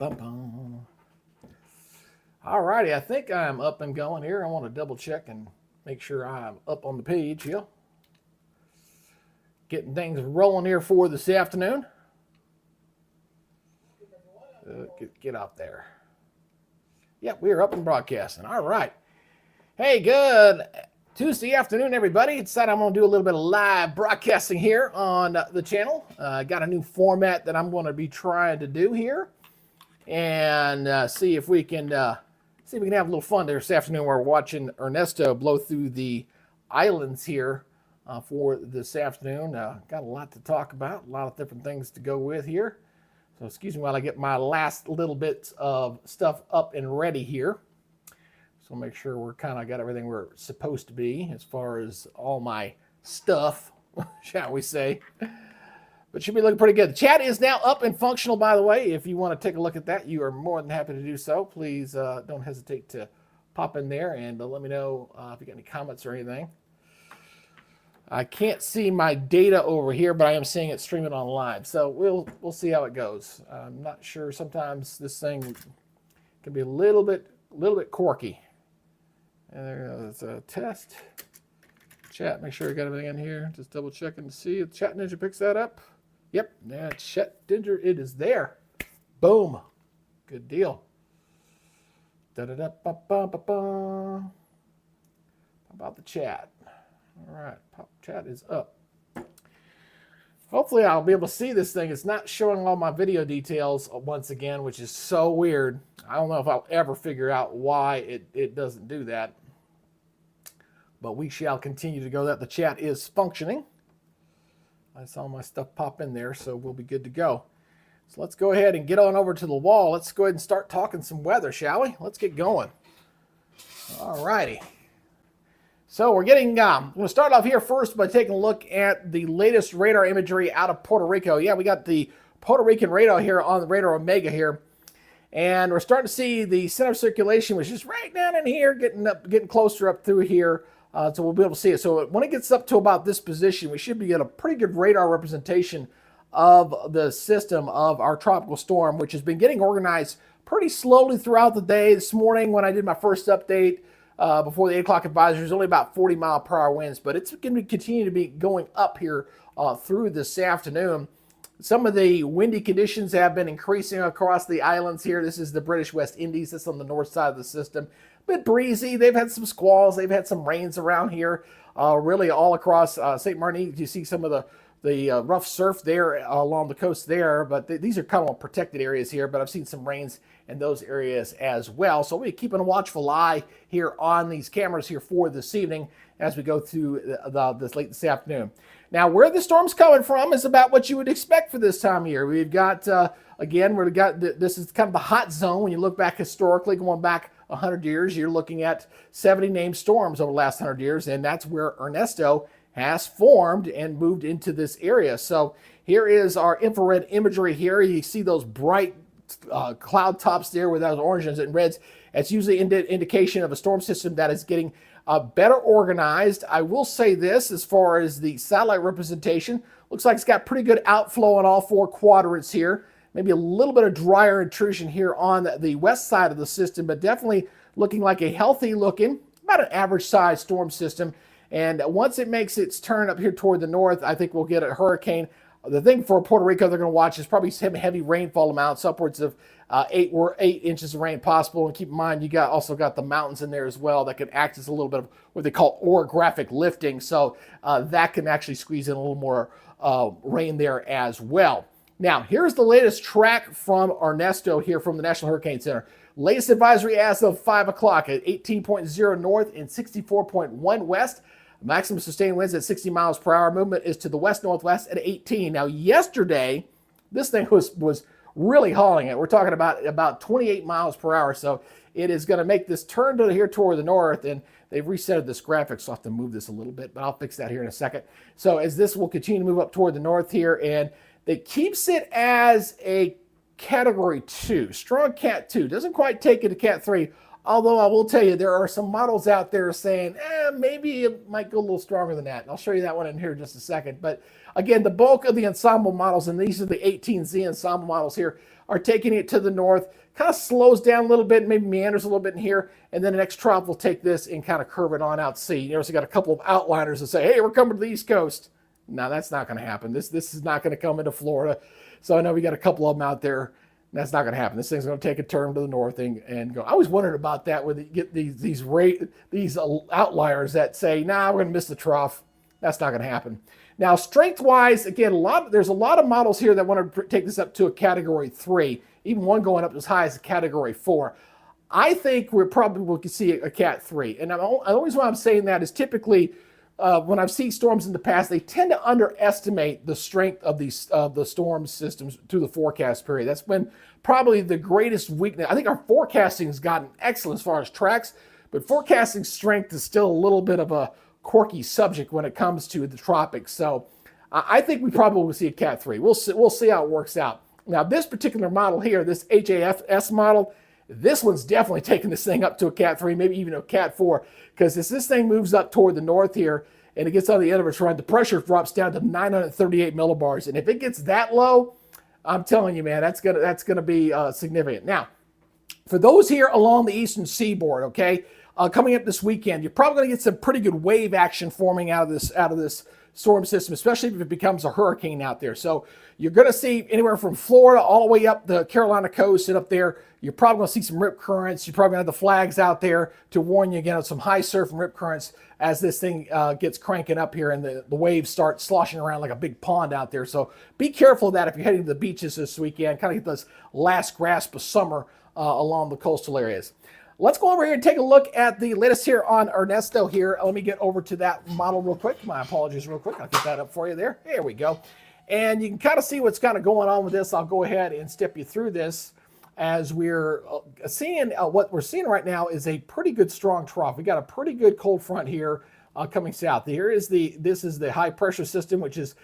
Bum, bum. All righty, I think I'm up and going here. I want to double check and make sure I'm up on the page here. Getting things rolling here for this afternoon. Get out there. Yep, we are up and broadcasting. All right. Hey, good Tuesday afternoon, everybody. Decided I'm going to do a little bit of live broadcasting here on the channel. Got a new format that I'm going to be trying to do here, and see if we can have a little fun there this afternoon. We're watching Ernesto blow through the islands here for this afternoon. Got a lot to talk about, a lot of different things to go with here. So excuse me while I get my last little bits of stuff up and ready here. So make sure we're kind of got everything we're supposed to be as far as all my stuff, shall we say. But should be looking pretty good. The chat is now up and functional, by the way. If you want to take a look at that, you are more than happy to do so. Please don't hesitate to pop in there and let me know if you got any comments or anything. I can't see my data over here, but I am seeing it streaming on live. So we'll see how it goes. I'm not sure. Sometimes this thing can be a little bit quirky. And there's a test. Chat, make sure you got everything in here. Just double checking to see if Chat Ninja picks that up. Yep, that's Chat Ninja. It is there. Boom. Good deal. Da-da-da-ba-ba-ba-ba. How about the chat? All right, chat is up. Hopefully I'll be able to see this thing. It's not showing all my video details once again, which is so weird. I don't know if I'll ever figure out why it doesn't do that. But we shall continue to go that. The chat is functioning. I saw my stuff pop in there, so we'll be good to go. So let's go ahead and get on over to the wall. Let's go ahead and start talking some weather, shall we? Let's get going. All righty. So we're getting, I'm going to start off here first by taking a look at the latest radar imagery out of Puerto Rico. Yeah, we got the Puerto Rican radar here on the radar Omega here. And we're starting to see the center of circulation, which is right down in here, getting closer up through here. So we'll be able to see it. So when it gets up to about this position, we should be getting a pretty good radar representation of the system of our tropical storm, which has been getting organized pretty slowly throughout the day. This morning when I did my first update, before the 8 o'clock advisory, is only about 40-mile-per-hour winds, but it's going to continue to be going up here through this afternoon. Some of the windy conditions have been increasing across the islands here. This is the British West Indies. This is on the north side of the system. A bit breezy. They've had some squalls. They've had some rains around here, really all across St. Martin. You see some of the rough surf there along the coast there, but these are kind of protected areas here, but I've seen some rains in those areas as well. So we're keeping a watchful eye here on these cameras here for this evening as we go through this afternoon. Now, where the storm's coming from is about what you would expect for this time of year. We've got, this is kind of the hot zone. When you look back historically, going back 100 years, you're looking at 70 named storms over the last 100 years, and that's where Ernesto has formed and moved into this area. So here is our infrared imagery here. You see those bright cloud tops there with those oranges and reds. It's usually an indication of a storm system that is getting better organized. I will say this, as far as the satellite representation, looks like it's got pretty good outflow on all 4 quadrants here. Maybe a little bit of drier intrusion here on the west side of the system, but definitely looking like a healthy looking, about an average size storm system. And once it makes its turn up here toward the north, I think we'll get a hurricane. The thing for Puerto Rico they're going to watch is probably some heavy rainfall amounts, upwards of 8 inches of rain possible. And keep in mind, you also got the mountains in there as well that could act as a little bit of what they call orographic lifting. So that can actually squeeze in a little more rain there as well. Now, here's the latest track from Ernesto here from the National Hurricane Center. Latest advisory as of 5 o'clock at 18.0 north and 64.1 west. Maximum sustained winds at 60 miles per hour. Movement is to the west-northwest at 18. Now, yesterday, this thing was really hauling it. We're talking about 28 miles per hour. So it is going to make this turn to here toward the north, and they've reset this graphic, so I'll have to move this a little bit, but I'll fix that here in a second. So as this will continue to move up toward the north here, and it keeps it as a Category 2, strong Cat 2. Doesn't quite take it to Cat 3 Although I will tell you, there are some models out there saying, maybe it might go a little stronger than that. And I'll show you that one in here in just a second. But again, the bulk of the ensemble models, and these are the 18Z ensemble models here, are taking it to the north. Kind of slows down a little bit, maybe meanders a little bit in here, and then the next trough will take this and kind of curve it on out to sea. You notice you got a couple of outliners that say, hey, we're coming to the East Coast. No, that's not going to happen. This is not going to come into Florida. So I know we got a couple of them out there. That's not going to happen. This thing's going to take a turn to the north and go. I always wondered about that when you get these outliers that say, nah, we're going to miss the trough. That's not going to happen. Now, strength-wise, again, there's a lot of models here that want to take this up to a Category 3, even one going up as high as a Category 4. I think we're probably will see a Cat 3. And the only reason I'm saying that is typically when I've seen storms in the past, they tend to underestimate the strength of the storm systems through the forecast period. That's been probably the greatest weakness. I think our forecasting has gotten excellent as far as tracks, but forecasting strength is still a little bit of a quirky subject when it comes to the tropics. So I think we probably will see a Cat 3. We'll see how it works out. Now, this particular model here, this HAFS model, this one's definitely taking this thing up to a Cat 3, maybe even a Cat 4, because as this thing moves up toward the north here and it gets on the end of its run, the pressure drops down to 938 millibars. And if it gets that low, I'm telling you, man, that's gonna be significant. Now, for those here along the eastern seaboard, okay, coming up this weekend, you're probably going to get some pretty good wave action forming out of this storm system, especially if it becomes a hurricane out there. So you're going to see anywhere from Florida all the way up the Carolina coast and up there. You're probably going to see some rip currents. You're probably going to have the flags out there to warn you again of some high surf and rip currents as this thing gets cranking up here and the waves start sloshing around like a big pond out there. So be careful of that if you're heading to the beaches this weekend. Kind of get this last grasp of summer along the coastal areas. Let's go over here and take a look at the latest here on Ernesto here. Let me get over to that model real quick. My apologies real quick. I'll get that up for you there. There we go. And you can kind of see what's kind of going on with this. I'll go ahead and step you through this as we're seeing what we're seeing right now is a pretty good strong trough. We got a pretty good cold front here coming south. This is the high pressure system, which is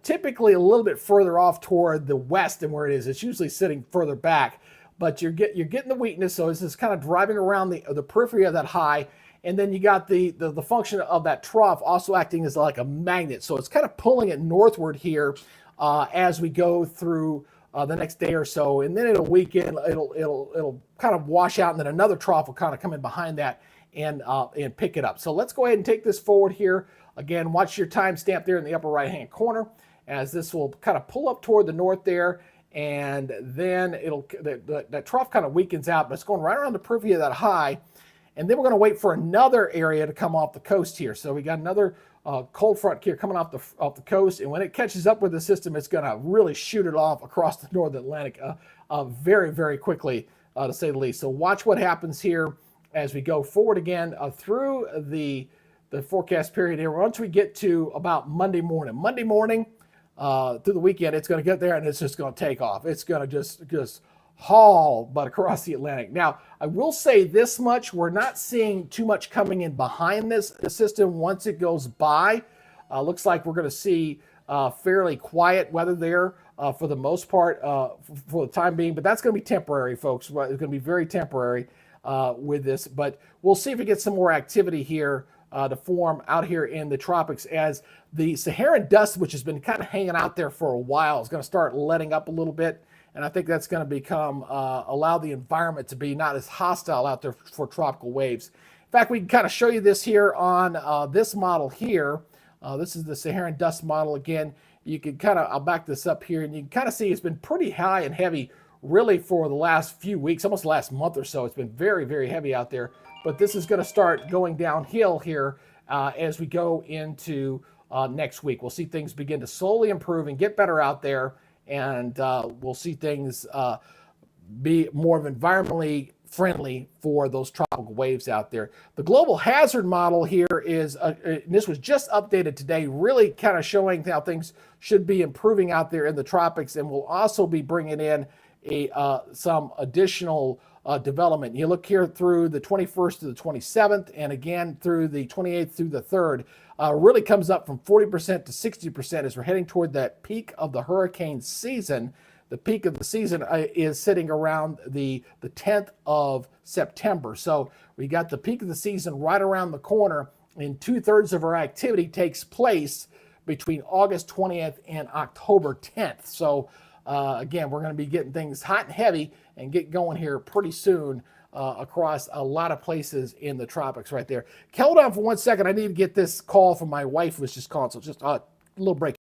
typically a little bit further off toward the west than where it is. It's usually sitting further back. But you're getting the weakness, so this is kind of driving around the periphery of that high, and then you got the function of that trough also acting as like a magnet, so it's kind of pulling it northward here as we go through the next day or so, and then it'll weaken, it'll kind of wash out, and then another trough will kind of come in behind that and pick it up. So let's go ahead and take this forward here. Again, watch your timestamp there in the upper right-hand corner as this will kind of pull up toward the north there. And then that trough kind of weakens out, but it's going right around the periphery of that high. And then we're going to wait for another area to come off the coast here. So we got another cold front here coming off the coast. And when it catches up with the system, it's going to really shoot it off across the North Atlantic very, very quickly, to say the least. So watch what happens here as we go forward again through the forecast period here. Once we get to about Monday morning. Through the weekend, it's going to get there and it's just going to take off. It's going to just haul but across the Atlantic. Now, I will say this much. We're not seeing too much coming in behind this system once it goes by. Looks like we're going to see fairly quiet weather there for the most part for the time being. But that's going to be temporary, folks. It's going to be very temporary with this. But we'll see if we get some more activity here to form out here in the tropics as the Saharan dust, which has been kind of hanging out there for a while, is going to start letting up a little bit. And I think that's going to become, allow the environment to be not as hostile out there for tropical waves. In fact, we can kind of show you this here on this model here. This is the Saharan dust model again. You can kind of, I'll back this up here, and you can kind of see it's been pretty high and heavy really for the last few weeks, almost the last month or so. It's been very, very heavy out there. But this is going to start going downhill here as we go into next week. We'll see things begin to slowly improve and get better out there, and we'll see things be more of environmentally friendly for those tropical waves out there. The global hazard model here is, this was just updated today, really kind of showing how things should be improving out there in the tropics, and we'll also be bringing in some additional development. You look here through the 21st to the 27th, and again through the 28th through the 3rd, really comes up from 40% to 60% as we're heading toward that peak of the hurricane season. the peak of the season is sitting around the 10th of September. So we got the peak of the season right around the corner, and 2/3 of our activity takes place between August 20th and October 10th. So again, we're going to be getting things hot and heavy and get going here pretty soon across a lot of places in the tropics right there. Hold on for 1 second. I need to get this call from my wife, was just calling. So just a little break.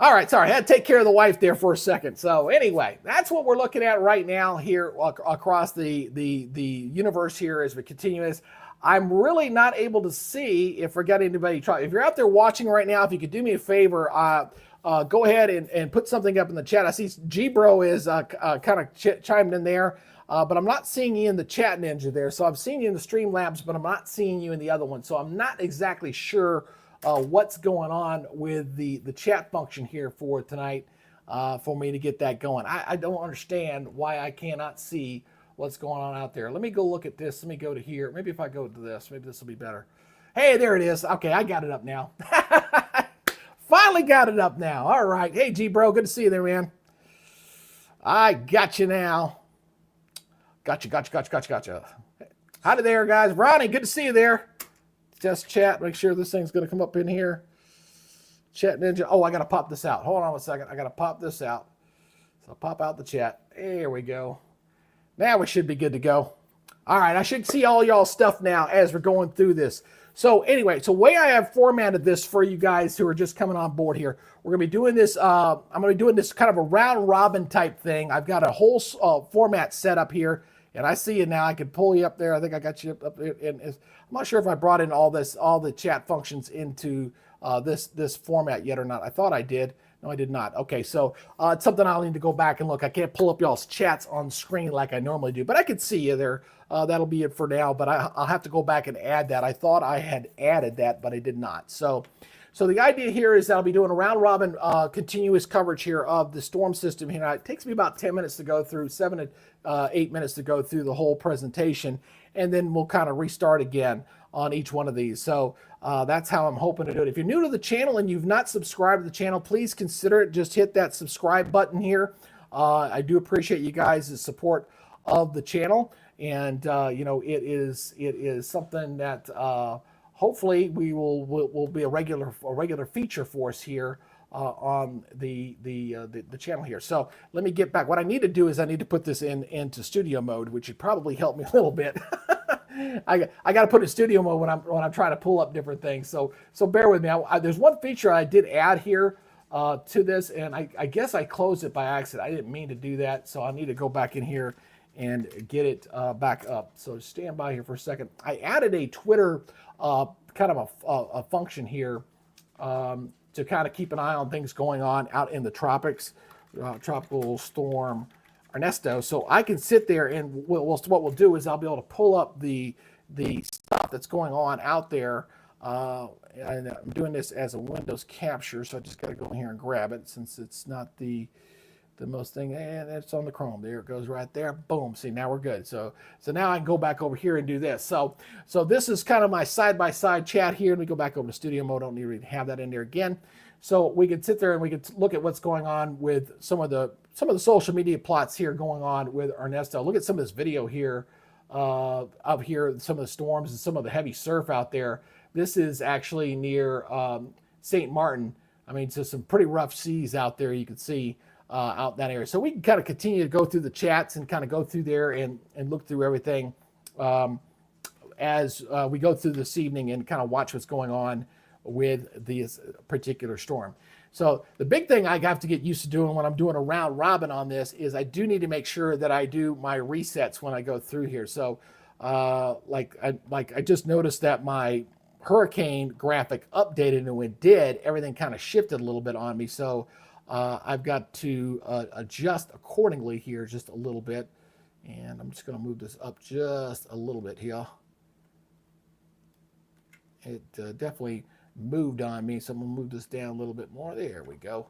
All right, sorry, I had to take care of the wife there for a second. So anyway, that's what we're looking at right now here across the universe here as we continue this. I'm really not able to see if we're getting anybody try. If you're out there watching right now, if you could do me a favor, go ahead and put something up in the chat. I see G-Bro is kind of chimed in there, but I'm not seeing you in the chat ninja there. So I'm seeing you in the Streamlabs, but I'm not seeing you in the other one. So I'm not exactly sure what's going on with the chat function here for tonight for me to get that going. I don't understand why I cannot see what's going on out there. Let me go look at this. Let me go to here. Maybe if I go to this, maybe this will be better. Hey, there it is. Okay, I got it up now. Finally got it up now. All right. Hey, G-Bro, good to see you there, man. I got you now. Gotcha. Howdy there, guys. Ronnie, good to see you there. Just chat. Make sure this thing's going to come up in here. Chat Ninja. Oh, I got to pop this out. Hold on a second. I got to pop this out. So pop out the chat. There we go. Now we should be good to go. All right. I should see all y'all stuff now as we're going through this. So anyway, so the way I have formatted this for you guys who are just coming on board here, we're going to be doing this. I'm going to be doing this kind of a round robin type thing. I've got a whole format set up here. And I see you now. I can pull you up there. I think I got you up there. And I'm not sure if I brought in all the chat functions into this format yet or not. I thought I did. No, I did not. Okay, so it's something I'll need to go back and look. I can't pull up y'all's chats on screen like I normally do, but I can see you there. That'll be it for now, but I'll have to go back and add that. I thought I had added that, but I did not. So the idea here is that I'll be doing a round robin continuous coverage here of the storm system here. Now, it takes me about 10 minutes to go through, 7 to 8 minutes to go through the whole presentation, and then we'll kind of restart again on each one of these. So that's how I'm hoping to do it. If you're new to the channel and you've not subscribed to the channel, please consider it. Just hit that subscribe button here. I do appreciate you guys' support of the channel, and it is something that hopefully will be a regular feature for us here on the channel here. So let me get back. What I need to do is I need to put this into studio mode, which would probably help me a little bit. I got to put it in studio mode when I'm trying to pull up different things. So bear with me. There's one feature I did add here to this, and I guess I closed it by accident. I didn't mean to do that, so I need to go back in here and get it back up. So stand by here for a second. I added a Twitter kind of a function here to kind of keep an eye on things going on out in the tropics, tropical storm Ernesto. So I can sit there and what we'll do is I'll be able to pull up the stuff that's going on out there. And I'm doing this as a Windows capture, so I just got to go in here and grab it since it's not the most thing, and it's on the Chrome. There it goes right there. Boom. See, now we're good. So now I can go back over here and do this. So this is kind of my side-by-side chat here. Let me go back over to studio mode. Don't need to have that in there again. So we can sit there and we can look at what's going on with some of the social media plots here going on with Ernesto. Look at some of this video here of here, some of the storms and some of the heavy surf out there. This is actually near St. Martin. I mean, so some pretty rough seas out there you can see. Out that area. So we can kind of continue to go through the chats and kind of go through there and look through everything as we go through this evening and kind of watch what's going on with this particular storm. So the big thing I have to get used to doing when I'm doing a round robin on this is I do need to make sure that I do my resets when I go through here. So like I just noticed that my hurricane graphic updated, and when it did, everything kind of shifted a little bit on me. So I've got to adjust accordingly here just a little bit. And I'm just going to move this up just a little bit here. It definitely moved on me, so I'm going to move this down a little bit more. There we go.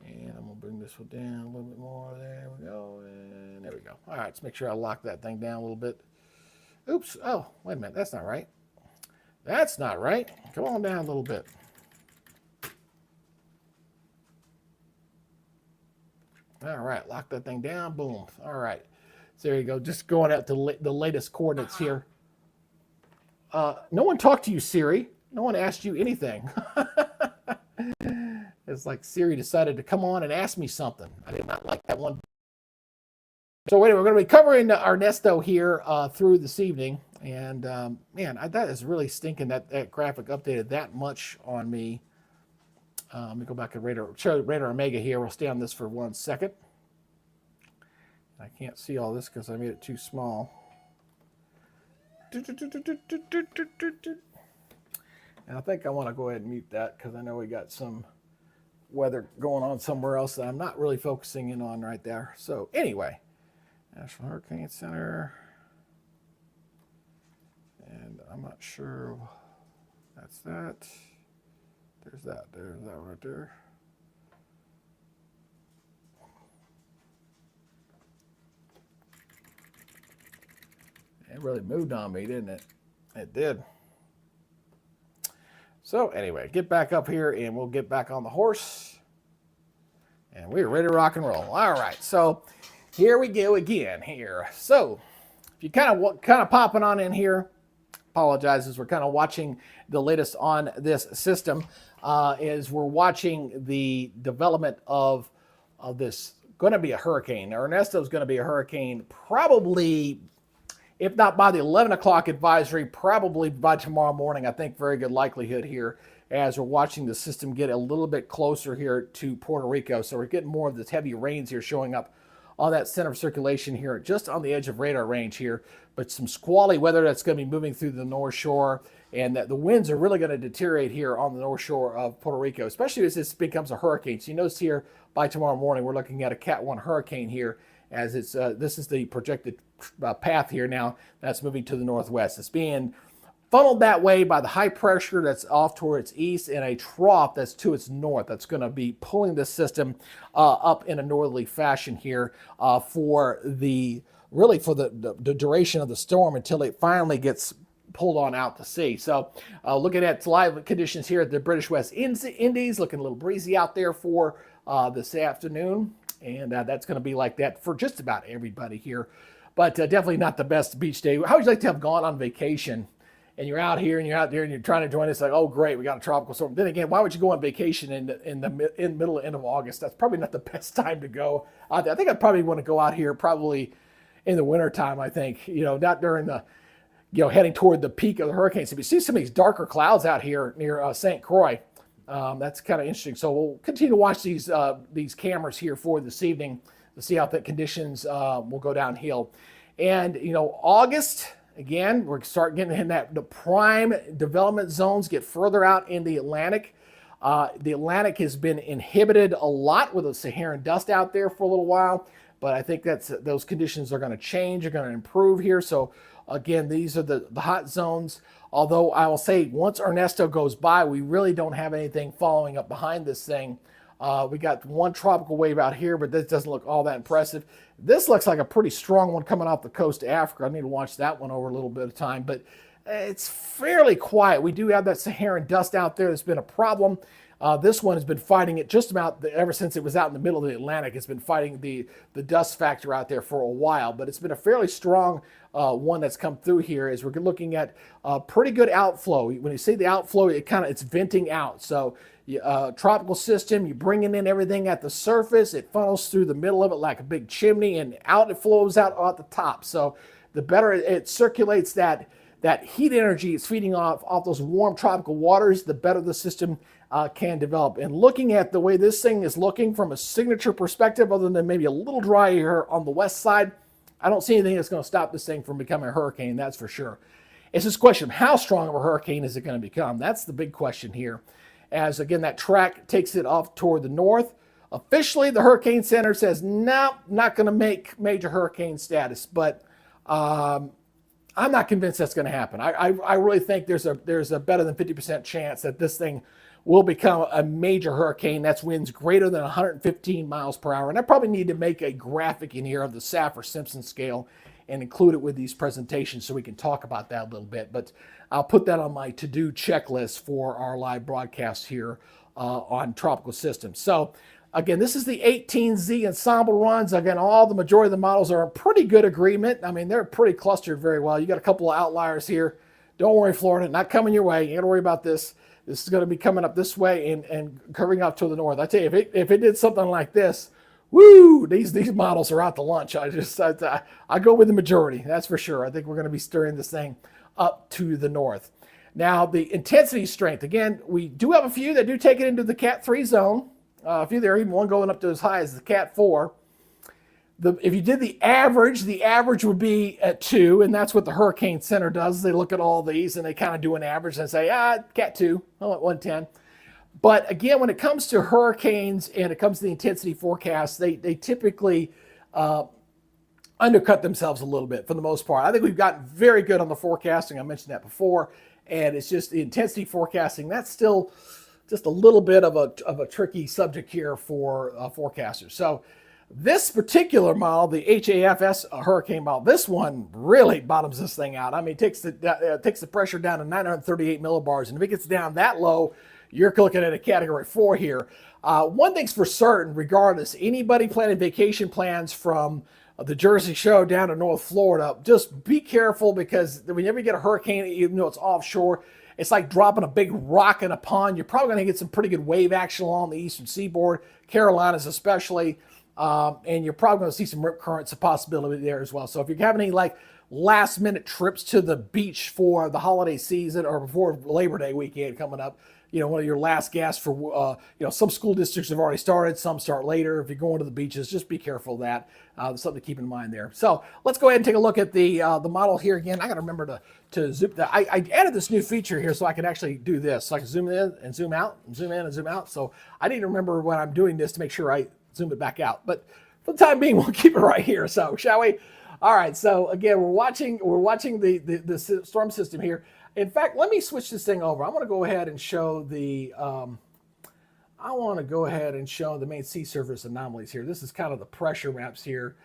And I'm going to bring this one down a little bit more. There we go. And there we go. All right, let's make sure I lock that thing down a little bit. Oops. Oh, wait a minute. That's not right. That's not right. Come on down a little bit. All right, lock that thing down. Boom. All right. So there you go. Just going out to the latest coordinates here. No one talked to you, Siri. No one asked you anything. It's like Siri decided to come on and ask me something. I did not like that one. So anyway, we're going to be covering Ernesto here through this evening. And man, that is really stinking that graphic updated that much on me. Let me go back and show Radar Omega here. We'll stay on this for 1 second. I can't see all this because I made it too small. And I think I want to go ahead and mute that because I know we got some weather going on somewhere else that I'm not really focusing in on right there. So anyway, National Hurricane Center. And I'm not sure that's that. There's that right there. It really moved on me, didn't it? It did. So anyway, get back up here and we'll get back on the horse. And we're ready to rock and roll. All right, so here we go again here. So if you kind of popping on in here, apologize as we're kind of watching the latest on this system, is we're watching the development of this going to be a hurricane. Now, Ernesto is going to be a hurricane probably, if not by the 11 o'clock advisory, probably by tomorrow morning. I think very good likelihood here as we're watching the system get a little bit closer here to Puerto Rico. So we're getting more of this heavy rains here showing up on that center of circulation here, just on the edge of radar range here. But some squally weather that's going to be moving through the North Shore, and that the winds are really going to deteriorate here on the North Shore of Puerto Rico, especially as this becomes a hurricane. So you notice here by tomorrow morning, we're looking at a Cat 1 hurricane here, as it's this is the projected path here now that's moving to the northwest. It's being funneled that way by the high pressure that's off toward its east and a trough that's to its north. That's going to be pulling this system up in a northerly fashion here for the duration of the storm until it finally gets pulled on out to sea. So looking at live conditions here at the British West Indies, looking a little breezy out there for this afternoon. And that's going to be like that for just about everybody here. But definitely not the best beach day. How would you like to have gone on vacation and you're out here and you're out there and you're trying to join us, like, oh, great, we got a tropical storm. Then again, why would you go on vacation in the middle and end of August? That's probably not the best time to go out there. I think I'd probably want to go out here probably in the wintertime, I think, not during the, heading toward the peak of the hurricanes. If you see some of these darker clouds out here near St. Croix, that's kind of interesting. So we'll continue to watch these cameras here for this evening to see how the conditions will go downhill. And, August, again, we're starting getting in the prime development zones, get further out in the Atlantic. The Atlantic has been inhibited a lot with the Saharan dust out there for a little while, but I think those conditions are going to change, are going to improve here. So again, these are the hot zones. Although I will say once Ernesto goes by, we really don't have anything following up behind this thing. We got one tropical wave out here, but this doesn't look all that impressive. This looks like a pretty strong one coming off the coast of Africa. I need to watch that one over a little bit of time, but it's fairly quiet. We do have that Saharan dust out there that's been a problem. This one has been fighting it just about ever since it was out in the middle of the Atlantic. It's been fighting the dust factor out there for a while, but it's been a fairly strong one that's come through here as we're looking at pretty good outflow. When you see the outflow, it's venting out. So tropical system, you're bringing in everything at the surface. It funnels through the middle of it like a big chimney, and out it flows out at the top. So the better it circulates that that heat energy is feeding off those warm tropical waters, the better the system can develop. And looking at the way this thing is looking from a signature perspective, other than maybe a little dry here on the west side, I don't see anything that's going to stop this thing from becoming a hurricane, that's for sure. It's this question of how strong of a hurricane is it going to become? That's the big question here. As, again, that track takes it off toward the north. Officially, the Hurricane Center says, no, not going to make major hurricane status. But I'm not convinced that's going to happen. I really think there's a better than 50% chance that this thing will become a major hurricane. That's winds greater than 115 miles per hour. And I probably need to make a graphic in here of the Saffir-Simpson scale and include it with these presentations so we can talk about that a little bit. But I'll put that on my to-do checklist for our live broadcast here on tropical systems. So again, this is the 18Z ensemble runs. Again, the majority of the models are in pretty good agreement. I mean, they're pretty clustered very well. You got a couple of outliers here. Don't worry, Florida, not coming your way. You got to worry about this. This is going to be coming up this way and curving up to the north. I tell you, if it did something like this, woo, these models are out to lunch. I go with the majority, that's for sure. I think we're going to be stirring this thing up to the north. Now, the intensity strength, again, we do have a few that do take it into the Cat 3 zone. A few there, even one going up to as high as the Cat 4. If you did the average would be at 2, and that's what the Hurricane Center does. They look at all these and they kind of do an average and say, Cat 2, at 110. But again, when it comes to hurricanes and it comes to the intensity forecast, they typically undercut themselves a little bit for the most part. I think we've gotten very good on the forecasting. I mentioned that before. And it's just the intensity forecasting. That's still just a little bit of a tricky subject here for forecasters. So this particular model, the HAFS hurricane model, this one really bottoms this thing out. I mean, it takes the pressure down to 938 millibars. And if it gets down that low, you're looking at a category 4 here. One thing's for certain, regardless, anybody planning vacation plans from the Jersey Shore down to North Florida, just be careful, because whenever you get a hurricane, even though it's offshore, it's like dropping a big rock in a pond. You're probably going to get some pretty good wave action along the eastern seaboard, Carolinas especially, and you're probably going to see some rip currents, a possibility there as well. So if you're having any like last minute trips to the beach for the holiday season or before Labor Day weekend coming up, one of your last gasps for, some school districts have already started, some start later. If you're going to the beaches, just be careful of that. There's something to keep in mind there. So let's go ahead and take a look at the model here again. I got to remember to zoom. I added this new feature here so I can actually do this. So I can zoom in and zoom out, and zoom in and zoom out. So I need to remember when I'm doing this to make sure I zoom it back out. But for the time being, we'll keep it right here. So shall we? All right. So again, we're watching the storm system here. In fact, let me switch this thing over. I want to go ahead and show the main sea surface anomalies here. This is kind of the pressure maps here,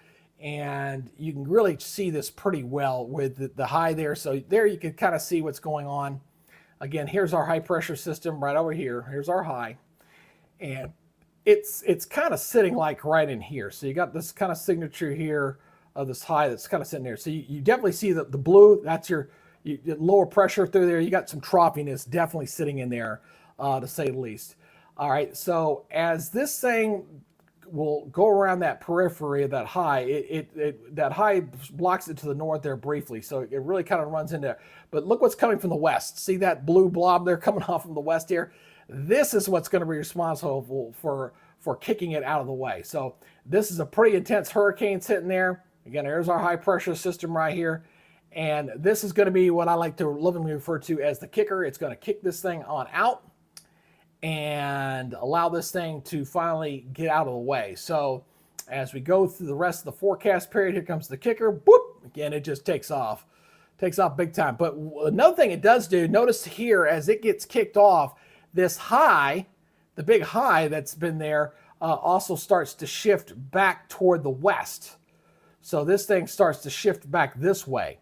and you can really see this pretty well with the high there. So there you can kind of see what's going on. Again, here's our high pressure system right over here. Here's our high, and it's kind of sitting like right in here. So you got this kind of signature here of this high that's kind of sitting there. So you definitely see the blue. That's your lower pressure through there. You got some troughiness definitely sitting in there, to say the least. All right, so as this thing will go around that periphery of that high, that high blocks it to the north there briefly, so it really kind of runs in there. But look what's coming from the west. See that blue blob there coming off from the west here? This is what's going to be responsible for kicking it out of the way. So this is a pretty intense hurricane sitting there. Again, there's our high pressure system right here. And this is going to be what I like to lovingly refer to as the kicker. It's going to kick this thing on out and allow this thing to finally get out of the way. So as we go through the rest of the forecast period, here comes the kicker. Boop! Again, it just takes off big time. But another thing it does do, notice here as it gets kicked off, this high, the big high that's been there, also starts to shift back toward the west. So this thing starts to shift back this way.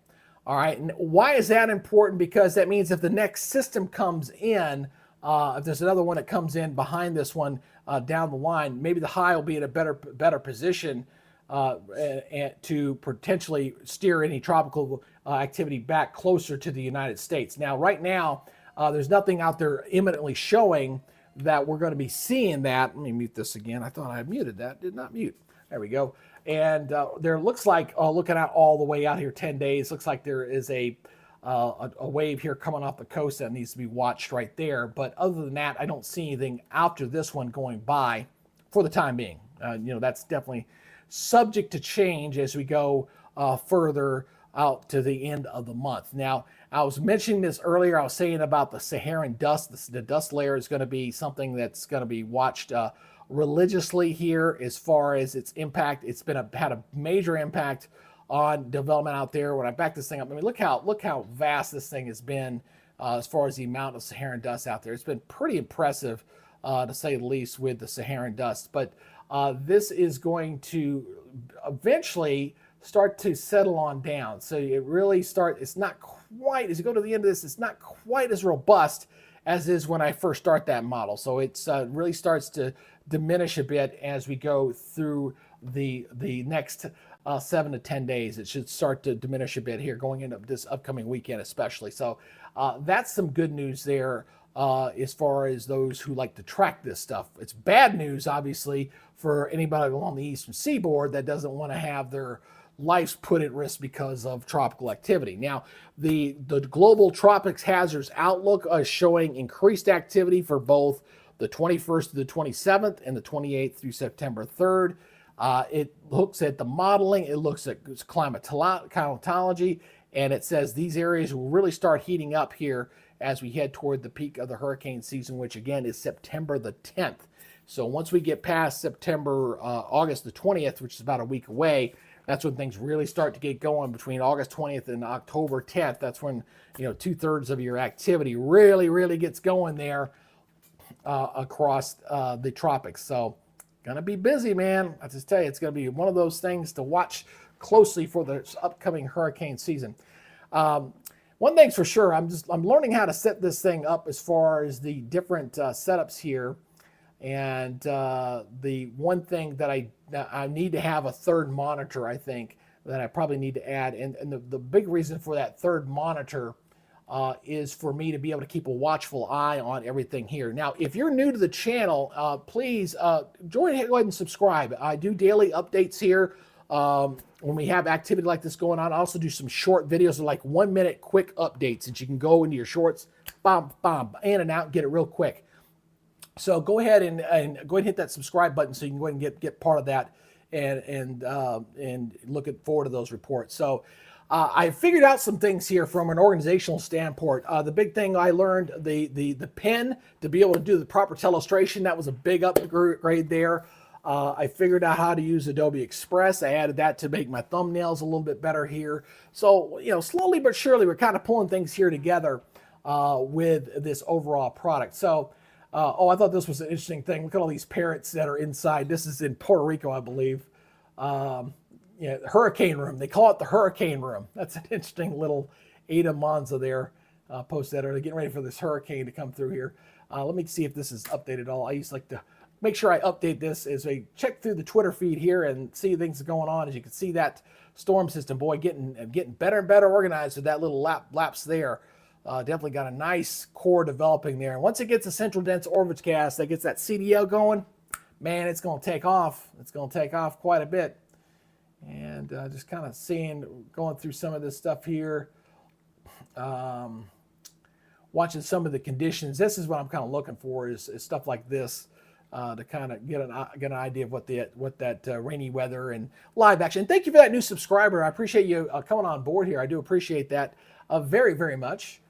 All right, and why is that important? Because that means if the next system comes in, if there's another one that comes in behind this one down the line, maybe the high will be in a better position and to potentially steer any tropical activity back closer to the United States. Now, right now, there's nothing out there imminently showing that we're going to be seeing that. Let me mute this again. I thought I had muted that. Did not mute. There we go. And there looks like, looking out all the way out here 10 days, looks like there is a a wave here coming off the coast that needs to be watched right there. But other than that, I don't see anything after this one going by for the time being. That's definitely subject to change as we go further out to the end of the month. Now, I was mentioning this earlier. I was saying about the Saharan dust. The dust layer is going to be something that's going to be watched religiously here as far as its impact. It's had a major impact on development out there. When I back this thing up, I mean, look how vast this thing has been as far as the amount of Saharan dust out there. It's been pretty impressive, to say the least, with the Saharan dust. But this is going to eventually start to settle on down. So it really it's not quite, as you go to the end of this, it's not quite as robust as is when I first start that model. So it's really starts to diminish a bit as we go through the next 7 to 10 days. It should start to diminish a bit here going into this upcoming weekend especially. So that's some good news there as far as those who like to track this stuff. It's bad news, obviously, for anybody along the eastern seaboard that doesn't want to have their lives put at risk because of tropical activity. Now, the global tropics hazards outlook is showing increased activity for both the 21st to the 27th and the 28th through September 3rd. It looks at the modeling, it looks at climatology, and it says these areas will really start heating up here as we head toward the peak of the hurricane season, which again is September the 10th. So once we get past August the 20th, which is about a week away, that's when things really start to get going between August 20th and October 10th. That's when, 2/3 of your activity really gets going there across the tropics. So gonna be busy, man. I just tell you, it's gonna be one of those things to watch closely for the upcoming hurricane season. One thing's for sure, I'm learning how to set this thing up as far as the different setups here. And the one thing that I need to have a third monitor, I think, that I probably need to add. And the big reason for that third monitor is for me to be able to keep a watchful eye on everything here. Now, if you're new to the channel, please go ahead and subscribe. I do daily updates here. When we have activity like this going on, I also do some short videos of like 1 minute quick updates that you can go into your shorts, bam, in and out, and get it real quick. So go ahead and go ahead and hit that subscribe button so you can go ahead and get part of that and looking forward to those reports. So I figured out some things here from an organizational standpoint. The big thing I learned, the pen to be able to do the proper telestration, that was a big upgrade there. I figured out how to use Adobe Express. I added that to make my thumbnails a little bit better here. So, slowly but surely, we're kind of pulling things here together with this overall product. So, I thought this was an interesting thing. Look at all these parrots that are inside. This is in Puerto Rico, I believe. Hurricane room. They call it the hurricane room. That's an interesting little Ada Monza there. Post that. Are they getting ready for this hurricane to come through here? Let me see if this is updated at all. I used to like to make sure I update this as I check through the Twitter feed here and see things going on. As you can see, that storm system, boy, getting better and better organized with that little lapse there. Definitely got a nice core developing there. And once it gets a central dense overcast that gets that CDL going, man, it's going to take off. It's going to take off quite a bit. And just kind of going through some of this stuff here, watching some of the conditions. This is what I'm kind of looking for is stuff like this to kind of get an idea of what that rainy weather and live action. And thank you for that new subscriber. I appreciate you coming on board here. I do appreciate that very much.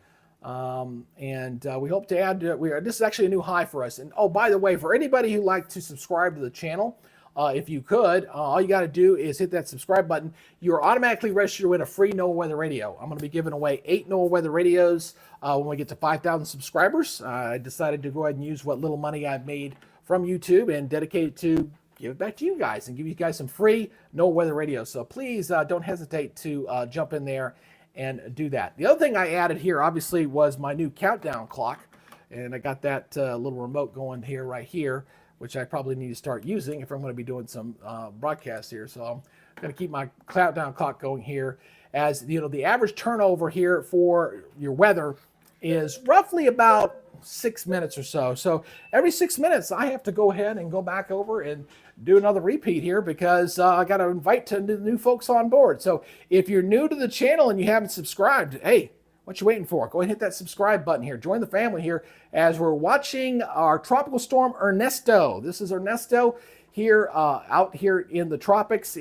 We hope to add, this is actually a new high for us. And oh, by the way, for anybody who'd like to subscribe to the channel, if you could, all you got to do is hit that subscribe button. You're automatically registered to win a free NOAA Weather Radio. I'm going to be giving away 8 NOAA Weather Radios when we get to 5,000 subscribers. I decided to go ahead and use what little money I've made from YouTube and dedicate it to give it back to you guys and give you guys some free NOAA Weather Radios. So please don't hesitate to jump in there and do that. The other thing I added here, obviously, was my new countdown clock. And I got that little remote going here, right here, which I probably need to start using if I'm going to be doing some broadcasts here. So I'm going to keep my countdown clock going here. As the average turnover here for your weather is roughly about 6 minutes or so. So every 6 minutes, I have to go ahead and go back over and do another repeat here because I got to invite the new folks on board. So if you're new to the channel and you haven't subscribed, hey, What you waiting for? Go ahead and hit that subscribe button here. Join the family here as we're watching our tropical storm Ernesto. This is Ernesto here out here in the tropics,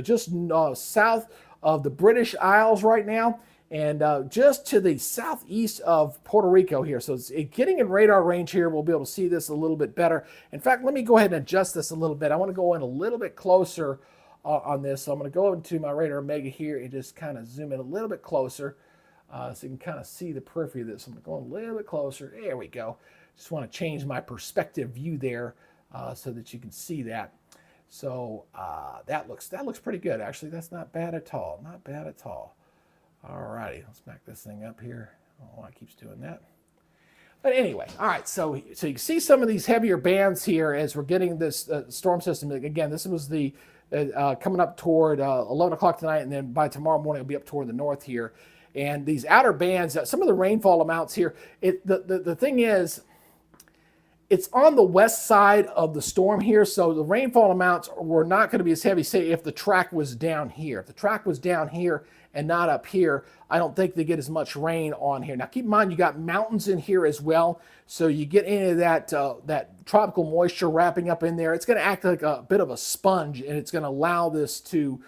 just south of the British Isles right now, and just to the southeast of Puerto Rico here. So it's getting in radar range here. We'll be able to see this a little bit better. In fact, let me go ahead and adjust this a little bit. I want to go in a little bit closer on this. So I'm going to go into my radar Omega here and just kind of zoom in a little bit closer so you can kind of see the periphery of this. I'm going to go a little bit closer. There we go. Just want to change my perspective view there so that you can see that. So that looks pretty good, actually. That's not bad at all. Not bad at all. All righty, let's back this thing up here. I don't know why it keeps doing that. But anyway, all right, so you can see some of these heavier bands here as we're getting this storm system. Again, this was the coming up toward 11 o'clock tonight, and then by tomorrow morning it'll be up toward the north here. And these outer bands, some of the rainfall amounts here, the thing is, it's on the west side of the storm here, so the rainfall amounts were not going to be as heavy, say, if the track was down here. If the track was down here and not up here, I don't think they get as much rain on here. Now, keep in mind, you got mountains in here as well, so you get into that tropical moisture wrapping up in there. It's going to act like a bit of a sponge, and it's going to allow this to,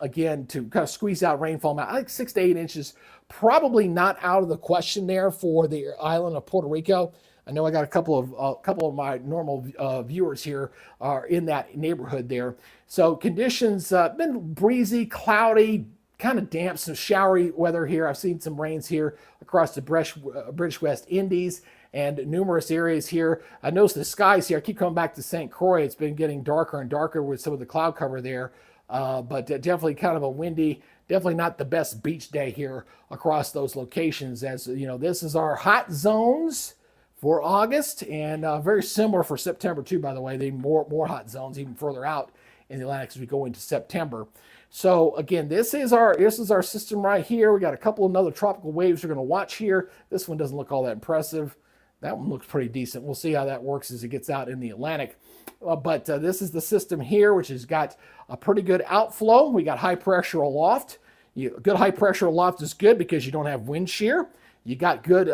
again, to kind of squeeze out rainfall amount. I think 6 to 8 inches, probably not out of the question there for the island of Puerto Rico. I know I got a couple of my normal viewers here are in that neighborhood there. So conditions been breezy, cloudy, kind of damp, some showery weather here. I've seen some rains here across the British West Indies and numerous areas here. I noticed the skies here. I keep coming back to St. Croix. It's been getting darker and darker with some of the cloud cover there, but definitely kind of a windy, definitely not the best beach day here across those locations. As you know, this is our hot zones for August, and very similar for September too, by the way. They more hot zones even further out in the Atlantic as we go into September. So again, this is our system right here. We got a couple of other tropical waves we're going to watch here. This one doesn't look all that impressive. That one looks pretty decent. We'll see how that works as it gets out in the Atlantic. But this is the system here, which has got a pretty good outflow. We got high pressure aloft. Good high pressure aloft is good because you don't have wind shear. You got good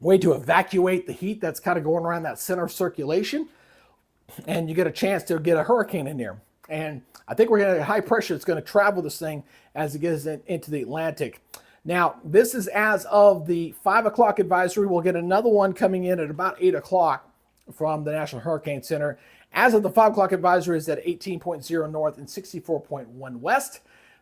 way to evacuate the heat that's kind of going around that center of circulation, and you get a chance to get a hurricane in there. And I think we're going to get high pressure that's going to travel this thing as it gets into the Atlantic. Now, this is as of the 5 o'clock advisory. We'll get another one coming in at about 8 o'clock from the National Hurricane Center. As of the 5 o'clock advisory is at 18.0 north and 64.1 west.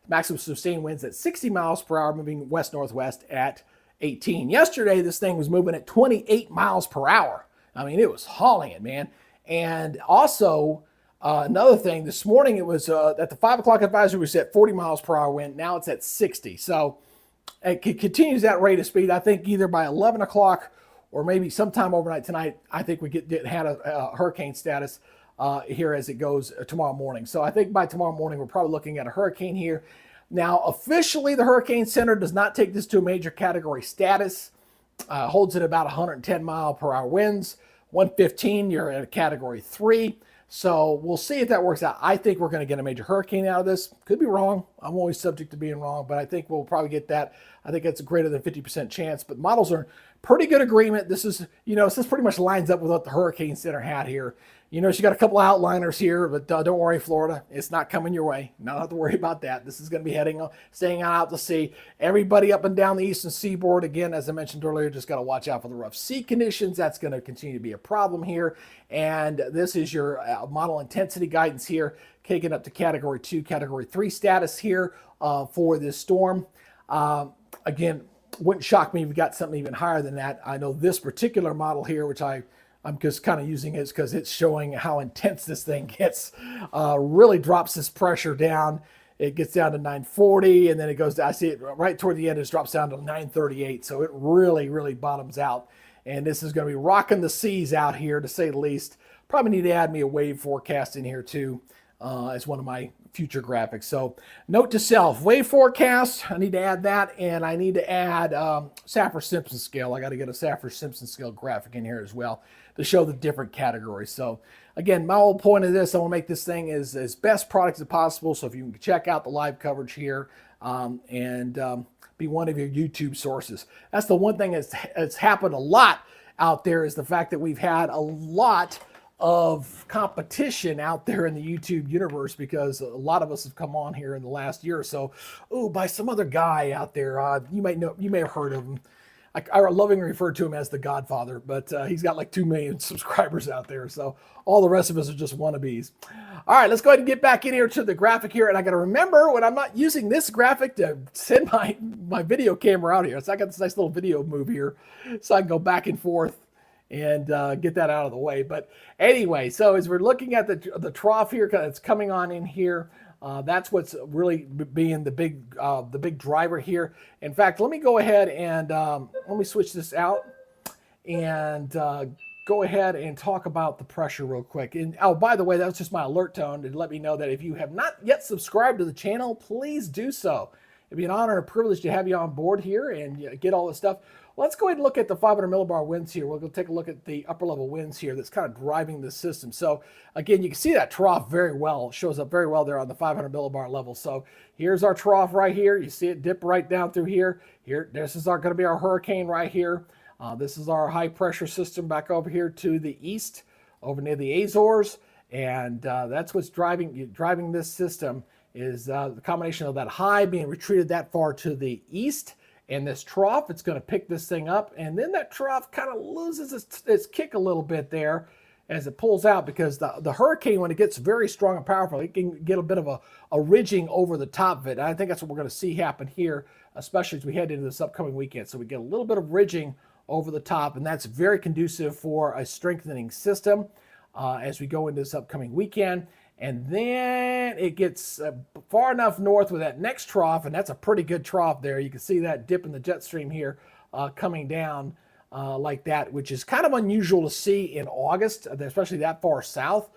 Maximum sustained winds at 60 miles per hour, moving west-northwest at 18. Yesterday, this thing was moving at 28 miles per hour. I mean, it was hauling it, man. And also, another thing, this morning it was at the 5 o'clock advisory was at 40 miles per hour wind. Now it's at 60. So it continues that rate of speed. I think either by 11 o'clock or maybe sometime overnight tonight, I think we had a hurricane status here as it goes tomorrow morning. So I think by tomorrow morning, we're probably looking at a hurricane here. Now, officially, the Hurricane Center does not take this to a major category status. Holds it about 110 mile per hour winds. 115, you're at a category 3. So we'll see if that works out. I think we're going to get a major hurricane out of this. Could be wrong. I'm always subject to being wrong, but I think we'll probably get that. I think that's a greater than 50% chance. But models are in pretty good agreement. This is, this pretty much lines up with what the Hurricane Center had here. You got a couple of outliners here, but don't worry, Florida. It's not coming your way. Not have to worry about that. This is going to be staying out to sea. Everybody up and down the eastern seaboard, again, as I mentioned earlier, just got to watch out for the rough sea conditions. That's going to continue to be a problem here. And this is your model intensity guidance here, taking up to Category 2, Category 3 status here for this storm. Again, wouldn't shock me if we got something even higher than that. I know this particular model here, which I'm just kind of using it because it's showing how intense this thing gets. Really drops this pressure down. It gets down to 940, and then it goes down. I see it right toward the end. It drops down to 938. So it really, really bottoms out. And this is going to be rocking the seas out here, to say the least. Probably need to add me a wave forecast in here too, as one of my future graphics. So note to self, wave forecast, I need to add that, and I need to add Saffir-Simpson scale. I got to get a Saffir-Simpson scale graphic in here as well to show the different categories. So again, my whole point of this, I want to make this thing as best product as possible. So if you can check out the live coverage here, be one of your YouTube sources. That's the one thing that's happened a lot out there, is the fact that we've had a lot of competition out there in the YouTube universe, because a lot of us have come on here in the last year or so, by some other guy out there. You may have heard of him. I lovingly refer to him as the Godfather, but he's got like 2 million subscribers out there. So all the rest of us are just wannabes. All right, let's go ahead and get back in here to the graphic here. And I got to remember, when I'm not using this graphic, to send my video camera out here. So I got this nice little video move here, so I can go back and forth and get that out of the way. But anyway, so as we're looking at the trough here, it's coming on in here. That's what's really being the big driver here. In fact, let me go ahead and let me switch this out and go ahead and talk about the pressure real quick. And oh, by the way, that was just my alert tone to let me know that if you have not yet subscribed to the channel, please do so. It'd be an honor and a privilege to have you on board here and get all this stuff. Let's go ahead and look at the 500 millibar winds here. We'll go take a look at the upper level winds here that's kind of driving this system. So again, you can see that trough very well. It shows up very well there on the 500 millibar level. So here's our trough right here. You see it dip right down through here. This is going to be our hurricane right here. This is our high pressure system back over here to the east, over near the Azores. And that's what's driving this system, is the combination of that high being retreated that far to the east, and this trough. It's going to pick this thing up, and then that trough kind of loses its kick a little bit there as it pulls out, because the hurricane, when it gets very strong and powerful, it can get a bit of a ridging over the top of it. And I think that's what we're going to see happen here, especially as we head into this upcoming weekend. So we get a little bit of ridging over the top, and that's very conducive for a strengthening system as we go into this upcoming weekend. And then it gets far enough north with that next trough, and that's a pretty good trough there. You can see that dip in the jet stream here coming down like that, which is kind of unusual to see in August, especially that far south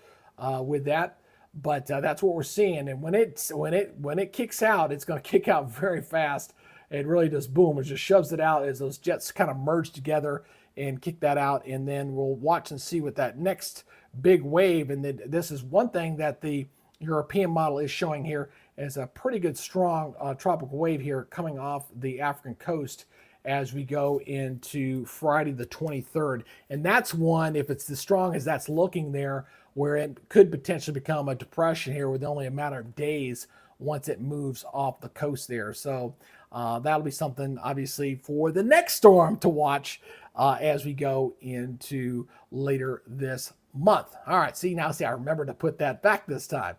with that. But that's what we're seeing. And when it kicks out, it's going to kick out very fast. It really does boom. It just shoves it out as those jets kind of merge together and kick that out. And then we'll watch and see what that next big wave. And then this is one thing that the European model is showing here, is a pretty good strong tropical wave here coming off the African coast as we go into Friday the 23rd. And that's one, if it's as strong as that's looking there, where it could potentially become a depression here with only a matter of days once it moves off the coast there. So that'll be something, obviously, for the next storm to watch as we go into later this month. All right, see, I remember to put that back this time.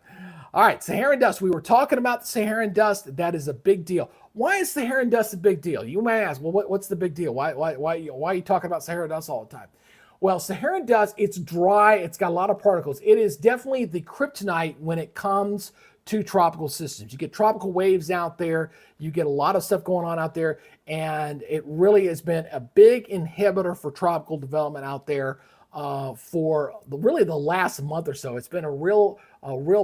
All right, Saharan dust. We were talking about the Saharan dust. That is a big deal. Why is Saharan dust a big deal? You may ask, well, what's the big deal? Why are you talking about Saharan dust all the time? Well, Saharan dust, it's dry. It's got a lot of particles. It is definitely the kryptonite when it comes to tropical systems. You get tropical waves out there. You get a lot of stuff going on out there. And it really has been a big inhibitor for tropical development out there for really the last month or so. It's been a real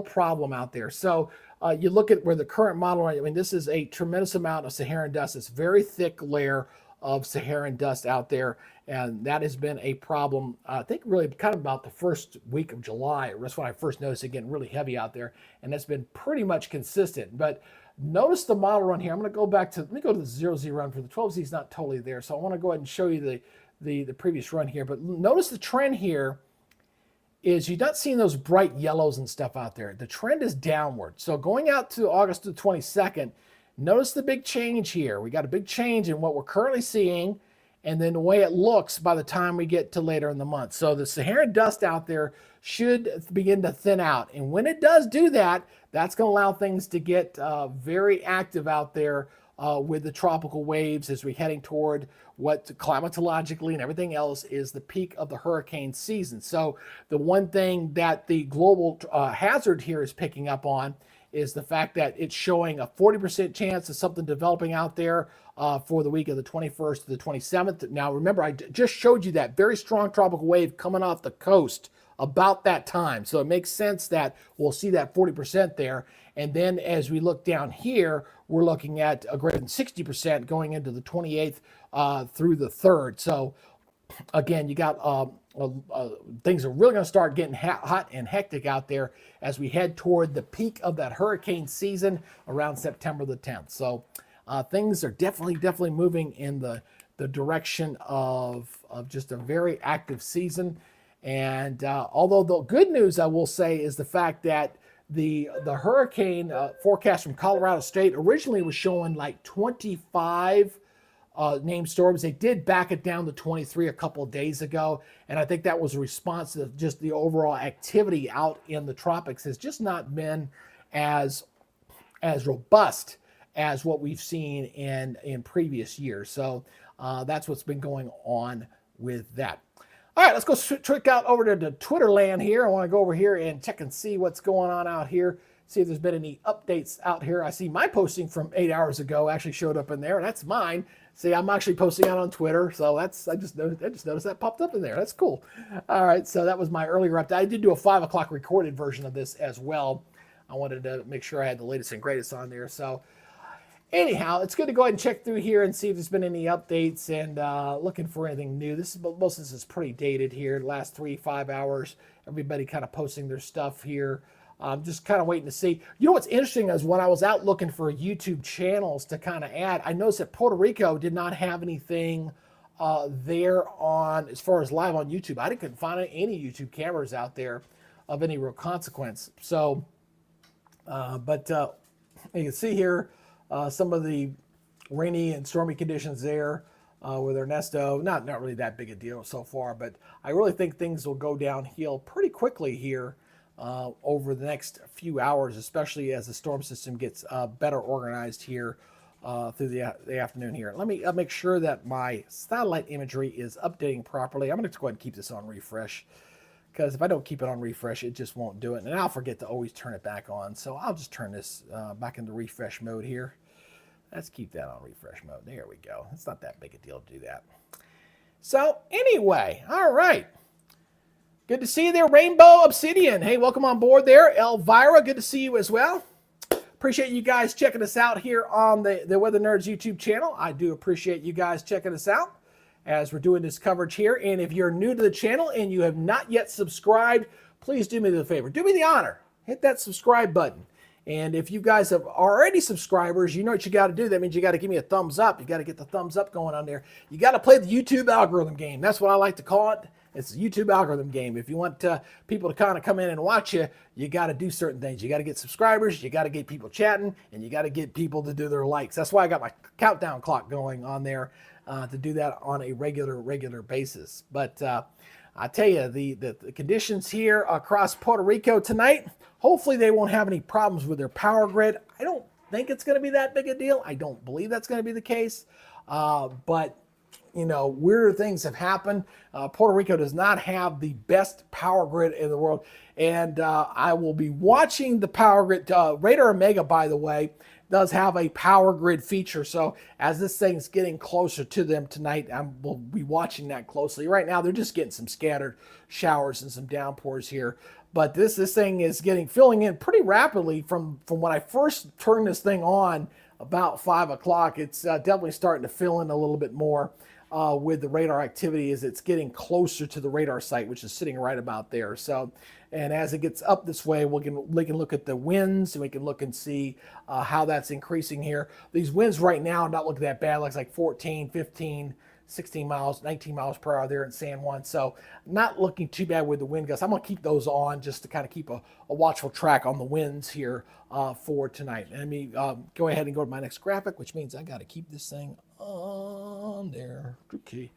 problem out there. So you look at where the current model, I mean, this is a tremendous amount of Saharan dust. It's a very thick layer of Saharan dust out there. And that has been a problem, I think, really kind of about the first week of July. That's when I first noticed it getting really heavy out there. And that's been pretty much consistent. But notice the model run here. I'm going to go back to, let me go to the 0Z run. For the 12Z is not totally there. So I want to go ahead and show you the previous run here. But notice the trend here is you're not seeing those bright yellows and stuff out there. The trend is downward. So going out to August the 22nd, notice the big change here. We got a big change in what we're currently seeing, and then the way it looks by the time we get to later in the month. So the Saharan dust out there should begin to thin out. And when it does do that, that's going to allow things to get very active out there with the tropical waves as we're heading toward what climatologically and everything else is the peak of the hurricane season. So the one thing that the global hazard here is picking up on is the fact that it's showing a 40% chance of something developing out there for the week of the 21st to the 27th. Now, remember, I just showed you that very strong tropical wave coming off the coast about that time. So it makes sense that we'll see that 40% there. And then as we look down here, we're looking at a greater than 60% going into the 28th through the 3rd. So again, you got things are really going to start getting hot and hectic out there as we head toward the peak of that hurricane season around September the 10th. So things are definitely moving in the direction of just a very active season. And although the good news I will say is the fact that the hurricane forecast from Colorado State originally was showing like 25 named storms. They did back it down to 23 a couple of days ago, and I think that was a response to just the overall activity out in the tropics has just not been as robust as what we've seen in previous years. So that's what's been going on with that. All right, let's go trick out over to the Twitter land here. I want to go over here and check and see what's going on out here. See if there's been any updates out here. I see my posting from 8 hours ago actually showed up in there. That's mine. See, I'm actually posting out on Twitter, so I just noticed that popped up in there. That's cool. All right, so that was my earlier update. I did do a 5 o'clock recorded version of this as well. I wanted to make sure I had the latest and greatest on there. So anyhow, it's good to go ahead and check through here and see if there's been any updates and looking for anything new. Most of this is pretty dated here. The last 3-5 hours, everybody kind of posting their stuff here. Just kind of waiting to see. You know what's interesting is when I was out looking for YouTube channels to kind of add, I noticed that Puerto Rico did not have anything there on as far as live on YouTube. I couldn't find any YouTube cameras out there of any real consequence. So, but you can see here some of the rainy and stormy conditions there with Ernesto. Not really that big a deal so far, but I really think things will go downhill pretty quickly here over the next few hours, especially as the storm system gets better organized here through the afternoon here. Let me make sure that my satellite imagery is updating properly. I'm going to go ahead and keep this on refresh, because if I don't keep it on refresh, it just won't do it. And I'll forget to always turn it back on. So I'll just turn this back into refresh mode here. Let's keep that on refresh mode. There we go. It's not that big a deal to do that. So anyway, all right. Good to see you there, Rainbow Obsidian. Hey, welcome on board there. Elvira, good to see you as well. Appreciate you guys checking us out here on the Weather Nerds YouTube channel. I do appreciate you guys checking us out as we're doing this coverage here. And if you're new to the channel and you have not yet subscribed, please do me the favor. Do me the honor. Hit that subscribe button. And if you guys have already subscribers, you know what you got to do. That means you got to give me a thumbs up. You got to get the thumbs up going on there. You got to play the YouTube algorithm game. That's what I like to call it. It's a YouTube algorithm game. If you want people to kind of come in and watch you, you got to do certain things. You got to get subscribers, you got to get people chatting, and you got to get people to do their likes. That's why I got my countdown clock going on there to do that on a regular basis. But I tell you, the conditions here across Puerto Rico tonight, hopefully they won't have any problems with their power grid. I don't think it's going to be that big a deal. I don't believe that's going to be the case. But you know, weird things have happened. Puerto Rico does not have the best power grid in the world. And I will be watching the power grid. Radar Omega, by the way, does have a power grid feature. So as this thing's getting closer to them tonight, we'll be watching that closely. Right now, they're just getting some scattered showers and some downpours here. But this thing is filling in pretty rapidly from when I first turned this thing on about 5 o'clock. It's definitely starting to fill in a little bit more. With the radar activity as it's getting closer to the radar site, which is sitting right about there. So, and as it gets up this way, we can look at the winds, and we can look and see how that's increasing here. These winds right now are not looking that bad. Looks like 14, 15, 16 miles, 19 miles per hour there in San Juan. So not looking too bad with the wind gusts. I'm going to keep those on just to kind of keep a watchful track on the winds here for tonight. And let me go ahead and go to my next graphic, which means I got to keep this thing on there. Okay.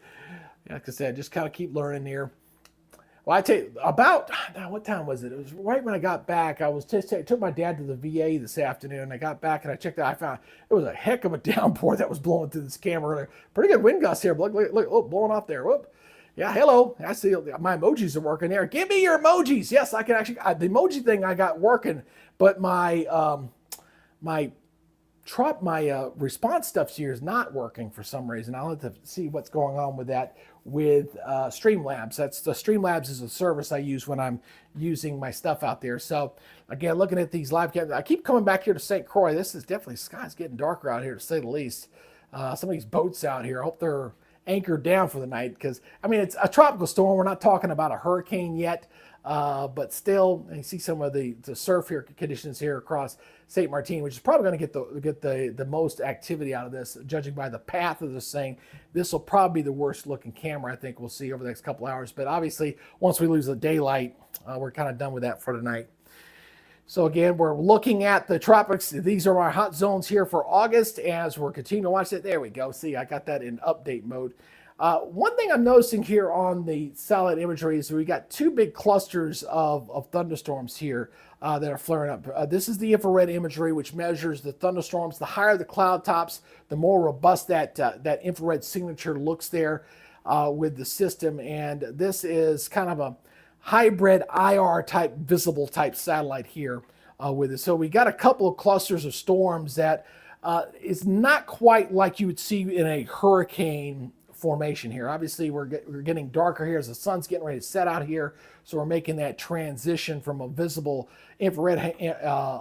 Like I said, just kind of keep learning here. Well, I tell you, about, what time was it? It was right when I got back. I took my dad to the VA this afternoon. I got back and I checked out. I found it was a heck of a downpour that was blowing through this camera. Pretty good wind gusts here. Look, oh, blowing off there. Whoop. Yeah, hello. I see my emojis are working there. Give me your emojis. Yes, I can actually. The emoji thing I got working, but my response stuff here is not working for some reason. I'll have to see what's going on with that with Streamlabs. Streamlabs is a service I use when I'm using my stuff out there. So again, looking at these live cameras, I keep coming back here to St. Croix. This is definitely, sky's getting darker out here to say the least. Some of these boats out here, I hope they're anchored down for the night, because I mean, it's a tropical storm. We're not talking about a hurricane yet, but still, you see some of the surf here conditions here across St. Martin, which is probably going to get the most activity out of this, judging by the path of this thing. This will probably be the worst looking camera I think we'll see over the next couple hours. But obviously, once we lose the daylight, we're kind of done with that for tonight. So again, we're looking at the tropics. These are our hot zones here for August as we're continuing to watch it. There we go. See, I got that in update mode. One thing I'm noticing here on the satellite imagery is we got two big clusters of thunderstorms here that are flaring up. This is the infrared imagery, which measures the thunderstorms. The higher the cloud tops, the more robust that infrared signature looks there with the system. And this is kind of a hybrid IR type, visible type satellite here with it. So we got a couple of clusters of storms that is not quite like you would see in a hurricane formation here. Obviously, we're getting darker here as the sun's getting ready to set out here. So we're making that transition from a visible infrared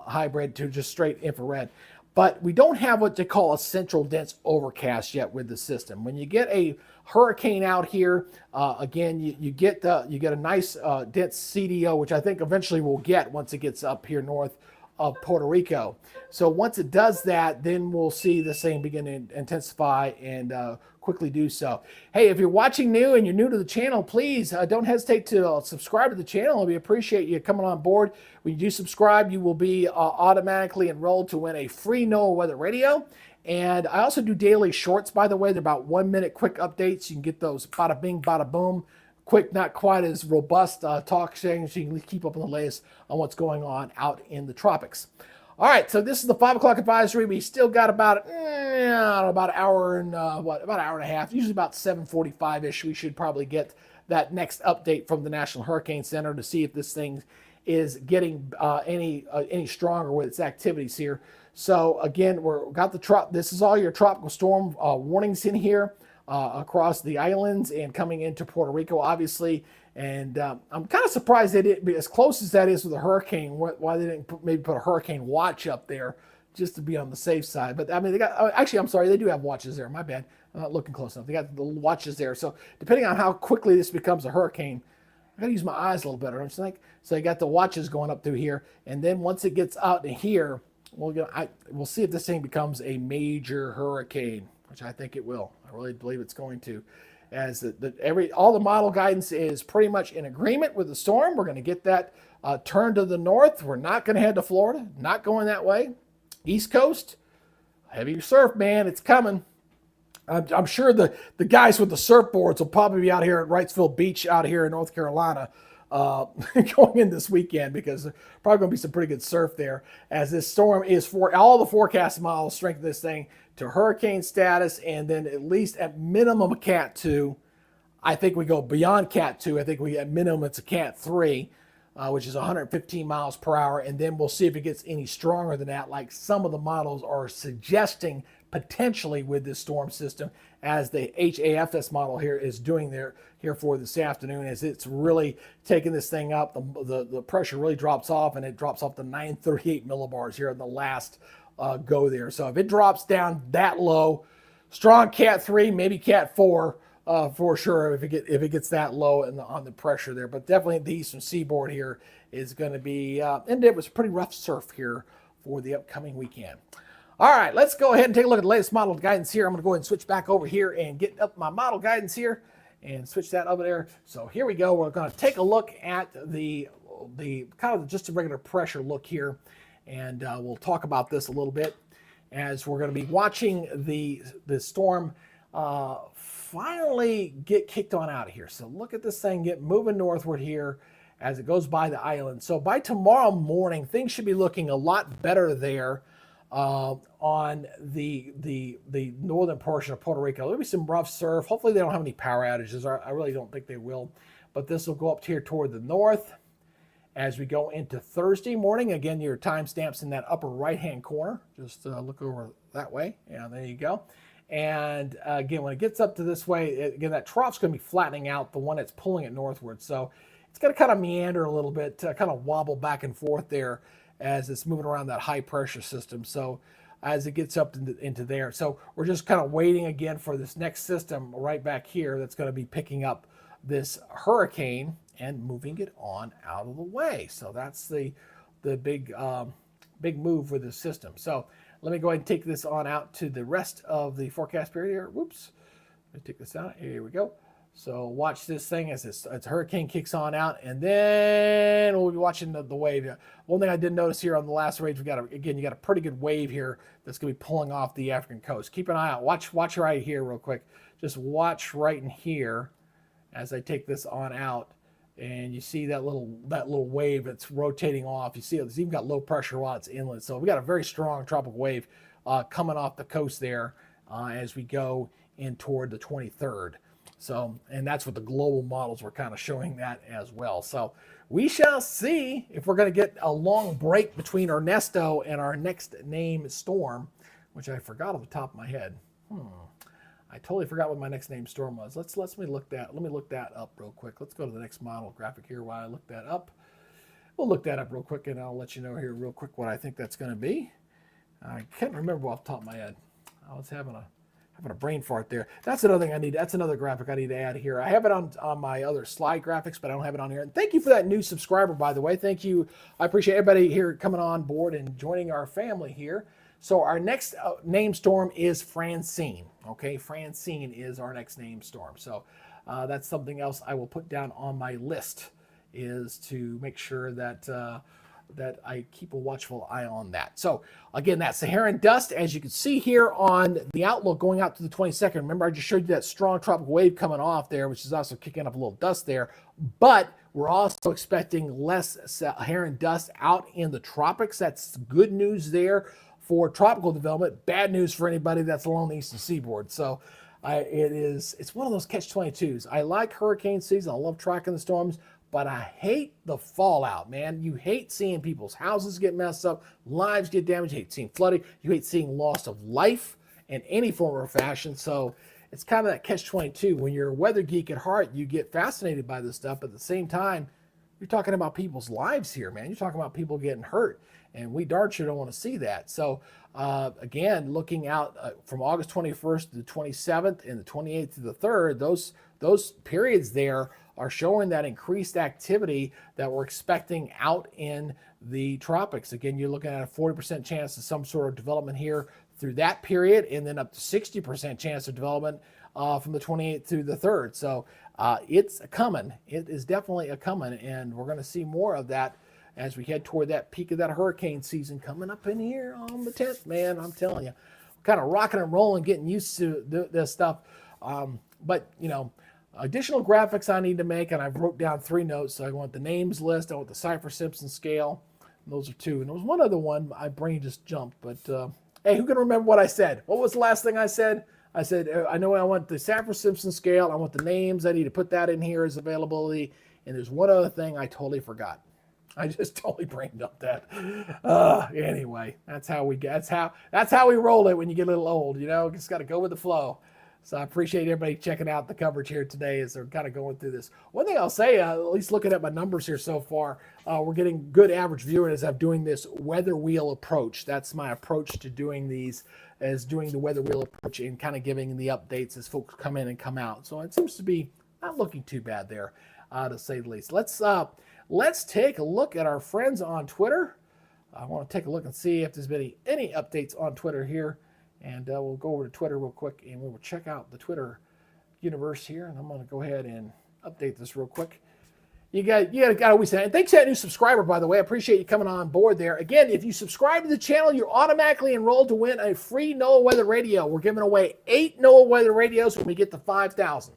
hybrid to just straight infrared. But we don't have what they call a central dense overcast yet with the system. When you get a hurricane out here, again, you get a nice dense CDO, which I think eventually we'll get once it gets up here north of Puerto Rico. So once it does that, then we'll see this thing begin to intensify and quickly do so. Hey, if you're watching new and you're new to the channel, please don't hesitate to subscribe to the channel. We appreciate you coming on board. When you do subscribe, you will be automatically enrolled to win a free NOAA weather radio. And I also do daily shorts, by the way. They're about 1 minute quick updates. You can get those bada bing, bada boom. Quick, not quite as robust talk things. You can keep up on the latest on what's going on out in the tropics. All right, so this is the 5 o'clock advisory. We still got about an hour and about an hour and a half. Usually about 7:45-ish. We should probably get that next update from the National Hurricane Center to see if this thing is getting any stronger with its activities here. So again, this is all your tropical storm warnings in here across the islands and coming into Puerto Rico, obviously. And I'm kind of surprised they didn't be as close as that is with a hurricane. Why they didn't maybe put a hurricane watch up there just to be on the safe side. But I mean, they got actually, I'm sorry, they do have watches there. My bad. I'm not looking close enough. They got the watches there. So depending on how quickly this becomes a hurricane, I got to use my eyes a little better. I'm like, so you got the watches going up through here, and then once it gets out in here, we'll see if this thing becomes a major hurricane, which I think it will. I really believe it's going to. As all the model guidance is pretty much in agreement with the storm. We're going to get that turned to the north. We're not going to head to Florida. Not going that way. East Coast, heavy surf, man. It's coming. I'm sure the guys with the surfboards will probably be out here at Wrightsville Beach out here in North Carolina going in this weekend, because there's probably going to be some pretty good surf there, as this storm is, for all the forecast models, strengthen this thing to hurricane status, and then at least at minimum a Cat 2. I think we go beyond Cat 2. I think we at minimum it's a Cat 3, which is 115 miles per hour, and then we'll see if it gets any stronger than that, like some of the models are suggesting potentially with this storm system, as the HAFS model here is doing here for this afternoon, as it's really taking this thing up. The pressure really drops off, and it drops off to 938 millibars here in the last go there. So if it drops down that low, strong Cat 3, maybe Cat 4 for sure, if it gets that low on the pressure there. But definitely the eastern seaboard here is going to be, and it was pretty rough surf here for the upcoming weekend. All right, let's go ahead and take a look at the latest model guidance here. I'm going to go ahead and switch back over here and get up my model guidance here and switch that over there. So here we go. We're going to take a look at the kind of just a regular pressure look here, and we'll talk about this a little bit as we're going to be watching the storm finally get kicked on out of here. So look at this thing moving northward here as it goes by the island. So by tomorrow morning, things should be looking a lot better there on the northern portion of Puerto Rico. There'll be some rough surf. Hopefully they don't have any power outages. I really don't think they will. But this will go up here toward the north as we go into Thursday morning. Again, your timestamps in that upper right-hand corner. Just look over that way. Yeah, there you go. And again, when it gets up to this way, again, that trough's going to be flattening out, the one that's pulling it northward. So it's going to kind of meander a little bit, kind of wobble back and forth there as it's moving around that high pressure system. So as it gets up into there. So we're just kind of waiting again for this next system right back here that's going to be picking up this hurricane and moving it on out of the way. So that's the big move with the system. So let me go ahead and take this on out to the rest of the forecast period here. Whoops. Let me take this out. Here we go. So watch this thing as this hurricane kicks on out, and then we'll be watching the wave. One thing I did notice here on the last wave, you got a pretty good wave here that's going to be pulling off the African coast. Keep an eye out. Watch right here real quick. Just watch right in here as I take this on out, and you see that little wave that's rotating off. You see it's even got low pressure while it's inland. So we got a very strong tropical wave coming off the coast there as we go in toward the 23rd. So, and that's what the global models were kind of showing that as well. So we shall see if we're going to get a long break between Ernesto and our next named storm, which I forgot off the top of my head. I totally forgot what my next named storm was. Let me look that up real quick. Let's go to the next model graphic here while I look that up. We'll look that up real quick, and I'll let you know here real quick what I think that's going to be. I can't remember off the top of my head. I was having a brain fart there. That's another thing I need. That's another graphic I need to add here. I have it on my other slide graphics, but I don't have it on here. And thank you for that new subscriber, by the way. Thank you. I appreciate everybody here coming on board and joining our family here. So our next name storm is Francine. Okay, Francine is our next name storm. So that's something else I will put down on my list, is to make sure that that I keep a watchful eye on that. So again, that Saharan dust, as you can see here on the outlook going out to the 22nd. Remember, I just showed you that strong tropical wave coming off there, which is also kicking up a little dust there. But we're also expecting less Saharan dust out in the tropics. That's good news there for tropical development. Bad news for anybody that's along the eastern seaboard. So it's one of those catch-22s. I like hurricane season. I love tracking the storms. But I hate the fallout, man. You hate seeing people's houses get messed up, lives get damaged. You hate seeing flooding. You hate seeing loss of life in any form or fashion. So it's kind of that catch-22. When you're a weather geek at heart, you get fascinated by this stuff. But at the same time, you're talking about people's lives here, man. You're talking about people getting hurt. And we darn sure don't want to see that. So again, looking out from August 21st to the 27th and the 28th to the 3rd, those periods there are showing that increased activity that we're expecting out in the tropics. Again, you're looking at a 40% chance of some sort of development here through that period, and then up to 60% chance of development from the 28th through the 3rd. So it's coming. It is definitely a coming, and we're going to see more of that as we head toward that peak of that hurricane season coming up in here on the 10th, man. I'm telling you, kind of rocking and rolling, getting used to this stuff. But, you know, additional graphics I need to make, and I've wrote down 3 notes. So I want the names list, I want the Cypher-Simpson scale. Those are 2. And there was one other one, my brain just jumped. But, hey, who can remember what I said? What was the last thing I said? I said, I know I want the Cypher-Simpson scale. I want the names. I need to put that in here as availability. And there's one other thing I totally forgot. I just totally brain dumped that. Anyway, that's how we roll it when you get a little old, you know. Just got to go with the flow. So I appreciate everybody checking out the coverage here today as they're kind of going through this. One thing I'll say, at least looking at my numbers here so far, we're getting good average viewing as I'm doing this weather wheel approach. That's my approach to doing these, as doing the weather wheel approach and kind of giving the updates as folks come in and come out. So it seems to be not looking too bad there, to say the least. Let's take a look at our friends on Twitter. I want to take a look and see if there's been any updates on Twitter here. And we'll go over to Twitter real quick, and we will check out the Twitter universe here. And I'm going to go ahead and update this real quick. You got to always say, and thanks to that new subscriber, by the way. I appreciate you coming on board there. Again, if you subscribe to the channel, you're automatically enrolled to win a free NOAA Weather Radio. We're giving away 8 NOAA Weather Radios when we get to 5,000.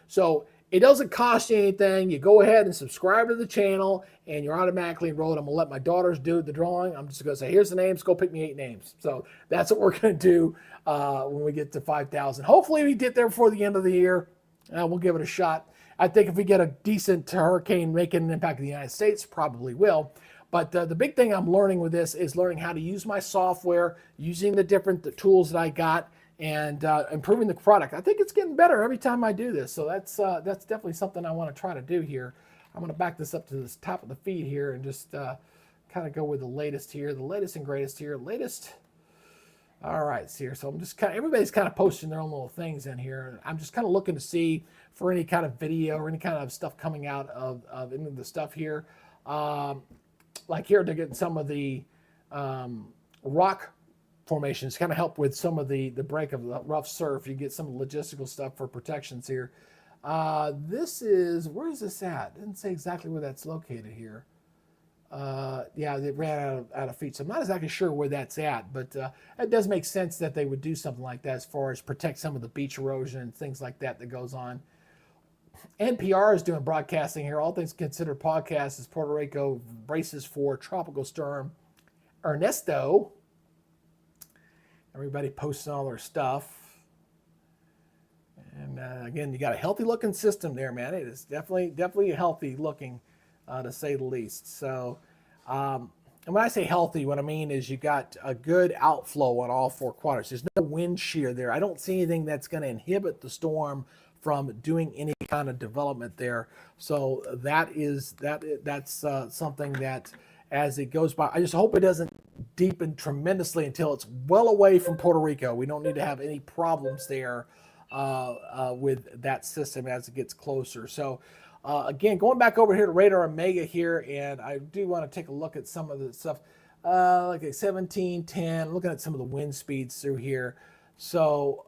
So it doesn't cost you anything. You go ahead and subscribe to the channel, and you're automatically enrolled. I'm going to let my daughters do the drawing. I'm just going to say, here's the names. Go pick me 8 names. So that's what we're going to do when we get to 5,000. Hopefully we get there before the end of the year. We'll give it a shot. I think if we get a decent hurricane making an impact in the United States, probably will. But the big thing I'm learning with this is learning how to use my software, using the different tools that I got, and improving the product. I think it's getting better every time I do this. So that's definitely something I want to try to do here. I'm going to back this up to the top of the feed here and just kind of go with the latest here, the latest and greatest here, latest All right, so I'm just kind of, everybody's kind of posting their own little things in here. I'm just kind of looking to see for any kind of video or any kind of stuff coming out of any of the stuff here. Like here, they're getting some of the rock formations, kind of help with some of the break of the rough surf. You get some logistical stuff for protections here. This is, where is this at? It didn't say exactly where that's located here. Yeah, they ran out of feet, so I'm not exactly sure where that's at, but it does make sense that they would do something like that as far as protect some of the beach erosion and things like that that goes on. NPR is doing broadcasting here. All things considered podcast as Puerto Rico braces for tropical storm Ernesto. Everybody posting all their stuff. And again, you got a healthy looking system there, man. It is definitely healthy looking, to say the least. So, and when I say healthy, what I mean is you got a good outflow on all four quadrants. There's no wind shear there. I don't see anything that's going to inhibit the storm from doing any kind of development there. So that's something that as it goes by, I just hope it doesn't deepen tremendously until it's well away from Puerto Rico. We don't need to have any problems there with that system as it gets closer. So again, going back over here to Radar Omega here, and I do want to take a look at some of the stuff, like a 1710, looking at some of the wind speeds through here. So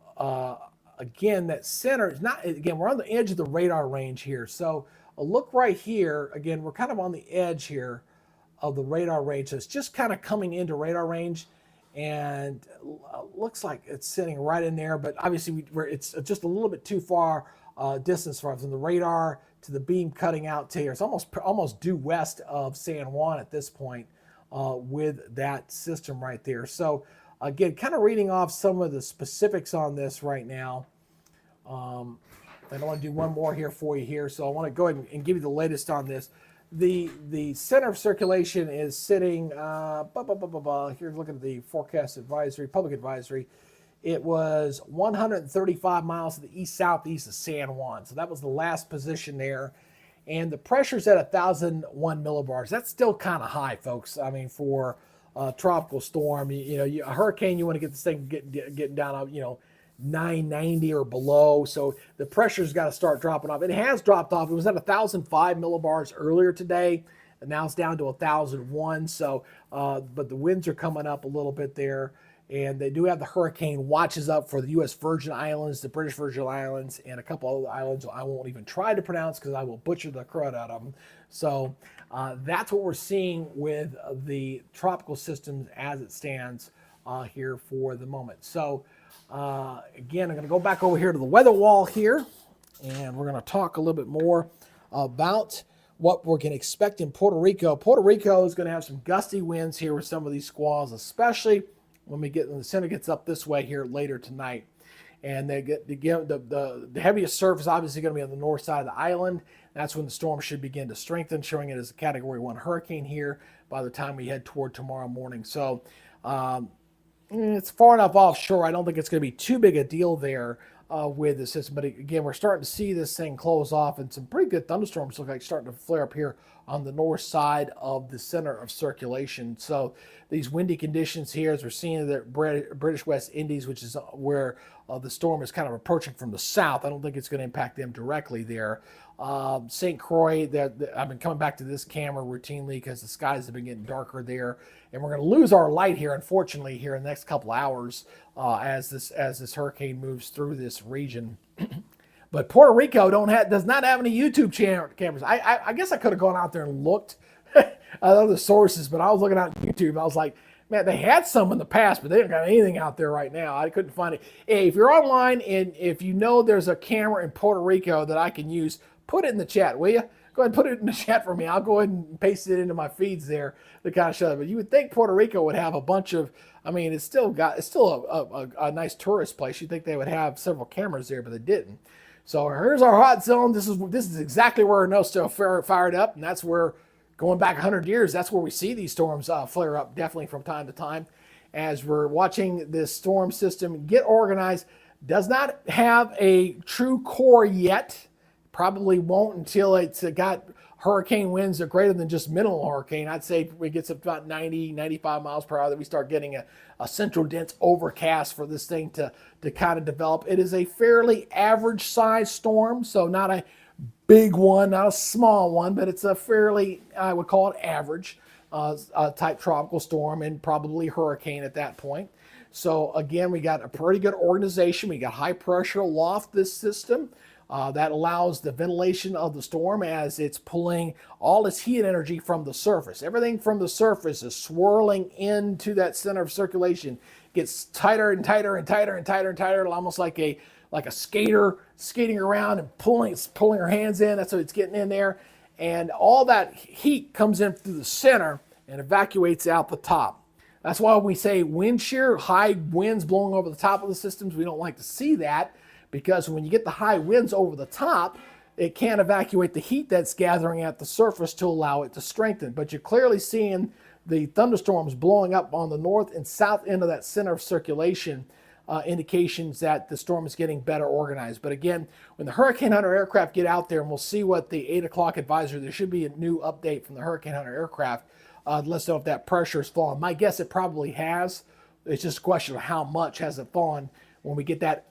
again, that center is not, again, we're on the edge of the radar range here. So a look right here, again, we're kind of on the edge here of the radar range. So it's just kind of coming into radar range, and looks like it's sitting right in there, but obviously it's just a little bit too far distance from the radar to the beam cutting out to here. It's almost due west of San Juan at this point with that system right there. So again, kind of reading off some of the specifics on this right now. I want to do one more here for you here, so I want to go ahead and give you the latest on this. The center of circulation is sitting, here's looking at the forecast advisory, public advisory. It was 135 miles to the east-southeast of San Juan. So that was the last position there. And the pressure's at 1,001 millibars. That's still kind of high, folks. I mean, for a tropical storm, a hurricane, you want to get this thing getting down, 990 or below. So the pressure's got to start dropping off. It has dropped off. It was at 1,005 millibars earlier today, and now it's down to 1,001. So, but the winds are coming up a little bit there. And they do have the hurricane watches up for the U.S. Virgin Islands, the British Virgin Islands, and a couple other islands I won't even try to pronounce because I will butcher the crud out of them. So that's what we're seeing with the tropical systems as it stands here for the moment. So again, I'm going to go back over here to the weather wall here, and we're going to talk a little bit more about what we're going to expect in Puerto Rico. Puerto Rico is going to have some gusty winds here with some of these squalls, especially when the center gets up this way here later tonight. And the heaviest surf is obviously going to be on the north side of the island. That's when the storm should begin to strengthen, showing it as a Category 1 hurricane here by the time we head toward tomorrow morning. So it's far enough offshore. I don't think it's going to be too big a deal there with the system. But again, we're starting to see this thing close off, and some pretty good thunderstorms look like starting to flare up here on the north side of the center of circulation. So these windy conditions here, as we're seeing the British West Indies, which is where the storm is kind of approaching from the south. I don't think it's going to impact them directly there. St. Croix, I've been coming back to this camera routinely because the skies have been getting darker there. And we're going to lose our light here, unfortunately, here in the next couple hours as this hurricane moves through this region. But Puerto Rico does not have any YouTube cameras. I guess I could have gone out there and looked at other sources, but I was looking at YouTube. I was like, man, they had some in the past, but they don't got anything out there right now. I couldn't find it. Hey, if you're online and if you know there's a camera in Puerto Rico that I can use, put it in the chat, will you? Go ahead and put it in the chat for me. I'll go ahead and paste it into my feeds there to kind of show it. But you would think Puerto Rico would have a bunch of, I mean, it's still a nice tourist place. You'd think they would have several cameras there, but they didn't. So here's our hot zone. This is exactly where Ernesto fired up, and that's where, going back 100 years, that's where we see these storms flare up definitely from time to time. As we're watching this storm system get organized, does not have a true core yet. Probably won't until it's got hurricane winds are greater than just minimal hurricane. I'd say it gets up to about 90, 95 miles per hour that we start getting a central dense overcast for this thing to kind of develop. It is a fairly average size storm, so not a big one, not a small one, but it's a fairly, I would call it average type tropical storm and probably hurricane at that point. So again, we got a pretty good organization. We got high pressure aloft this system that allows the ventilation of the storm as it's pulling all its heat energy from the surface. Everything from the surface is swirling into that center of circulation. Gets tighter and tighter and tighter and tighter and tighter, almost like a skater skating around and pulling her hands in. That's what it's getting in there. And all that heat comes in through the center and evacuates out the top. That's why we say wind shear, high winds blowing over the top of the systems. We don't like to see that because when you get the high winds over the top, it can't evacuate the heat that's gathering at the surface to allow it to strengthen. But you're clearly seeing the thunderstorms blowing up on the north and south end of that center of circulation, indications that the storm is getting better organized. But again, when the Hurricane Hunter aircraft get out there, and we'll see what the 8 o'clock advisory, there should be a new update from the Hurricane Hunter aircraft. Let's know if that pressure has fallen. My guess it probably has. It's just a question of how much has it fallen. When we get that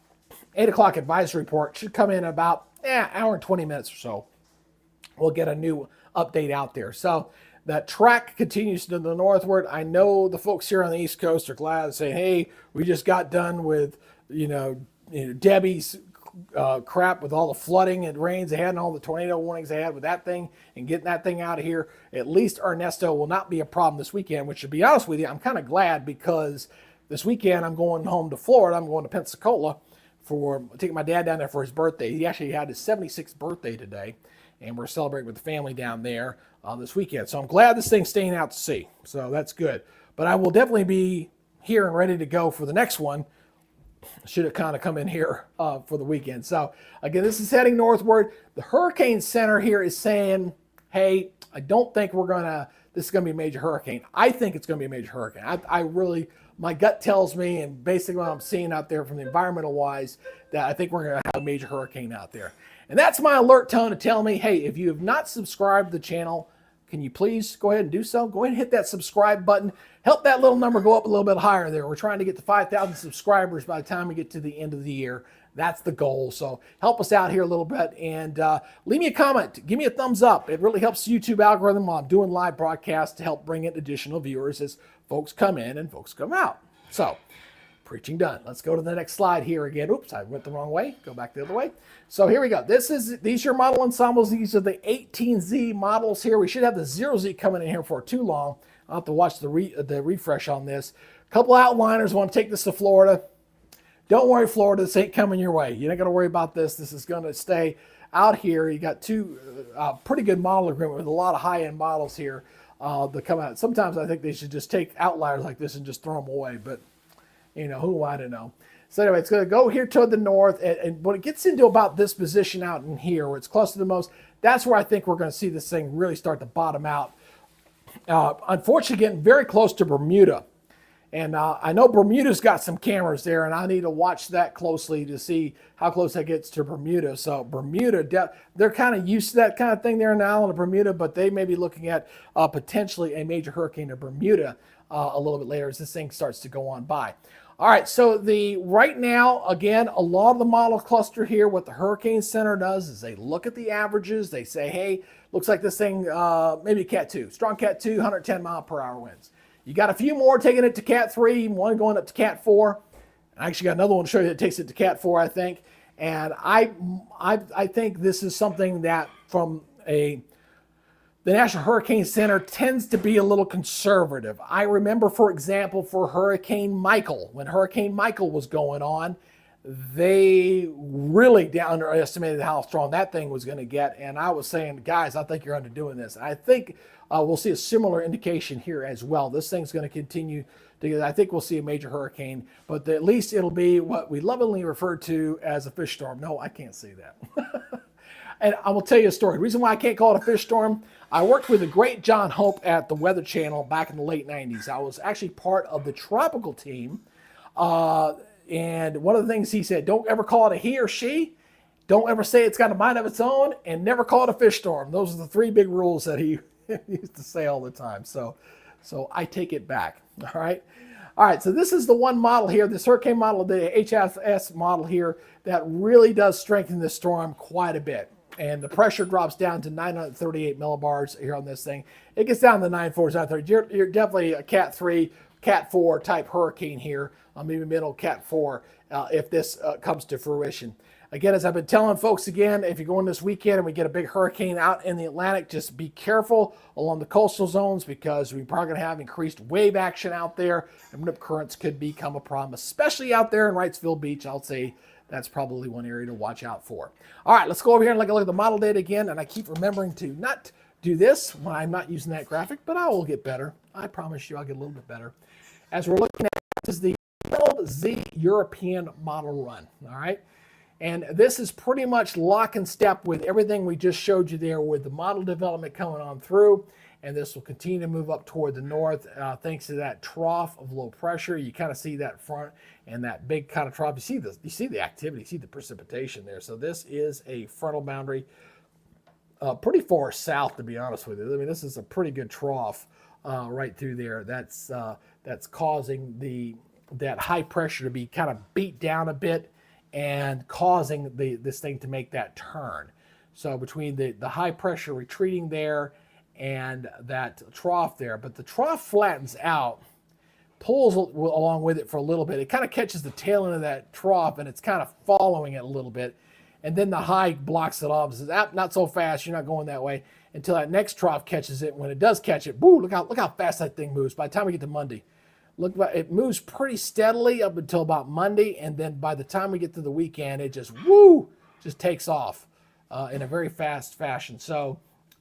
8 o'clock advisory report, it should come in about hour and 20 minutes or so. We'll get a new update out there. So that track continues to the northward. I know the folks here on the East Coast are glad to say, hey, we just got done with, Debbie's crap with all the flooding and rains they had and all the tornado warnings they had with that thing and getting that thing out of here. At least Ernesto will not be a problem this weekend, which, to be honest with you, I'm kind of glad because this weekend I'm going home to Florida. I'm going to Pensacola for taking my dad down there for his birthday. He actually had his 76th birthday today, and we're celebrating with the family down there this weekend. So I'm glad this thing's staying out to sea. So that's good. But I will definitely be here and ready to go for the next one. Should have kind of come in here for the weekend. So again, this is heading northward. The Hurricane Center here is saying, hey, I don't think this is going to be a major hurricane. I think it's going to be a major hurricane. I really, my gut tells me, and basically what I'm seeing out there from the environmental wise, that I think we're going to have a major hurricane out there. And that's my alert tone to tell me, hey, if you have not subscribed to the channel, can you please go ahead and do so? Go ahead and hit that subscribe button. Help that little number go up a little bit higher there. We're trying to get to 5,000 subscribers by the time we get to the end of the year. That's the goal. So help us out here a little bit and leave me a comment. Give me a thumbs up. It really helps the YouTube algorithm while I'm doing live broadcasts to help bring in additional viewers as folks come in and folks come out. So preaching done. Let's go to the next slide here again. Oops, I went the wrong way. Go back the other way. So here we go. These are your model ensembles. These are the 18Z models here. We should have the 0Z coming in here for too long. I'll have to watch the refresh on this. A couple outliners. Want to take this to Florida. Don't worry, Florida. This ain't coming your way. You're not going to worry about this. This is going to stay out here. You got two pretty good model agreement with a lot of high-end models here that come out. Sometimes I think they should just take outliers like this and just throw them away. But who am I to know? So anyway, it's going to go here toward the north, and when it gets into about this position out in here, where it's close to the most, that's where I think we're going to see this thing really start to bottom out. Unfortunately, getting very close to Bermuda. And I know Bermuda's got some cameras there, and I need to watch that closely to see how close that gets to Bermuda. So Bermuda, they're kind of used to that kind of thing there in the island of Bermuda, but they may be looking at potentially a major hurricane to Bermuda a little bit later as this thing starts to go on by. All right, so right now, again, a lot of the model cluster here, what the Hurricane Center does is they look at the averages. They say, hey, looks like this thing, maybe Cat 2, strong Cat 2, 110 mile per hour winds. You got a few more taking it to Cat 3, one going up to Cat 4. I actually got another one to show you that takes it to Cat 4, I think. And I think this is something that from the National Hurricane Center tends to be a little conservative. I remember, for example, for Hurricane Michael, when Hurricane Michael was going on, they really underestimated how strong that thing was going to get. And I was saying, guys, I think you're underdoing this. I think we'll see a similar indication here as well. This thing's going to continue to, I think we'll see a major hurricane, but at least it'll be what we lovingly refer to as a fish storm. No, I can't say that. And I will tell you a story. The reason why I can't call it a fish storm, I worked with the great John Hope at the Weather Channel back in the late 90s. I was actually part of the tropical team. And one of the things he said, don't ever call it a he or she. don't ever say it's got a mind of its own, and never call it a fish storm. Those are the 3 big rules that he used to say all the time. So I take it back. All right. All right. So this is the one model here, this hurricane model, the HFS model here, that really does strengthen the storm quite a bit. And the pressure drops down to 938 millibars here on this thing. It gets down to 9.4s out there. You're definitely a Cat 3, Cat 4 type hurricane here, maybe middle Cat 4, if this comes to fruition. Again, as I've been telling folks again, if you're going this weekend and we get a big hurricane out in the Atlantic, just be careful along the coastal zones, because we're probably going to have increased wave action out there, and rip currents could become a problem, especially out there in Wrightsville Beach. I'll say that's probably one area to watch out for. All right, let's go over here and look at the model data again. And I keep remembering to not do this when I'm not using that graphic, but I will get better. I promise you I'll get a little bit better. As we're looking at, this is the Z European model run. All right. And this is pretty much lock and step with everything we just showed you there, with the model development coming on through. And this will continue to move up toward the north thanks to that trough of low pressure. You kind of see that front and that big kind of trough. You see the activity, you see the precipitation there. So this is a frontal boundary pretty far south, to be honest with you. I mean, this is a pretty good trough right through there. That's causing that high pressure to be kind of beat down a bit, and causing this thing to make that turn. So between the high pressure retreating there and that trough there, but the trough flattens out, pulls along with it for a little bit. It kind of catches the tail end of that trough, and it's kind of following it a little bit. And then the high blocks it off. It says, not so fast, you're not going that way, until that next trough catches it. When it does catch it, boo, look how fast that thing moves. By the time we get to Monday, look, it moves pretty steadily up until about Monday, and then by the time we get to the weekend, it just takes off in a very fast fashion. So,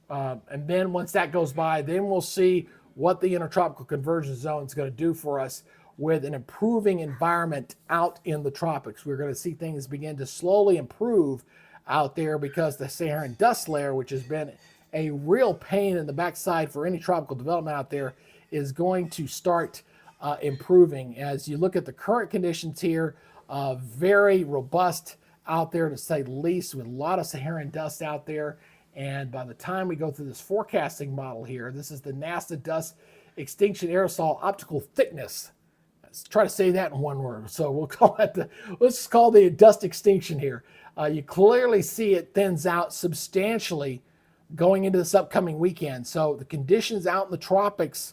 and then once that goes by, then we'll see what the intertropical convergence zone is going to do for us with an improving environment out in the tropics. We're going to see things begin to slowly improve out there, because the Saharan dust layer, which has been a real pain in the backside for any tropical development out there, is going to start improving. As you look at the current conditions here, very robust out there, to say the least, with a lot of Saharan dust out there. And by the time we go through this forecasting model here, this is the NASA Dust Extinction Aerosol Optical Thickness. Let's try to say that in one word. So we'll call it let's call the dust extinction here. You clearly see it thins out substantially going into this upcoming weekend. So the conditions out in the tropics,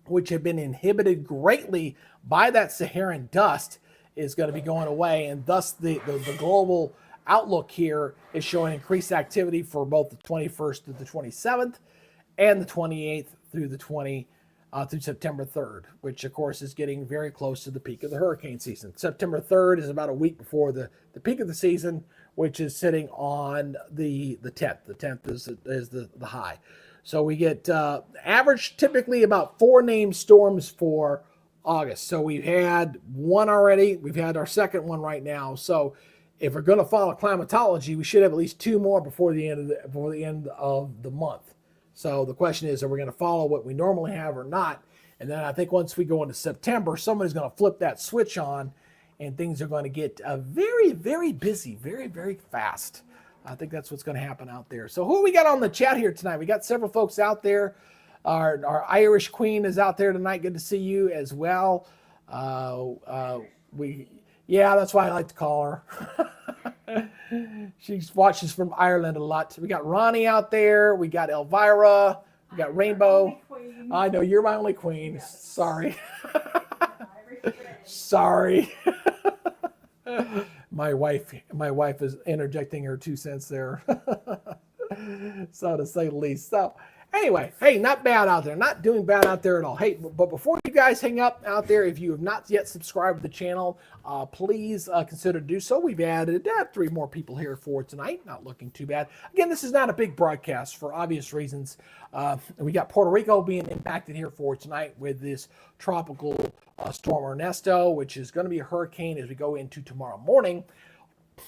which have been inhibited greatly by that Saharan dust, is going to be going away. And thus the global outlook here is showing increased activity for both the 21st to the 27th and the 28th through the through September 3rd, which of course is getting very close to the peak of the hurricane season. September 3rd is about a week before the peak of the season, which is sitting on the 10th. The 10th is the high. So we get average typically about 4 named storms for August. So we've had one already. We've had our second one right now. So if we're going to follow climatology, we should have at least 2 more before the end of the month. So the question is, are we going to follow what we normally have or not? And then I think once we go into September, somebody's going to flip that switch on, and things are going to get very, very busy, very, very fast. I think that's what's going to happen out there. So who we got on the chat here tonight? We got several folks out there. Our Irish Queen is out there tonight. Good to see you as well. Yeah, that's why I like to call her. She watches from Ireland a lot. We got Ronnie out there. We got Elvira. We got Rainbow. I know you're my only queen. Yes. Sorry. Sorry. My wife is interjecting her 2 cents there. So to say the least. So anyway, hey, not bad out there. Not doing bad out there at all. Hey, but before you guys hang up out there, if you have not yet subscribed to the channel, please consider to do so. We've added 3 more people here for tonight. Not looking too bad. Again, this is not a big broadcast for obvious reasons. We got Puerto Rico being impacted here for tonight with this tropical storm Ernesto, which is going to be a hurricane as we go into tomorrow morning.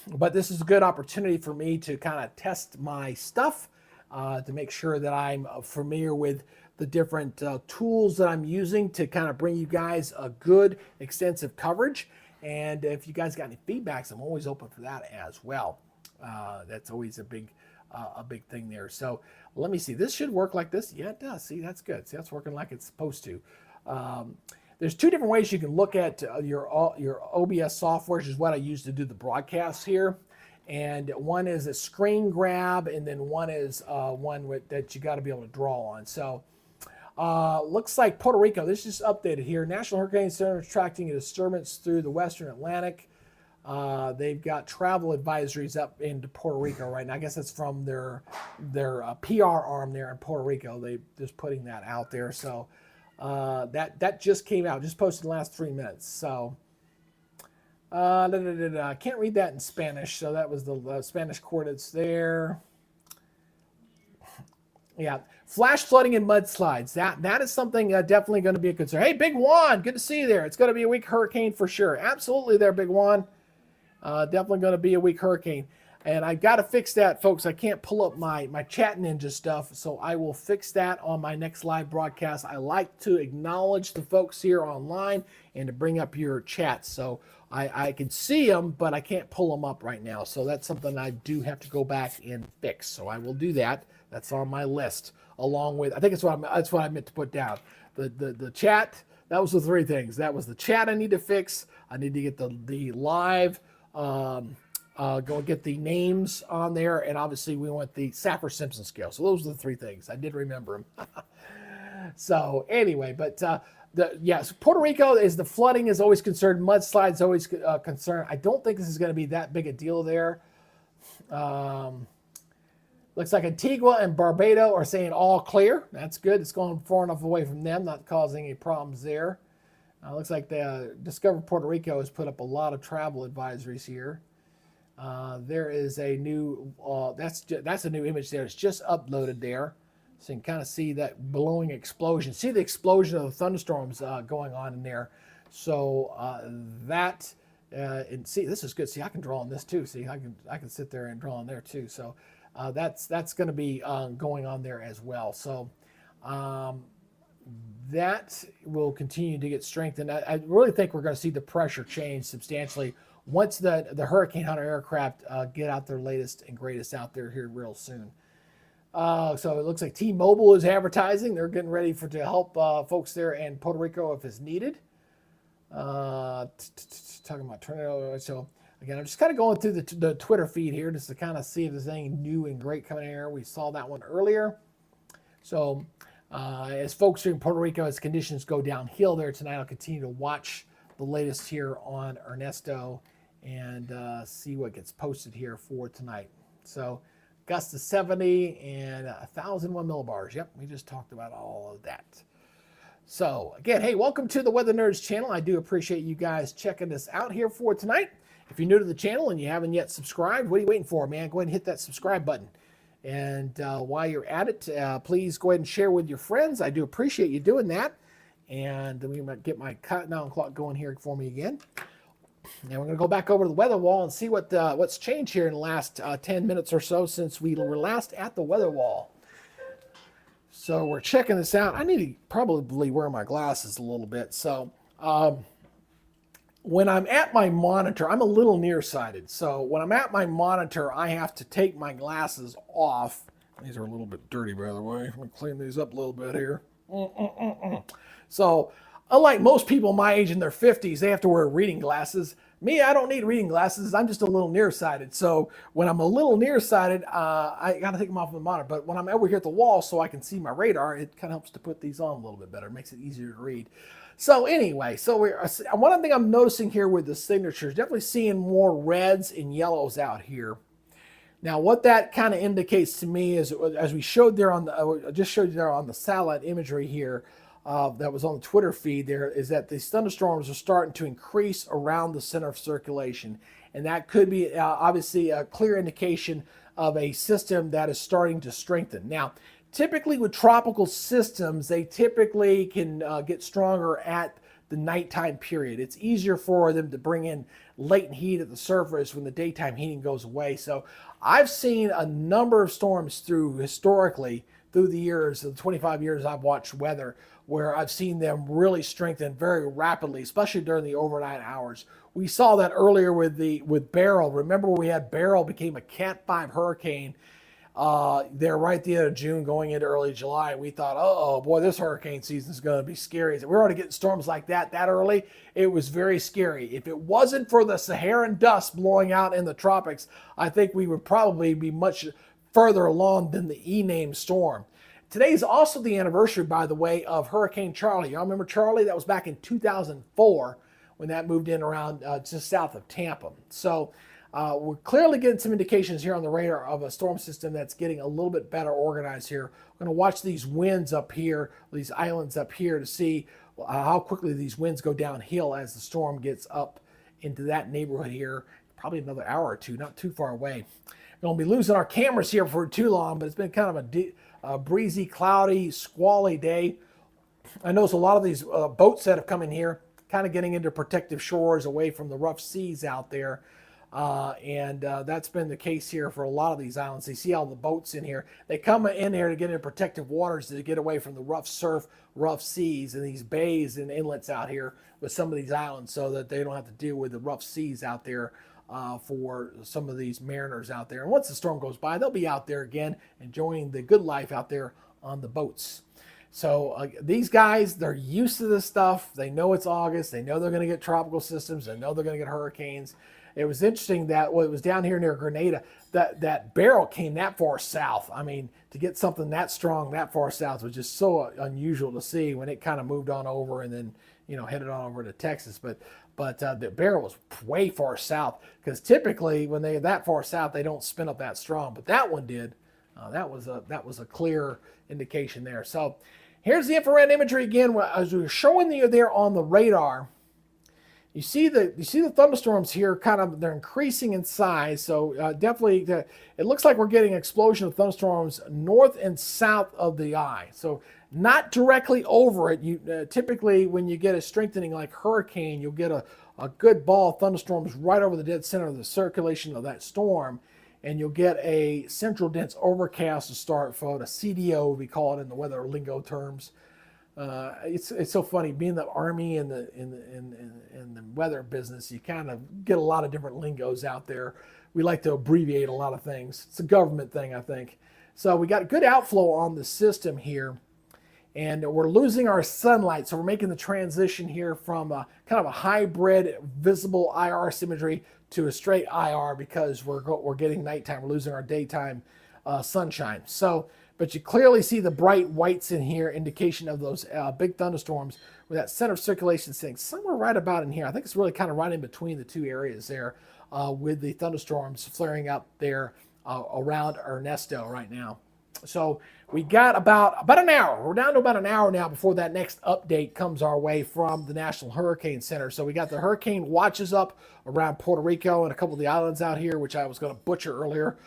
But this is a good opportunity for me to kind of test my stuff, to make sure that I'm familiar with the different tools that I'm using to kind of bring you guys a good, extensive coverage. And if you guys got any feedbacks, I'm always open for that as well. That's always a big thing there. So let me see. This should work like this. Yeah, it does. See, that's good. See, that's working like it's supposed to. There's two different ways you can look at your OBS software, which is what I use to do the broadcasts here. And one is a screen grab, and then one is that you got to be able to draw on. So looks like Puerto Rico. This is updated here. National Hurricane Center is tracking a disturbance through the Western Atlantic. They've got travel advisories up into Puerto Rico right now. I guess that's from their PR arm there in Puerto Rico. They just putting that out there. So that just came out, just posted in the last 3 minutes. So I can't read that in Spanish. So that was the Spanish coordinates there. Yeah, flash flooding and mudslides. That is something definitely going to be a concern. Hey, Big Juan, good to see you there. It's going to be a weak hurricane for sure. Absolutely there, Big Juan. Definitely going to be a weak hurricane. And I got to fix that, folks. I can't pull up my Chat Ninja stuff, so I will fix that on my next live broadcast. I like to acknowledge the folks here online and to bring up your chats. So I can see them, but I can't pull them up right now. So that's something I do have to go back and fix. So I will do that. That's on my list, along with, I think that's what I meant to put down. The chat, that was the three things. That was the chat I need to fix. I need to get the live, go get the names on there, and obviously we want the Saffir-Simpson scale. So those are the three things. I did remember them. So anyway, but yes, Puerto Rico is the flooding is always concerned. Mudslides always concerned. I don't think this is going to be that big a deal there. Looks like Antigua and Barbados are saying all clear. That's good. It's going far enough away from them, not causing any problems there. Looks like the Discover Puerto Rico has put up a lot of travel advisories here. There is a new, that's a new image there. It's just uploaded there. So you can kind of see that blowing explosion. See the explosion of the thunderstorms going on in there. So and see, this is good. See, I can draw on this too. See, I can sit there and draw on there too. So that's going to be going on there as well. So that will continue to get strengthened. I really think we're going to see the pressure change substantially once the Hurricane Hunter aircraft get out their latest and greatest out there here real soon. So it looks like T-Mobile is advertising. They're getting ready to help folks there in Puerto Rico if it's needed. Talking about tornado. So again, I'm just kind of going through the Twitter feed here just to kind of see if there's anything new and great coming in here. We saw that one earlier. So as folks here in Puerto Rico, as conditions go downhill there tonight, I'll continue to watch the latest here on Ernesto and see what gets posted here for tonight. So gust to 70 and 1,001 millibars. Yep, we just talked about all of that. So again, hey, welcome to the Weather Nerds channel. I do appreciate you guys checking this out here for tonight. If you're new to the channel and you haven't yet subscribed, what are you waiting for, man? Go ahead and hit that subscribe button. And while you're at it, please go ahead and share with your friends. I do appreciate you doing that. And we might get my countdown clock going here for me again. Now we're going to go back over to the weather wall and see what's changed here in the last 10 minutes or so since we were last at the weather wall. So we're checking this out. I need to probably wear my glasses a little bit. So when I'm at my monitor, I'm a little nearsighted. So when I'm at my monitor, I have to take my glasses off. These are a little bit dirty, by the way. I'm going to clean these up a little bit here. So unlike most people my age in their 50s, they have to wear reading glasses. Me, I don't need reading glasses. I'm just a little nearsighted. So when I'm a little nearsighted, I got to take them off the monitor. But when I'm over here at the wall so I can see my radar, it kind of helps to put these on a little bit better. It makes it easier to read. So anyway, one thing I'm noticing here with the signatures, definitely seeing more reds and yellows out here. Now, what that kind of indicates to me is, as we showed there on the, just showed you there on the satellite imagery here, that was on the Twitter feed there, is that these thunderstorms are starting to increase around the center of circulation. And that could be obviously a clear indication of a system that is starting to strengthen. Now, typically with tropical systems, they typically can get stronger at the nighttime period. It's easier for them to bring in latent heat at the surface when the daytime heating goes away. So I've seen a number of storms historically through the years, the 25 years I've watched weather, where I've seen them really strengthen very rapidly, especially during the overnight hours. We saw that earlier with Beryl. Remember when we had Beryl became a Cat 5 hurricane there right at the end of June going into early July. We thought, oh boy, this hurricane season is going to be scary. We're already getting storms like that early. It was very scary. If it wasn't for the Saharan dust blowing out in the tropics, I think we would probably be much further along than the E-named storm. Today is also the anniversary, by the way, of Hurricane Charlie. Y'all remember Charlie? That was back in 2004 when that moved in around just south of Tampa. So we're clearly getting some indications here on the radar of a storm system that's getting a little bit better organized here. We're going to watch these winds up here, these islands up here, to see how quickly these winds go downhill as the storm gets up into that neighborhood here. Probably another hour or two, not too far away. We're going to be losing our cameras here for too long, but it's been kind of a breezy, cloudy, squally day. I notice a lot of these boats that have come in here kind of getting into protective shores away from the rough seas out there. That's been the case here for a lot of these islands. You see all the boats in here. They come in here to get into protective waters to get away from the rough surf, rough seas, and these bays and inlets out here with some of these islands so that they don't have to deal with the rough seas out there for some of these mariners out there. And once the storm goes by, they'll be out there again enjoying the good life out there on the boats. So these guys, they're used to this stuff. They know it's August. They know they're going to get tropical systems. They know they're going to get hurricanes. It was interesting that it was down here near Grenada, that Beryl came that far south. I mean, to get something that strong that far south was just so unusual to see when it kind of moved on over and then, headed on over to Texas. But the Beryl was way far south, because typically when they're that far south, they don't spin up that strong. But that one did. That was a clear indication there. So here's the infrared imagery again. As we were showing you there on the radar, you see the thunderstorms here. They're increasing in size. So definitely, it looks like we're getting an explosion of thunderstorms north and south of the eye. So not directly over it. You typically, when you get a strengthening like hurricane, you'll get a good ball of thunderstorms right over the dead center of the circulation of that storm. And you'll get a central dense overcast to start for a CDO, we call it in the weather lingo terms. It's so funny being the Army and the weather business. You kind of get a lot of different lingos out there. We like to abbreviate a lot of things. It's a government thing, I think. So we got good outflow on the system here, and we're losing our sunlight. So we're making the transition here from kind of a hybrid visible IR imagery to a straight IR, because we're getting nighttime. We're losing our daytime sunshine. So, but you clearly see the bright whites in here, indication of those big thunderstorms with that center of circulation sitting somewhere right about in here. I think it's really kind of right in between the two areas there with the thunderstorms flaring up there around Ernesto right now. So we got about an hour. We're down to about an hour now before that next update comes our way from the National Hurricane Center. So we got the hurricane watches up around Puerto Rico and a couple of the islands out here, which I was going to butcher earlier.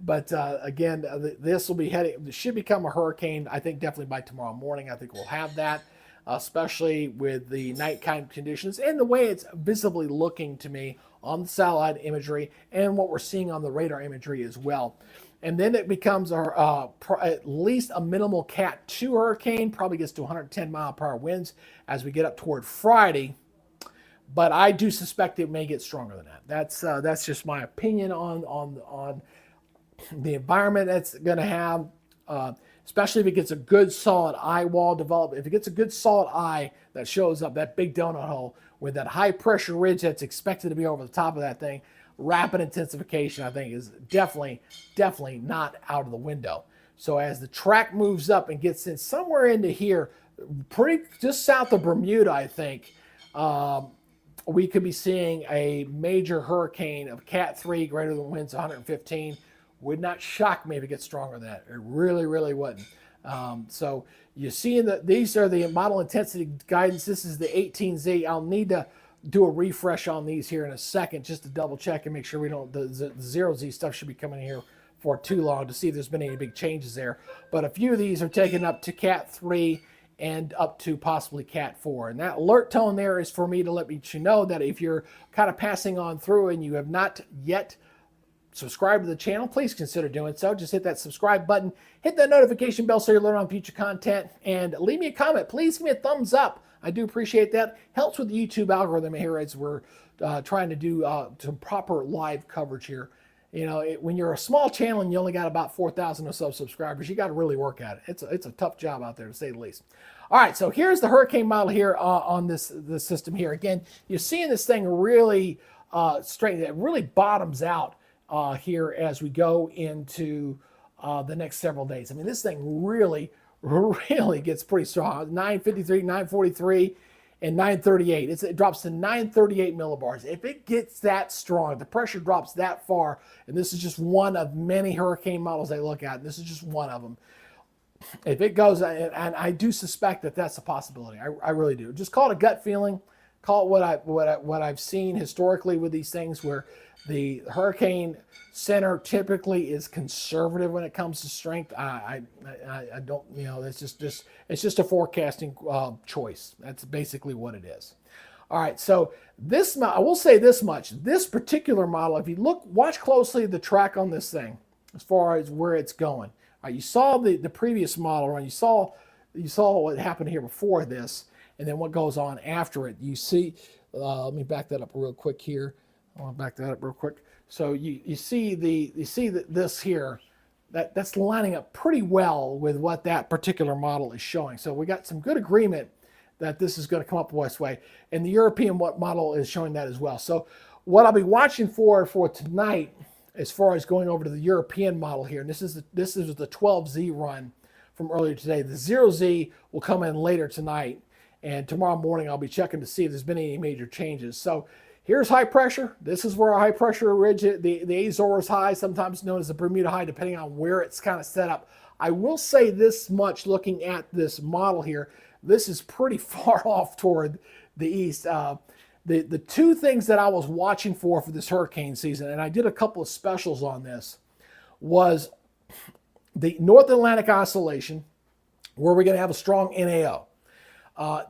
But again, this will be heading. This should become a hurricane, I think, definitely by tomorrow morning. I think we'll have that, especially with the nighttime conditions and the way it's visibly looking to me on the satellite imagery and what we're seeing on the radar imagery as well. And then it becomes at least a minimal Cat 2 hurricane, probably gets to 110 mile per hour winds as we get up toward Friday. But I do suspect it may get stronger than that. That's just my opinion on the environment that's going to have, especially if it gets a good solid eye wall developed. If it gets a good solid eye that shows up, that big donut hole with that high pressure ridge that's expected to be over the top of that thing, rapid intensification, I think, is definitely not out of the window. So as the track moves up and gets in somewhere into here, pretty just south of Bermuda, I think, we could be seeing a major hurricane of Cat 3, greater than winds 115. Would not shock me if it gets stronger than that. It really, really wouldn't. So you see that these are the model intensity guidance. This is the 18Z. I'll need to do a refresh on these here in a second just to double check and make sure we don't, the 0Z stuff should be coming in here for too long to see if there's been any big changes there. But a few of these are taken up to Cat 3 and up to possibly Cat 4. And that alert tone there is for me to let you know that if you're kind of passing on through and you have not yet subscribe to the channel, please consider doing so. Just hit that subscribe button, hit that notification bell so you learn on future content, and leave me a comment. Please give me a thumbs up. I do appreciate that. Helps with the YouTube algorithm here as we're trying to do some proper live coverage here. You know, when you're a small channel and you only got about 4,000 or so subscribers, you got to really work at it. It's a tough job out there, to say the least. All right, so here's the hurricane model here on this system here. Again, you're seeing this thing really straight. It really bottoms out here as we go into the next several days. I mean, this thing really gets pretty strong. 953, 943. And 938. It drops to 938 millibars. If it gets that strong, the pressure drops that far, and this is just one of many hurricane models I look at, and this is just one of them. If it goes, and I do suspect that that's a possibility. I really do. Just call it a gut feeling. Call it what I've seen historically with these things, where the hurricane center typically is conservative when it comes to strength. I don't, you know, it's just a forecasting choice. That's basically what it is. All right, so this, I will say this much: this particular model, if you watch closely the track on this thing, as far as where it's going. All right, you saw the previous model, and you saw what happened here before this, and then what goes on after it. You see, let me back that up real quick here. I want to back that up real quick. So you see this here, that's lining up pretty well with what that particular model is showing. So we got some good agreement that this is going to come up this way, and the European model is showing that as well. So what I'll be watching for tonight, as far as going over to the European model here, and this is the 12Z run from earlier today. The 0Z will come in later tonight, and tomorrow morning I'll be checking to see if there's been any major changes. So here's high pressure. This is where our high pressure ridge, the Azores high, sometimes known as the Bermuda high, depending on where it's kind of set up. I will say this much, looking at this model here, this is pretty far off toward the east. The two things that I was watching for this hurricane season, and I did a couple of specials on this, was the North Atlantic Oscillation, where we're going to have a strong NAO.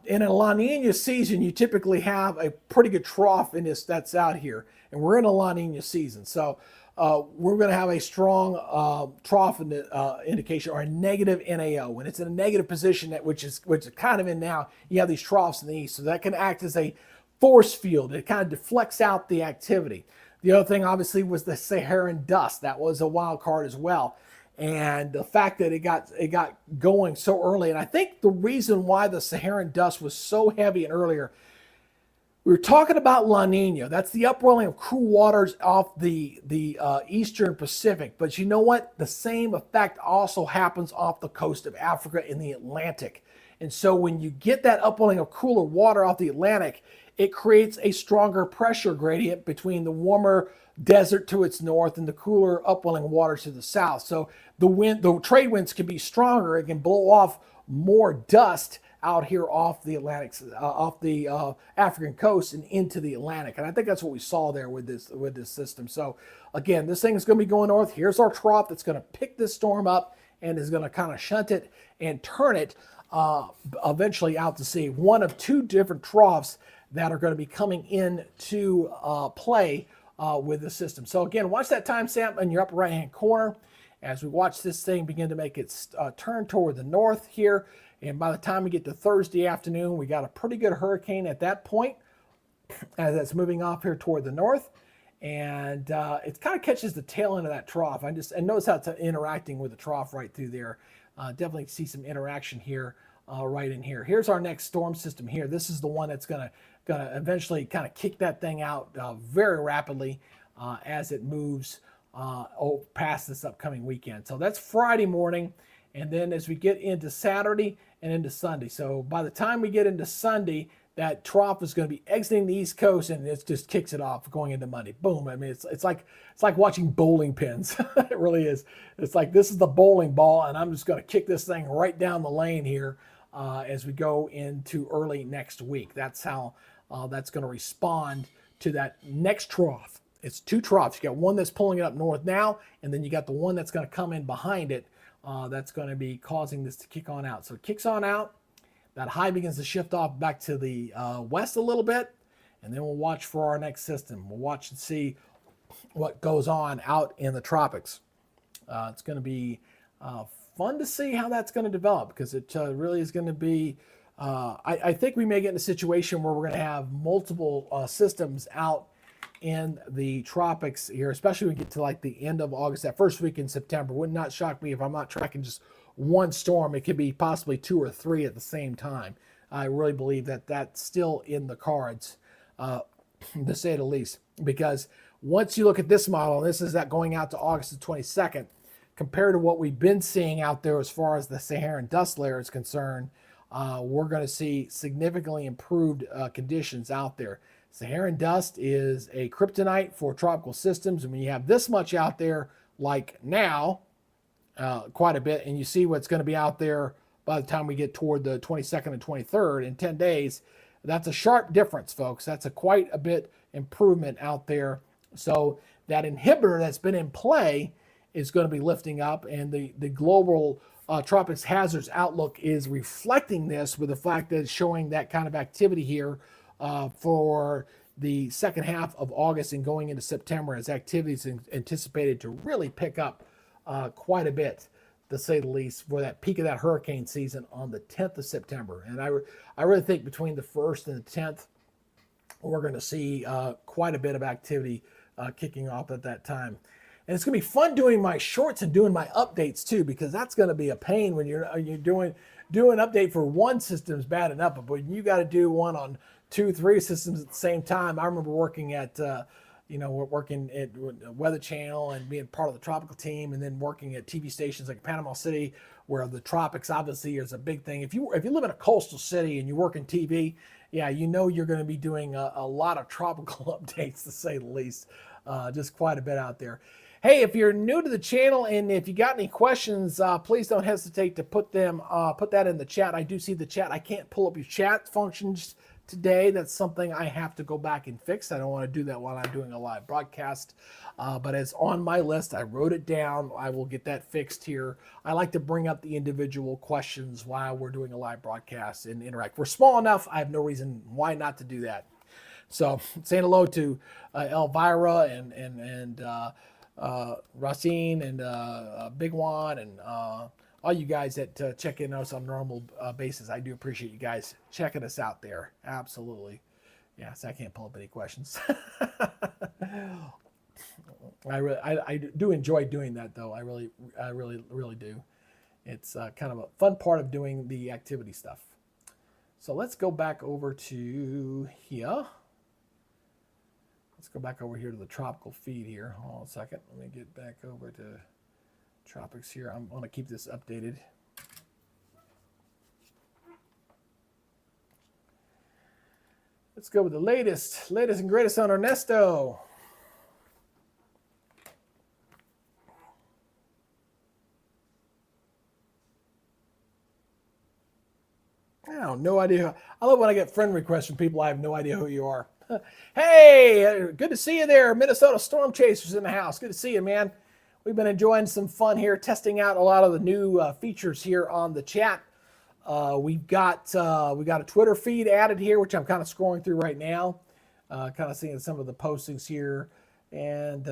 In a La Nina season, you typically have a pretty good trough in this that's out here, and we're in a La Nina season. So we're going to have a strong trough in the, indication, or a negative NAO. When it's in a negative position, which is kind of in now, you have these troughs in the east. So that can act as a force field. It kind of deflects out the activity. The other thing, obviously, was the Saharan dust. That was a wild card as well. And the fact that it got going so early, and I think the reason why the Saharan dust was so heavy and earlier, we were talking about La Nina. That's the upwelling of cool waters off the eastern Pacific. But you know what? The same effect also happens off the coast of Africa in the Atlantic. And so when you get that upwelling of cooler water off the Atlantic, it creates a stronger pressure gradient between the warmer desert to its north and the cooler upwelling waters to the south. So the trade winds can be stronger. It can blow off more dust out here off the Atlantic, off the African coast and into the Atlantic. And I think that's what we saw there with this system. So again, this thing is going to be going north. Here's our trough that's going to pick this storm up and is going to kind of shunt it and turn it eventually out to sea. One of two different troughs that are going to be coming into play with the system. So again, watch that timestamp in your upper right-hand corner as we watch this thing begin to make its turn toward the north here. And by the time we get to Thursday afternoon, we got a pretty good hurricane at that point as it's moving off here toward the north. And it kind of catches the tail end of that trough. And notice how it's interacting with the trough right through there. Definitely see some interaction here, right in here. Here's our next storm system here. This is the one that's gonna eventually kind of kick that thing out very rapidly as it moves past this upcoming weekend. So that's Friday morning, and then as we get into Saturday and into Sunday. So by the time we get into Sunday, that trough is going to be exiting the East Coast, and it just kicks it off going into Monday. Boom! I mean, it's like watching bowling pins. It really is. It's like this is the bowling ball, and I'm just going to kick this thing right down the lane here as we go into early next week. That's how that's going to respond to that next trough. It's two troughs. You got one that's pulling it up north now, and then you got the one that's going to come in behind it. That's going to be causing this to kick on out. So it kicks on out. That high begins to shift off back to the west a little bit, and then we'll watch for our next system. We'll watch and see what goes on out in the tropics. It's going to be fun to see how that's going to develop, because it really is going to be I think we may get in a situation where we're going to have multiple systems out in the tropics here, especially when we get to like the end of August, that first week in September. Would not shock me if I'm not tracking just one storm. It could be possibly 2 or 3 at the same time. I really believe that that's still in the cards, to say the least, because once you look at this model, and this is that going out to August the 22nd, compared to what we've been seeing out there as far as the Saharan dust layer is concerned, we're going to see significantly improved conditions out there. Saharan dust is a kryptonite for tropical systems, and when you have this much out there, like now, quite a bit, and you see what's going to be out there by the time we get toward the 22nd and 23rd in 10 days, that's a sharp difference, folks. That's quite a bit improvement out there. So that inhibitor that's been in play is going to be lifting up, and the global tropics hazards outlook is reflecting this with the fact that it's showing that kind of activity here for the second half of August and going into September, as activity is anticipated to really pick up quite a bit, to say the least, for that peak of that hurricane season on the 10th of September. And I really think between the 1st and the 10th, we're going to see quite a bit of activity kicking off at that time. And it's going to be fun doing my shorts and doing my updates too, because that's going to be a pain when you're doing an update for one system is bad enough, but when you got to do one on 2, 3 systems at the same time. I remember working at working at Weather Channel and being part of the tropical team, and then working at TV stations like Panama City, where the tropics obviously is a big thing. If you live in a coastal city and you work in TV, yeah, you know you're going to be doing a lot of tropical updates, to say the least. Just quite a bit out there. Hey, if you're new to the channel and if you got any questions, please don't hesitate to put that in the chat. I do see the chat. I can't pull up your chat functions today. That's something I have to go back and fix. I don't want to do that while I'm doing a live broadcast, but it's on my list. I wrote it down. I will get that fixed here. I like to bring up the individual questions while we're doing a live broadcast and interact. We're small enough. I have no reason why not to do that. So saying hello to Elvira and Racine and Big Juan and all you guys that check in on us on a normal basis. I do appreciate you guys checking us out there. Absolutely. Yes, I can't pull up any questions. I do enjoy doing that, though. I really do. It's kind of a fun part of doing the activity stuff. So let's go back over to here. Let's go back over here to the tropical feed here. Hold on a second. Let me get back over to tropics here. I'm going to keep this updated. Let's go with the latest and greatest on Ernesto. I have no idea. I love when I get friend requests from people I have no idea who you are. Hey, good to see you there. Minnesota Storm Chasers in the house. Good to see you, man. We've been enjoying some fun here, testing out a lot of the new features here on the chat. We got a Twitter feed added here, which I'm kind of scrolling through right now, kind of seeing some of the postings here, and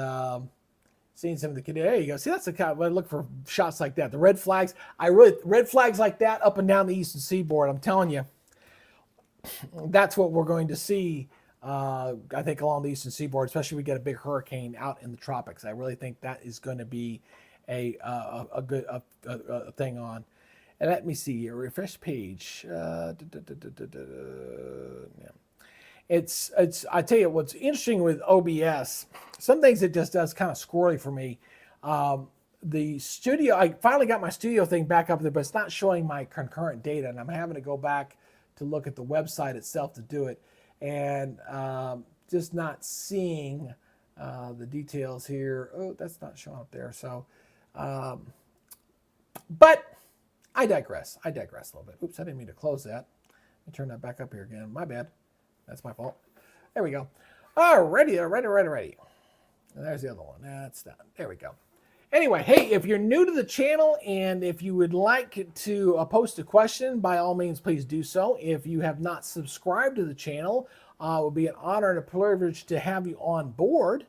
seeing some of the. There you go. See, that's the kind of I look for shots like that. The red flags. Red flags like that up and down the eastern seaboard. I'm telling you, that's what we're going to see. I think along the eastern seaboard, especially if we get a big hurricane out in the tropics. I really think that is going to be a good thing on. And let me see here, refresh page. Yeah. It's I tell you what's interesting with OBS. Some things it just does kind of squirrely for me. The studio, I finally got my studio thing back up there, but it's not showing my concurrent data, and I'm having to go back to look at the website itself to do it. And just not seeing the details here. Oh, that's not showing up there. So, but I digress. I digress a little bit. Oops, I didn't mean to close that. Let me turn that back up here again. My bad. That's my fault. There we go. Alrighty. And there's the other one. That's that. There we go. Anyway, hey, if you're new to the channel and if you would like to post a question, by all means, please do so. If you have not subscribed to the channel, it would be an honor and a privilege to have you on board.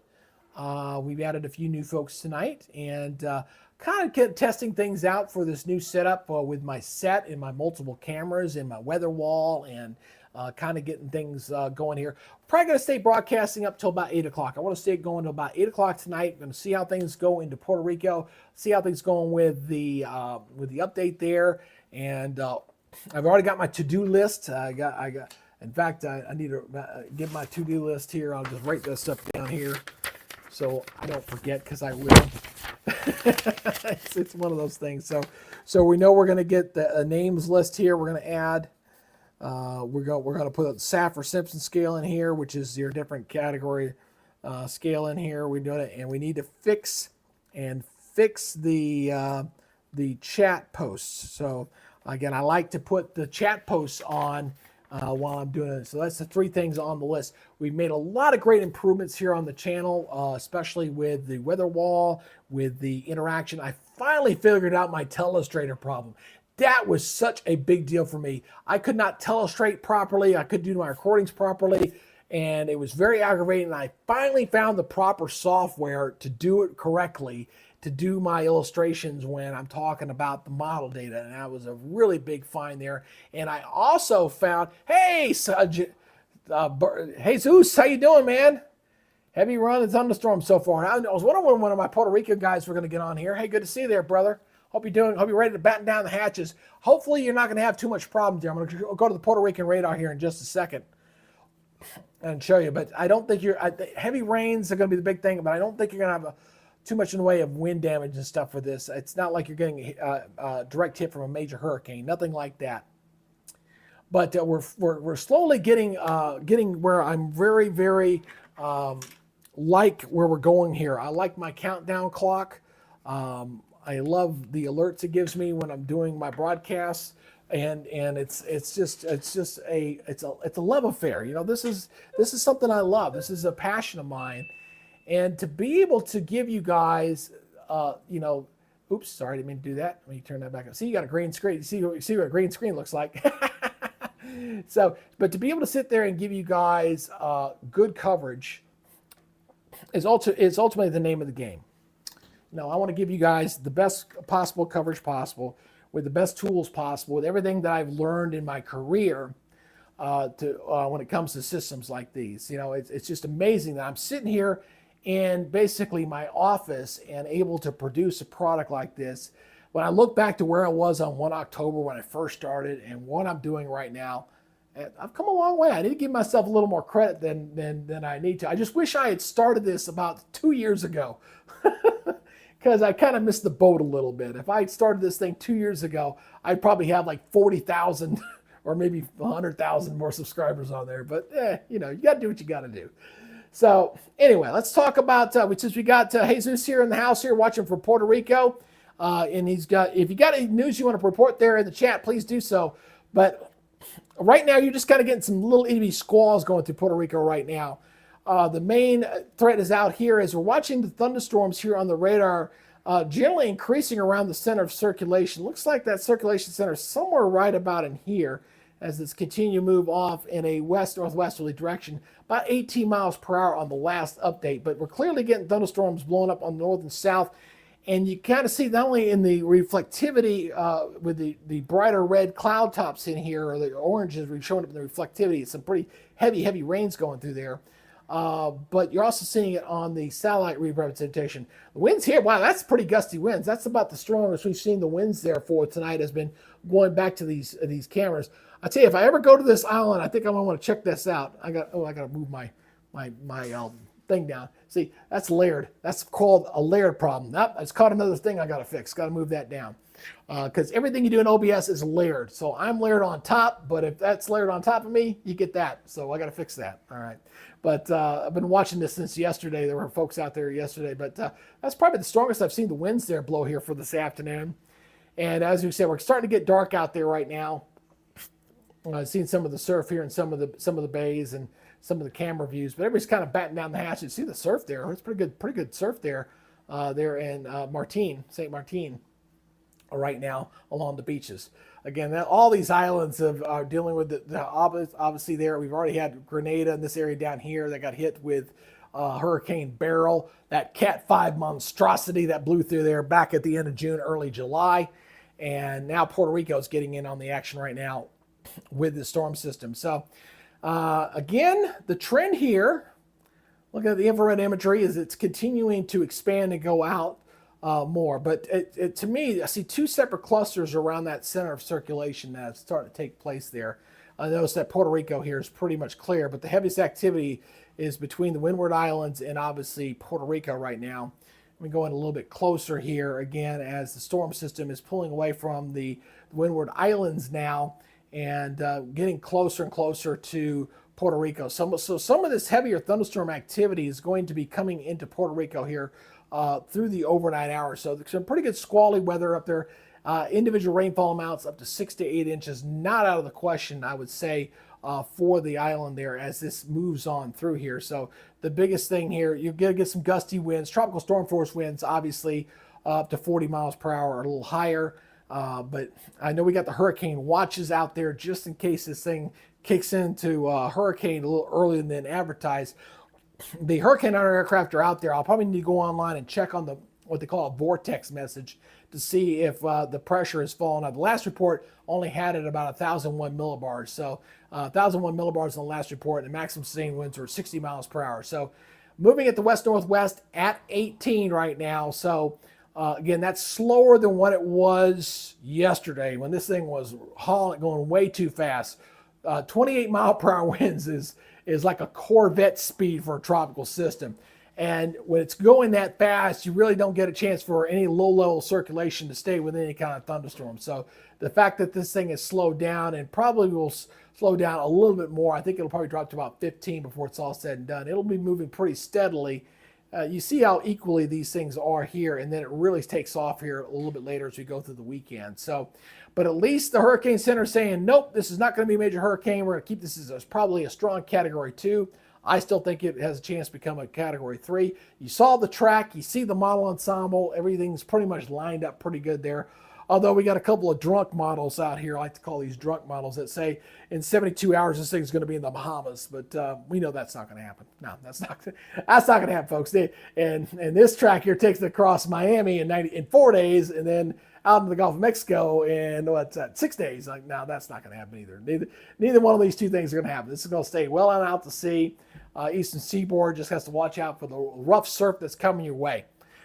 We've added a few new folks tonight, and kind of testing things out for this new setup with my set and my multiple cameras and my weather wall, and kind of getting things going here. Probably going to stay broadcasting up till about 8 o'clock. I want to stay going to about 8 o'clock tonight. I'm going to see how things go into Puerto Rico, see how things going with the update there, and I've already got my to-do list. In fact, I need to get my to-do list here. I'll just write this stuff down here so I don't forget, because I will. It's one of those things. So we know we're going to get the names list here. We're going to add. We're going to put a Saffir-Simpson scale in here, which is your different category scale in here. We're doing it, and we need to fix the chat posts. So again, I like to put the chat posts on while I'm doing it. So that's the 3 things on the list. We've made a lot of great improvements here on the channel, especially with the weather wall, with the interaction. I finally figured out my telestrator problem. That was such a big deal for me. I could not telestrate properly. I couldn't do my recordings properly, and it was very aggravating. And I finally found the proper software to do it correctly, to do my illustrations when I'm talking about the model data, and that was a really big find there. And I also found, hey, Jesus, how you doing, man? Heavy run and thunderstorm so far. I was wondering when one of my Puerto Rican guys were going to get on here. Hey, good to see you there, brother. Hope you're ready to batten down the hatches. Hopefully you're not going to have too much problems there. I'm going to go to the Puerto Rican radar here in just a second and show you. But I don't think heavy rains are going to be the big thing, but I don't think you're going to have too much in the way of wind damage and stuff for this. It's not like you're getting a direct hit from a major hurricane, nothing like that. But we're slowly getting where I'm very, very like where we're going here. I like my countdown clock. I love the alerts it gives me when I'm doing my broadcasts, and it's a love affair. You know, this is something I love. This is a passion of mine, and to be able to give you guys, oops, sorry, I didn't mean to do that. Let me turn that back up. See, you got a green screen. See what a green screen looks like. But to be able to sit there and give you guys good coverage is ultimately the name of the game. I want to give you guys the best possible coverage possible, with the best tools possible, with everything that I've learned in my career when it comes to systems like these. It's just amazing that I'm sitting here in basically my office and able to produce a product like this. When I look back to where I was on 1 October when I first started and what I'm doing right now, I've come a long way. I need to give myself a little more credit than I need to. I just wish I had started this about 2 years ago. Because I kind of missed the boat a little bit. If I had started this thing 2 years ago, I'd probably have like 40,000 or maybe 100,000 more subscribers on there. But you got to do what you got to do. So anyway, let's talk about since we got Jesus here in the house here watching from Puerto Rico, and if you got any news you want to report there in the chat, please do so. But right now, you're just kind of getting some little itty squalls going through Puerto Rico right now. The main threat is out here as we're watching the thunderstorms here on the radar, generally increasing around the center of circulation. Looks like that circulation center is somewhere right about in here as it's continue to move off in a west-northwesterly direction, about 18 miles per hour on the last update. But we're clearly getting thunderstorms blowing up on the north and south. And you kind of see not only in the reflectivity with the brighter red cloud tops in here, or the oranges showing up in the reflectivity, it's some pretty heavy rains going through there. But you're also seeing it on the satellite representation. The winds here, wow, that's pretty gusty winds. That's about the strongest we've seen the winds there for tonight, has been going back to these cameras. I tell you, if I ever go to this island, I think I'm gonna want to check this out. I gotta move my thing down. See, that's layered. That's called a layered problem. It's caught another thing I gotta fix. Gotta move that down. Because everything you do in OBS is layered. So I'm layered on top, but if that's layered on top of me, you get that. So I got to fix that. All right. But I've been watching this since yesterday. There were folks out there yesterday, but that's probably the strongest I've seen the winds there blow here for this afternoon. And as we said, we're starting to get dark out there right now. I've seen some of the surf here in some of the bays and some of the camera views, but everybody's kind of batting down the hatches. See the surf there? It's pretty good surf there, there in St. Martin. Right now along the beaches. Again, all these islands are dealing with the obviously there. We've already had Grenada in this area down here that got hit with Hurricane Beryl, that Cat 5 monstrosity that blew through there back at the end of June, early July. And now Puerto Rico is getting in on the action right now with the storm system. So again, the trend here, look at the infrared imagery, is it's continuing to expand and go out more. But to me, I see two separate clusters around that center of circulation that's starting to take place there. I notice that Puerto Rico here is pretty much clear, but the heaviest activity is between the Windward Islands and obviously Puerto Rico right now. Let me go in a little bit closer here again as the storm system is pulling away from the Windward Islands now and getting closer and closer to Puerto Rico. So some of this heavier thunderstorm activity is going to be coming into Puerto Rico here through the overnight hours. So there's some pretty good squally weather up there. Individual rainfall amounts up to 6 to 8 inches, not out of the question, I would say, for the island there as this moves on through here. So the biggest thing here, you're going to get some gusty winds, tropical storm force winds, obviously up to 40 miles per hour or a little higher. But I know we got the hurricane watches out there just in case this thing kicks into hurricane a little earlier than advertised. The hurricane hunter aircraft are out there. I'll probably need to go online and check on what they call a vortex message to see if the pressure has fallen. Now, the last report only had it about 1,001 millibars. So 1,001 millibars in the last report, and the maximum sustained winds were 60 miles per hour. So moving at the west-northwest at 18 right now. So again, that's slower than what it was yesterday when this thing was hauling, going way too fast. 28 mile per hour winds is like a Corvette speed for a tropical system. And when it's going that fast, you really don't get a chance for any low-level circulation to stay with any kind of thunderstorm. So the fact that this thing is slowed down and probably will slow down a little bit more, I think it'll probably drop to about 15 before it's all said and done. It'll be moving pretty steadily. You see how equally these things are here, and then it really takes off here a little bit later as we go through the weekend. So, but at least the Hurricane Center is saying, nope, this is not going to be a major hurricane. We're going to keep this as probably a strong Category 2. I still think it has a chance to become a Category 3. You saw the track, you see the model ensemble, everything's pretty much lined up pretty good there. Although we got a couple of drunk models out here, I like to call these drunk models, that say in 72 hours this thing's going to be in the Bahamas, but we know that's not going to happen. No, that's not going to happen, folks. And this track here takes it across Miami in 4 days, and then out in the Gulf of Mexico in 6 days. Like, no, that's not going to happen either. Neither one of these two things are going to happen. This is going to stay well on out to sea. Eastern seaboard just has to watch out for the rough surf that's coming your way.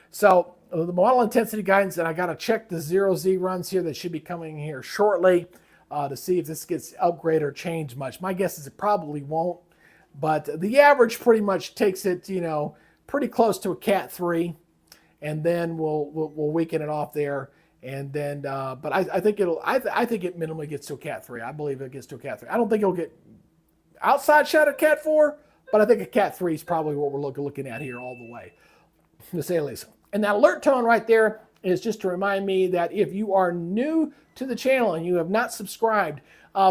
So the model intensity guidance, and I got to check the 0Z runs here that should be coming here shortly to see if this gets upgraded or changed much. My guess is it probably won't, but the average pretty much takes it, pretty close to a Cat 3, and then we'll weaken it off there. And then, but I think I think it minimally gets to a Cat 3. I believe it gets to a Cat 3. I don't think it'll get outside shot at Cat 4, but I think a Cat 3 is probably what we're looking at here all the way, to say the least. And that alert tone right there is just to remind me that if you are new to the channel and you have not subscribed,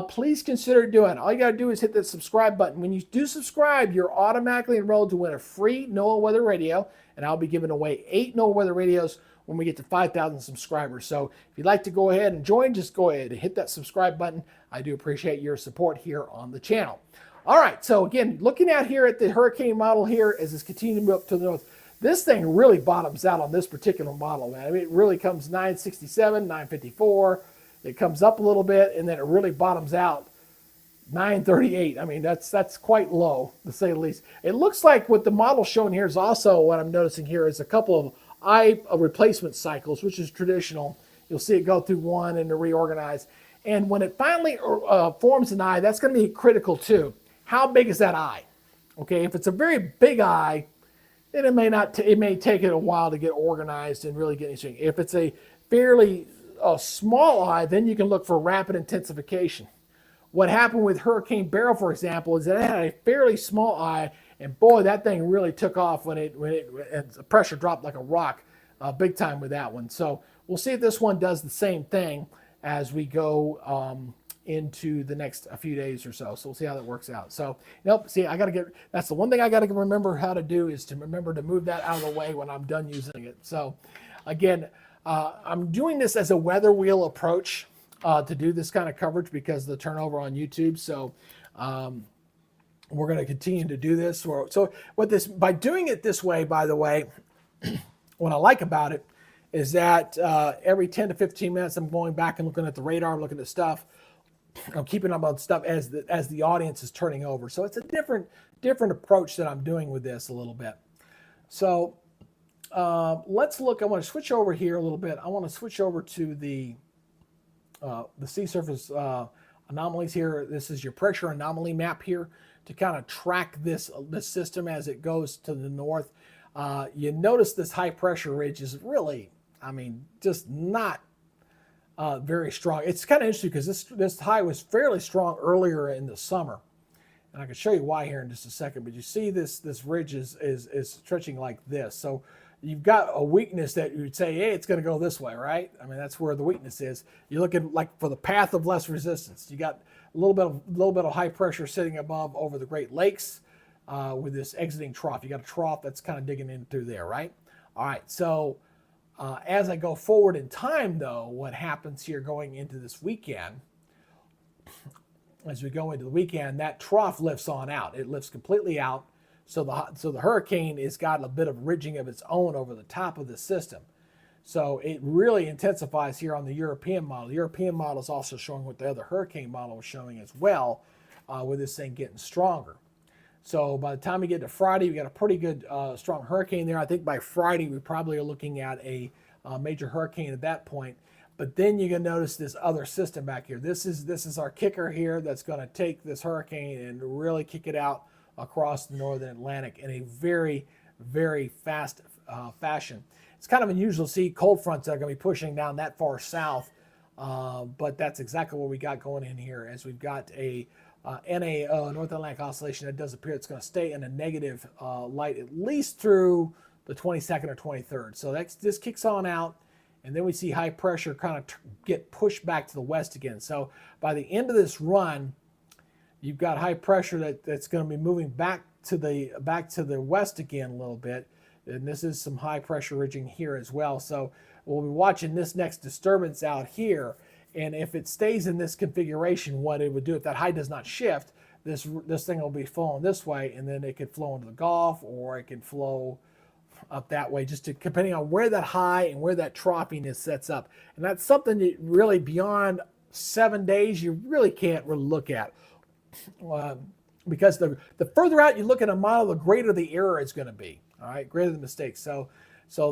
please consider doing it. All you got to do is hit that subscribe button. When you do subscribe, you're automatically enrolled to win a free NOAA weather radio, and I'll be giving away 8 NOAA weather radios when we get to 5,000 subscribers. So if you'd like to go ahead and join, just go ahead and hit that subscribe button. I do appreciate your support here on the channel. All right, so again, looking at here at the hurricane model here as it's continuing to move up to the north, this thing really bottoms out on this particular model, man. I mean, it really comes 967, 954. It comes up a little bit, and then it really bottoms out 938. I mean, that's quite low, to say the least. It looks like what the model's showing here is also, what I'm noticing here, is a couple of eye replacement cycles, which is traditional. You'll see it go through one and to reorganize. And when it finally forms an eye, that's going to be critical too. How big is that eye? Okay, if it's a very big eye, then it may take it a while to get organized and really get anything. If it's a fairly small eye, then you can look for rapid intensification. What happened with Hurricane Beryl, for example, is that it had a fairly small eye, and boy, that thing really took off when the pressure dropped like a rock, big time with that one. So we'll see if this one does the same thing as we go into the next few days or so. So we'll see how that works out. So, see, that's the one thing I got to remember how to do, is to remember to move that out of the way when I'm done using it. So again, I'm doing this as a weather wheel approach to do this kind of coverage because of the turnover on YouTube. So we're going to continue to do this. So what this, by doing it this way, by the way, what I like about it is that every 10 to 15 minutes, I'm going back and looking at the radar, looking at stuff. I'm keeping up on stuff as the audience is turning over. So it's a different approach that I'm doing with this a little bit. So let's look. I want to switch over here a little bit. I want to switch over to the sea surface anomalies here. This is your pressure anomaly map here to kind of track this system as it goes to the north. You notice this high pressure ridge is really, I mean, just not very strong. It's kind of interesting because this high was fairly strong earlier in the summer, and I can show you why here in just a second. But you see this ridge is stretching like this, so you've got a weakness that you would say, hey, it's going to go this way, right? I mean, that's where the weakness is. You're looking like for the path of less resistance. You got a little bit of high pressure sitting above over the Great Lakes with this exiting trough. You got a trough that's kind of digging in through there, right? All right, so as I go forward in time, though, what happens here going into this weekend, as we go into the weekend, that trough lifts on out. It lifts completely out. So the hurricane has got a bit of ridging of its own over the top of the system. So it really intensifies here on the European model. The European model is also showing what the other hurricane model was showing as well, with this thing getting stronger. So by the time we get to Friday, we got a pretty good strong hurricane there. I think by Friday, we probably are looking at a major hurricane at that point. But then you're going to notice this other system back here. This is our kicker here that's going to take this hurricane and really kick it out across the northern Atlantic in a very, very fast fashion. It's kind of unusual to see cold fronts that are going to be pushing down that far south, but that's exactly what we got going in here, as we've got a NAO, North Atlantic Oscillation, that does appear it's going to stay in a negative light at least through the 22nd or 23rd. So this kicks on out, and then we see high pressure kind of get pushed back to the west again. So by the end of this run, you've got high pressure that's going to be moving back to the west again a little bit, and this is some high pressure ridging here as well. So we'll be watching this next disturbance out here. And if it stays in this configuration, what it would do if that high does not shift, this thing will be flowing this way, and then it could flow into the Gulf, or it could flow up that way, just depending on where that high and where that troughiness sets up. And that's something that really beyond 7 days you really can't really look at, because the further out you look at a model, the greater the error is going to be. All right, greater the mistake. So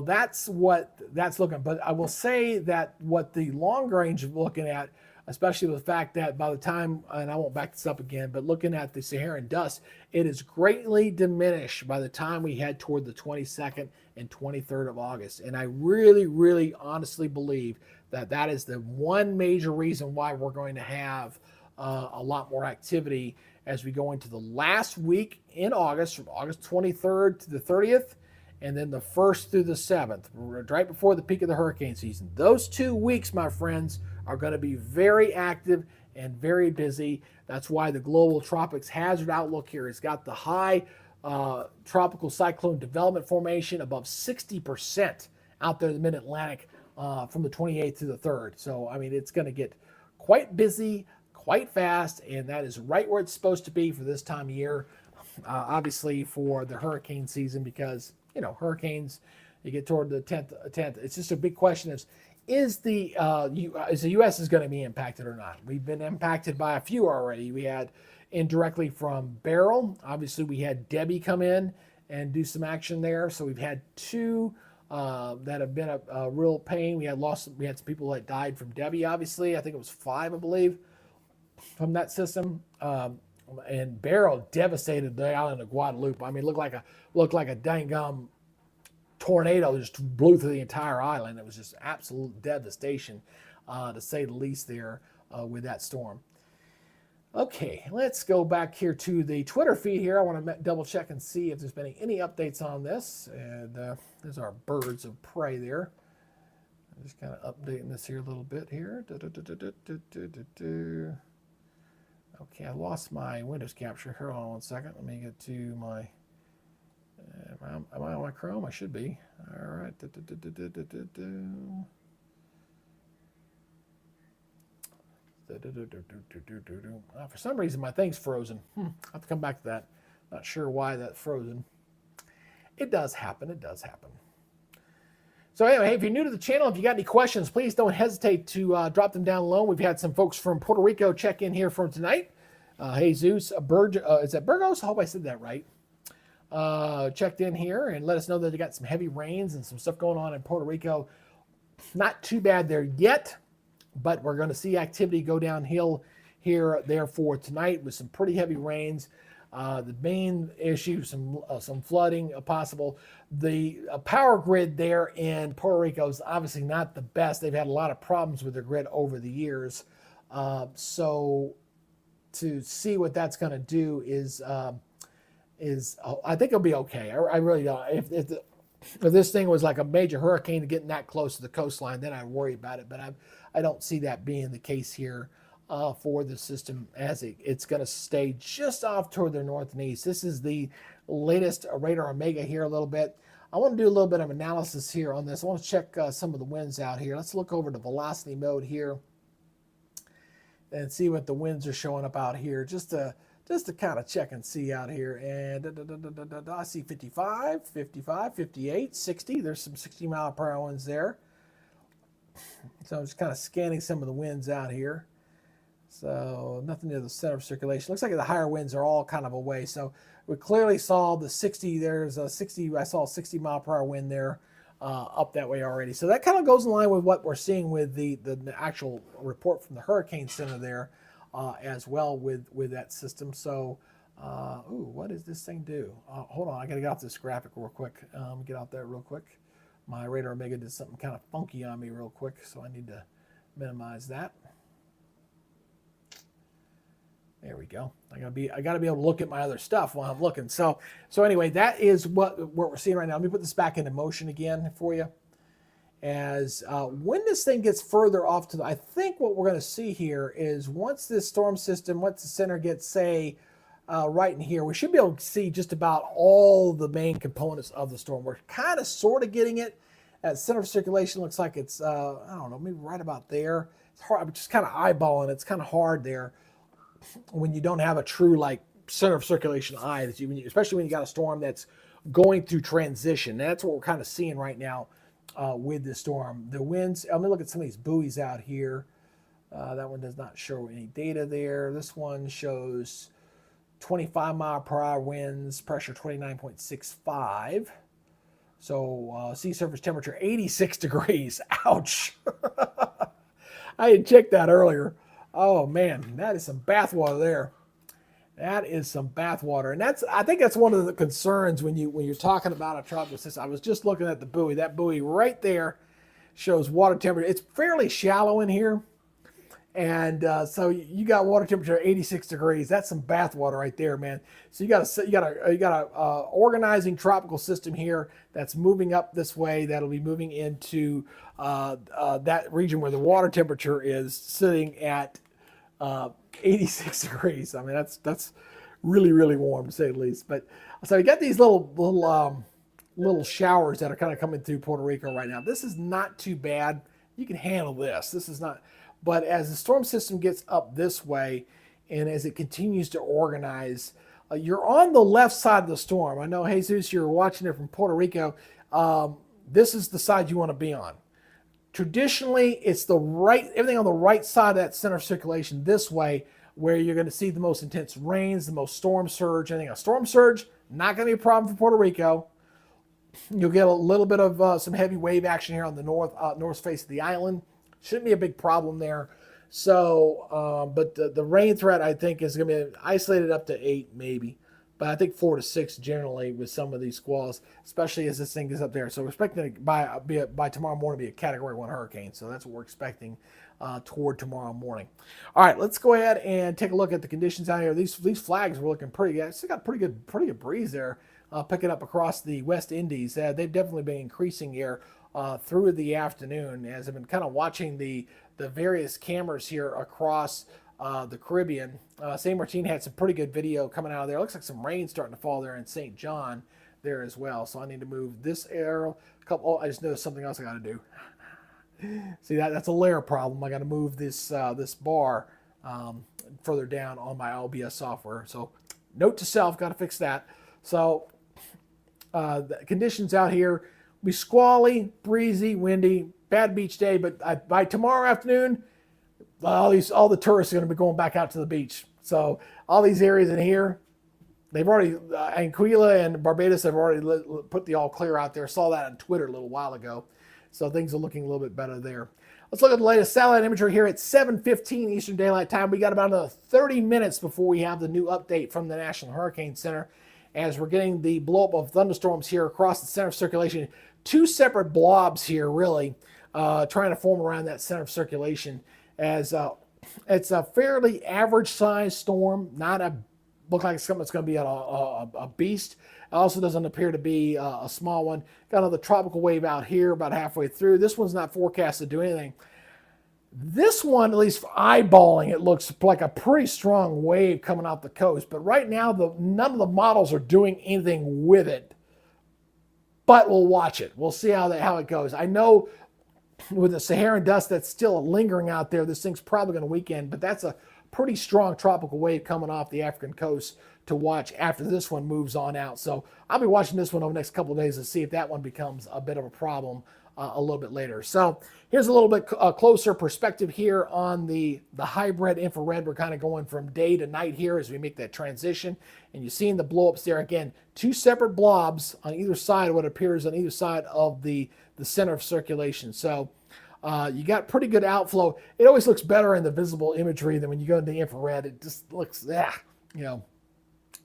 that's what that's looking. But I will say that what the long range is looking at, especially with the fact that by the time, and I won't back this up again, but looking at the Saharan dust, it is greatly diminished by the time we head toward the 22nd and 23rd of August. And I really, really honestly believe that is the one major reason why we're going to have a lot more activity as we go into the last week in August, from August 23rd to the 30th. And then the 1st through the 7th, right before the peak of the hurricane season. Those 2 weeks, my friends, are going to be very active and very busy. That's why the Global Tropics Hazard Outlook here has got the high tropical cyclone development formation above 60% out there in the mid-Atlantic from the 28th to the 3rd. So, I mean, it's going to get quite busy, quite fast, and that is right where it's supposed to be for this time of year, obviously for the hurricane season, because you know, hurricanes, you get toward the 10th. It's just a big question is the U.S. is going to be impacted or not? We've been impacted by a few already. We had indirectly from Beryl. Obviously, we had Debbie come in and do some action there. So we've had 2 that have been a real pain. We had some people that died from Debbie, obviously. I think it was 5, I believe, from that system. And Beryl devastated the island of Guadalupe. I mean, it looked like a dang gum tornado just blew through the entire island. It was just absolute devastation, to say the least, there with that storm. Okay, let's go back here to the Twitter feed here. I want to double check and see if there's been any updates on this. And there's our birds of prey there. I'm just kind of updating this here a little bit here. Okay, I lost my Windows capture. Hold on 1 second. Let me get to my... am I on my Chrome? I should be. All right. For some reason, my thing's frozen. I have to come back to that. Not sure why that's frozen. It does happen. It does happen. So anyway, hey, if you're new to the channel, if you got any questions, please don't hesitate to drop them down below. We've had some folks from Puerto Rico check in here from tonight. Jesus, is that Burgos? I hope I said that right. Checked in here and let us know that they got some heavy rains and some stuff going on in Puerto Rico. Not too bad there yet, but we're going to see activity go downhill here, therefore, tonight with some pretty heavy rains. The main issue, some flooding possible. The power grid there in Puerto Rico is obviously not the best. They've had a lot of problems with their grid over the years. So to see what that's going to do is I think it'll be okay. I really don't. If this thing was like a major hurricane getting that close to the coastline, then I'd worry about it. But I don't see that being the case here for the system, as it's going to stay just off toward the north and east. This is the latest radar Omega here a little bit. I want to do a little bit of analysis here on this. I want to check some of the winds out here. Let's look over to velocity mode here and see what the winds are showing up out here, just to kind of check and see out here. And I see 55, 55, 58, 60. There's some 60-mile-per-hour winds there. So I'm just kind of scanning some of the winds out here. So nothing near the center of circulation. Looks like the higher winds are all kind of away. So we clearly saw the 60. There's a 60. I saw a 60-mile-per-hour wind there up that way already. So that kind of goes in line with what we're seeing with the actual report from the Hurricane Center there as well with that system. So, what does this thing do? Hold on, I got to get off this graphic real quick. Get out there real quick. My radar Omega did something kind of funky on me real quick, so I need to minimize that. There we go. I gotta be able to look at my other stuff while I'm looking. So anyway, that is what we're seeing right now. Let me put this back into motion again for you. As when this thing gets further off to I think what we're going to see here is once this storm system, once the center gets, say, right in here, we should be able to see just about all the main components of the storm. We're kind of sort of getting it. At center of circulation looks like it's, I don't know, maybe right about there. It's hard. I'm just kind of eyeballing it. It's kind of hard there when you don't have a true like center of circulation eye, especially when you got a storm that's going through transition. That's what we're kind of seeing right now with this storm. The winds, I'm gonna look at some of these buoys out here. That one does not show any data there. This one shows 25-mile-per-hour winds, pressure 29.65. So sea surface temperature 86 degrees. Ouch. I had checked that earlier. Oh man, that is some bathwater there. That is some bathwater, and I think that's one of the concerns when you're talking about a tropical system. I was just looking at the buoy. That buoy right there shows water temperature. It's fairly shallow in here, and so you got water temperature 86 degrees. That's some bathwater right there, man. So you got a organizing tropical system here that's moving up this way. That'll be moving into that region where the water temperature is sitting at 86 degrees. I mean, that's really, really warm to say the least. But so you got these little showers that are kind of coming through Puerto Rico right now. This is not too bad. You can handle this. This is not. But as the storm system gets up this way, and as it continues to organize, you're on the left side of the storm. I know, Jesus, you're watching it from Puerto Rico. This is the side you want to be on. Traditionally, it's everything on the right side of that center of circulation this way, where you're going to see the most intense rains, the most storm surge. Anything a storm surge, not going to be a problem for Puerto Rico. You'll get a little bit of some heavy wave action here on the north face of the island. Shouldn't be a big problem there. So, but the rain threat, I think, is going to be isolated up to 8 maybe. But I think 4 to 6 generally with some of these squalls, especially as this thing gets up there. So we're expecting it by tomorrow morning to be a Category 1 hurricane. So that's what we're expecting toward tomorrow morning. All right, let's go ahead and take a look at the conditions out here. These flags were looking pretty good. It's got pretty good breeze there picking up across the West Indies. They've definitely been increasing here through the afternoon as I've been kind of watching the various cameras here across the Caribbean. San Martin had some pretty good video coming out of there. It looks like some rain starting to fall there in St. John there as well. So I need to move this arrow. I just noticed something else I got to do. See, that's a layer problem. I got to move this this bar further down on my OBS software. So note to self, got to fix that. So the conditions out here will be squally, breezy, windy, bad beach day, but by tomorrow afternoon, all the tourists are going to be going back out to the beach. So all these areas in here, they've already, Anguilla and Barbados have already put the all clear out there. Saw that on Twitter a little while ago. So things are looking a little bit better there. Let's look at the latest satellite imagery here at 7:15 Eastern Daylight Time. We got about another 30 minutes before we have the new update from the National Hurricane Center, as we're getting the blowup of thunderstorms here across the center of circulation. Two separate blobs here, really, trying to form around that center of circulation. As it's a fairly average-sized storm, not a look like something that's going to be a beast. It also doesn't appear to be a small one. Got another tropical wave out here about halfway through. This one's not forecast to do anything. This one, at least eyeballing, it looks like a pretty strong wave coming off the coast. But right now, none of the models are doing anything with it. But we'll watch it. We'll see how it goes. I know with the Saharan dust that's still lingering out there, this thing's probably going to weaken. But that's a pretty strong tropical wave coming off the African coast to watch after this one moves on out. So I'll be watching this one over the next couple of days to see if that one becomes a bit of a problem a little bit later. So here's a little bit closer perspective here on the hybrid infrared. We're kind of going from day to night here as we make that transition. And you're seeing the blowups there. Again, two separate blobs on either side of what appears on either side of the center of circulation. So you got pretty good outflow. It always looks better in the visible imagery than when you go into the infrared. It just looks, you know.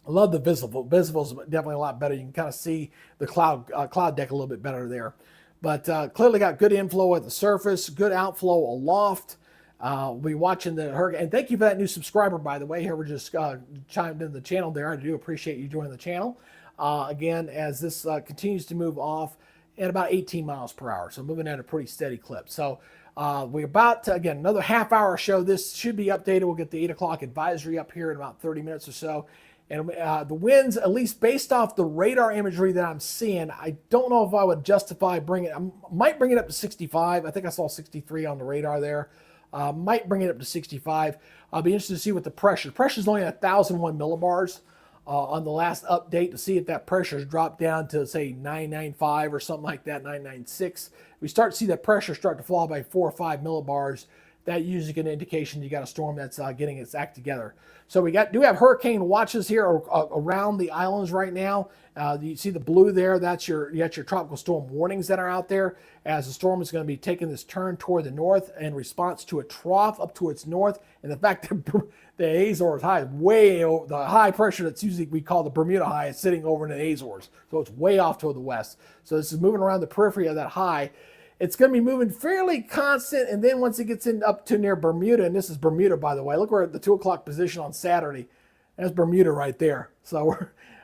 I love the visible. Visible is definitely a lot better. You can kind of see the cloud deck a little bit better there. But clearly got good inflow at the surface, good outflow aloft. We'll be watching the hurricane. And thank you for that new subscriber, by the way. Here we're just chimed in the channel there. I do appreciate you joining the channel. Again, as this continues to move off at about 18 miles per hour. So moving at a pretty steady clip. So we're about to, again, another half-hour show. This should be updated. We'll get the 8 o'clock advisory up here in about 30 minutes or so. And the winds, at least based off the radar imagery that I'm seeing, I don't know if I would justify bringing it. I might bring it up to 65. I think I saw 63 on the radar there. Might bring it up to 65. I'll be interested to see what the pressure. Pressure is only at 1,001 millibars on the last update, to see if that pressure has dropped down to, say, 995 or something like that, 996. If we start to see that pressure start to fall by 4 or 5 millibars, that usually get an indication you got a storm that's getting its act together. So we do have hurricane watches here around the islands right now. You see the blue there, you got your tropical storm warnings that are out there, as the storm is going to be taking this turn toward the north in response to a trough up to its north. And the fact that the Azores high is way over, the high pressure that's usually we call the Bermuda high is sitting over in the Azores. So it's way off toward the west. So this is moving around the periphery of that high. It's going to be moving fairly constant, and then once it gets up to near Bermuda, and this is Bermuda, by the way. Look, we're at the 2 o'clock position on Saturday. That's Bermuda right there. So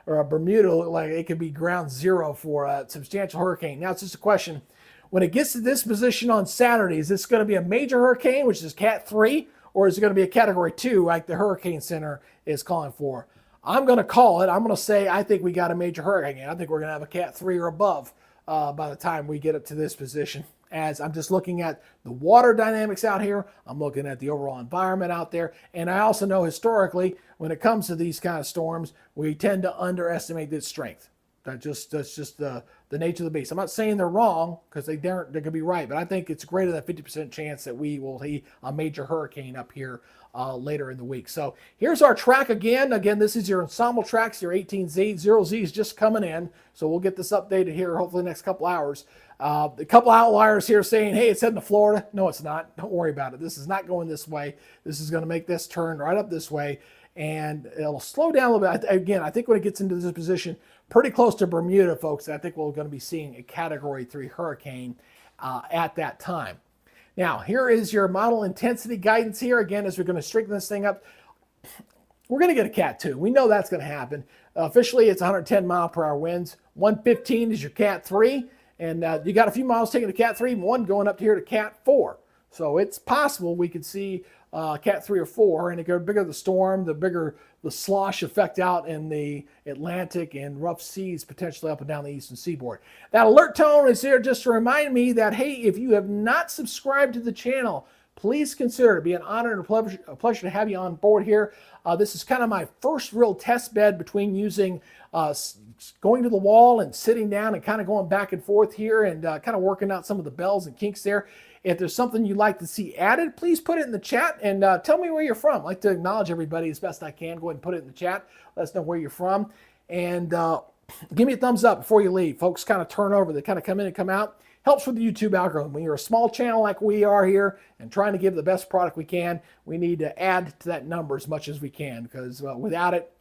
Bermuda look like it could be ground zero for a substantial hurricane. Now it's just a question, when it gets to this position on Saturday, is this going to be a major hurricane, which is Cat 3, or is it going to be a Category 2 like the Hurricane Center is calling for? I'm going to call it. I'm going to say I think we got a major hurricane. I think we're going to have a Cat 3 or above by the time we get up to this position. As I'm just looking at the water dynamics out here, I'm looking at the overall environment out there, and I also know historically when it comes to these kind of storms, we tend to underestimate its strength. That's just the nature of the beast. I'm not saying they're wrong, because they could be right, but I think it's greater than 50% chance that we will see a major hurricane up here later in the week. So here's our track again. Again, this is your ensemble tracks, your 18Z. 0Z is just coming in, so we'll get this updated here hopefully the next couple hours. A couple outliers here saying, hey, it's heading to Florida. No, it's not. Don't worry about it. This is not going this way. This is going to make this turn right up this way, and it'll slow down a little bit. Again, I think when it gets into this position, pretty close to Bermuda, folks, I think we're going to be seeing a Category 3 hurricane at that time. Now, here is your model intensity guidance here. Again, as we're going to strengthen this thing up, we're going to get a Cat 2. We know that's going to happen. Officially, it's 110 mile per hour winds. 115 is your Cat 3. And you got a few miles taking to Cat 3, one going up here to Cat 4. So it's possible we could see Cat 3 or 4. And the bigger the storm, the bigger the slosh effect out in the Atlantic and rough seas potentially up and down the eastern seaboard. That alert tone is there just to remind me that, hey, if you have not subscribed to the channel, please consider it. It'd be an honor and a pleasure to have you on board here. This is kind of my first real test bed between using going to the wall and sitting down and kind of going back and forth here and kind of working out some of the bells and kinks there. If there's something you'd like to see added, please put it in the chat and tell me where you're from. I like to acknowledge everybody as best I can. Go ahead and put it in the chat. Let us know where you're from. And give me a thumbs up before you leave. Folks kind of turn over. They kind of come in and come out. Helps with the YouTube algorithm. When you're a small channel like we are here and trying to give the best product we can, we need to add to that number as much as we can, because without it,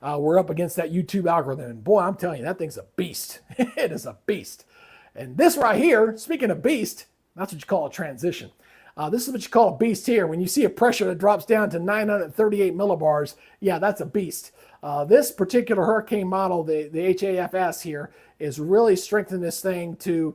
we're up against that YouTube algorithm. And boy, I'm telling you, that thing's a beast. It is a beast. And this right here, speaking of beast, that's what you call a transition. This is what you call a beast here. When you see a pressure that drops down to 938 millibars, yeah, that's a beast. This particular hurricane model, the HAFS here, is really strengthening this thing to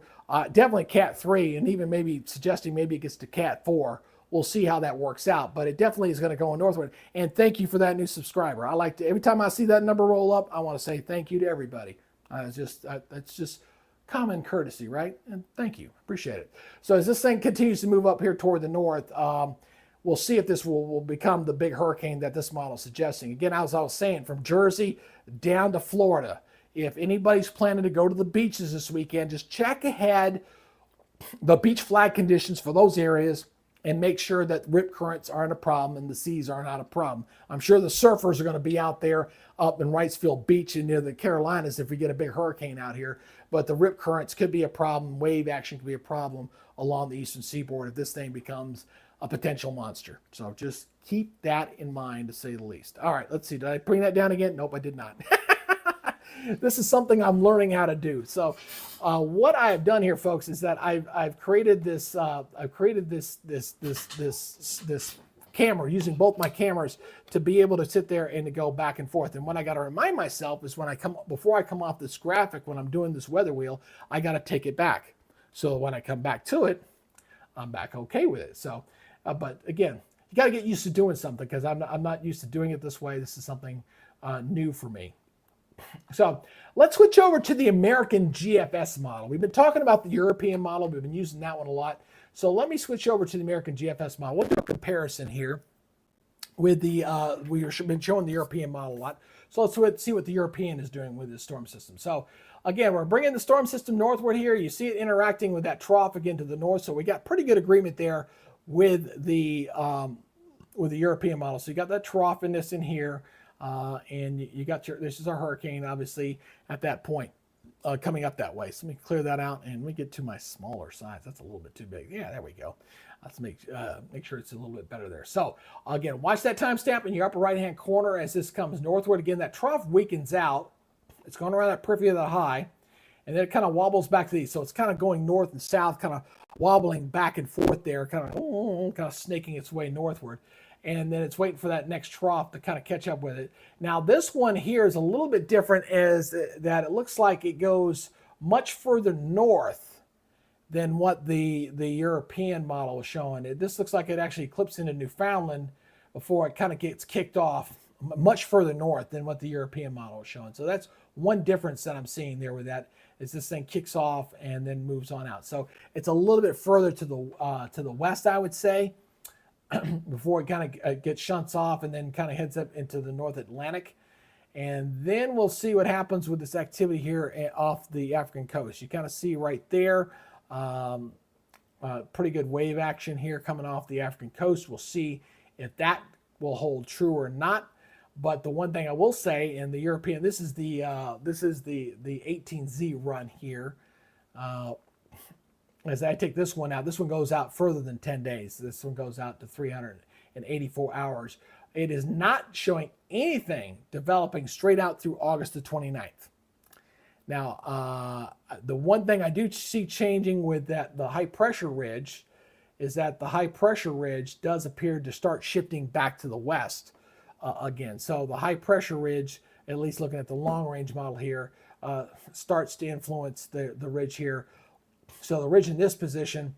definitely Cat 3, and even maybe suggesting maybe it gets to Cat 4. We'll see how that works out, but it definitely is going to go northward. And thank you for that new subscriber. I like to, every time I see that number roll up, I want to say thank you to everybody. It's just common courtesy, right? And thank you. Appreciate it. So as this thing continues to move up here toward the north, we'll see if this will become the big hurricane that this model is suggesting. Again, as I was saying, from Jersey down to Florida, if anybody's planning to go to the beaches this weekend, just check ahead the beach flag conditions for those areas and make sure that rip currents aren't a problem and the seas are not a problem. I'm sure the surfers are going to be out there up in Wrightsville Beach and near the Carolinas if we get a big hurricane out here. But the rip currents could be a problem. Wave action could be a problem along the eastern seaboard if this thing becomes a potential monster. So just keep that in mind, to say the least. All right, let's see. Did I bring that down again? Nope, I did not. This is something I'm learning how to do. So what I have done here, folks, is that I've created this this camera using both my cameras to be able to sit there and to go back and forth. And what I got to remind myself is before I come off this graphic, when I'm doing this weather wheel, I got to take it back. So when I come back to it, I'm back okay with it. So, but again, you got to get used to doing something, because I'm not used to doing it this way. This is something new for me. So let's switch over to the American GFS model. We've been talking about the European model. We've been using that one a lot. So let me switch over to the American GFS model. We'll do a comparison here with the, we've been showing the European model a lot. So let's see what the European is doing with this storm system. So again, we're bringing the storm system northward here. You see it interacting with that trough again to the north. So we got pretty good agreement there with the European model. So you got that trough in this in here. And you got this is our hurricane, obviously, at that point, coming up that way. So let me clear that out, and we get to my smaller size. That's a little bit too big. Yeah, there we go. Let's make sure it's a little bit better there. So again, watch that timestamp in your upper right-hand corner as this comes northward. Again, that trough weakens out. It's going around that periphery of the high, and then it kind of wobbles back to the east. So it's kind of going north and south, kind of wobbling back and forth there, kind of snaking its way northward. And then it's waiting for that next trough to kind of catch up with it. Now, this one here is a little bit different, as that it looks like it goes much further north than what the European model is showing. This looks like it actually clips into Newfoundland before it kind of gets kicked off much further north than what the European model is showing. So that's one difference that I'm seeing there with that, is this thing kicks off and then moves on out. So it's a little bit further to the west, I would say, before it kind of gets shunts off and then kind of heads up into the North Atlantic. And then we'll see what happens with this activity here off the African coast. You kind of see right there, pretty good wave action here coming off the African coast. We'll see if that will hold true or not. But the one thing I will say, in the European, this is the 18Z run here. As I take this one out, this one goes out further than 10 days. This one goes out to 384 hours. It is not showing anything developing straight out through August the 29th. Now, the one thing I do see changing with the high pressure ridge is that the high pressure ridge does appear to start shifting back to the west again. So the high pressure ridge, at least looking at the long range model here, starts to influence the ridge here. So the ridge in this position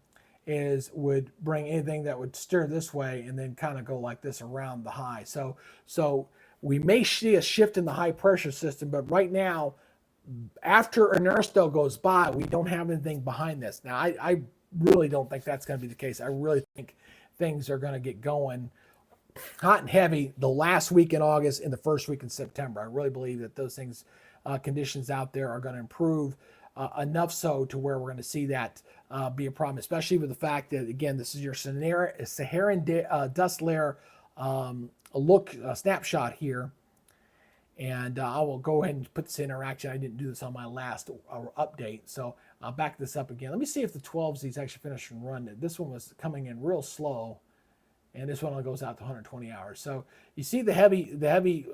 would bring anything that would steer this way and then kind of go like this around the high. So we may see a shift in the high pressure system, but right now, after Ernesto goes by, we don't have anything behind this. Now, I really don't think that's going to be the case. I really think things are going to get going hot and heavy the last week in August and the first week in September. I really believe that those things, conditions out there are going to improve enough so to where we're going to see that be a problem, especially with the fact that, again, this is your Saharan dust layer snapshot here. And I will go ahead and put this interaction. I didn't do this on my last update, so I'll back this up again. Let me see if the 12Z's actually finished and run. This one was coming in real slow, and this one only goes out to 120 hours. So you see the heavy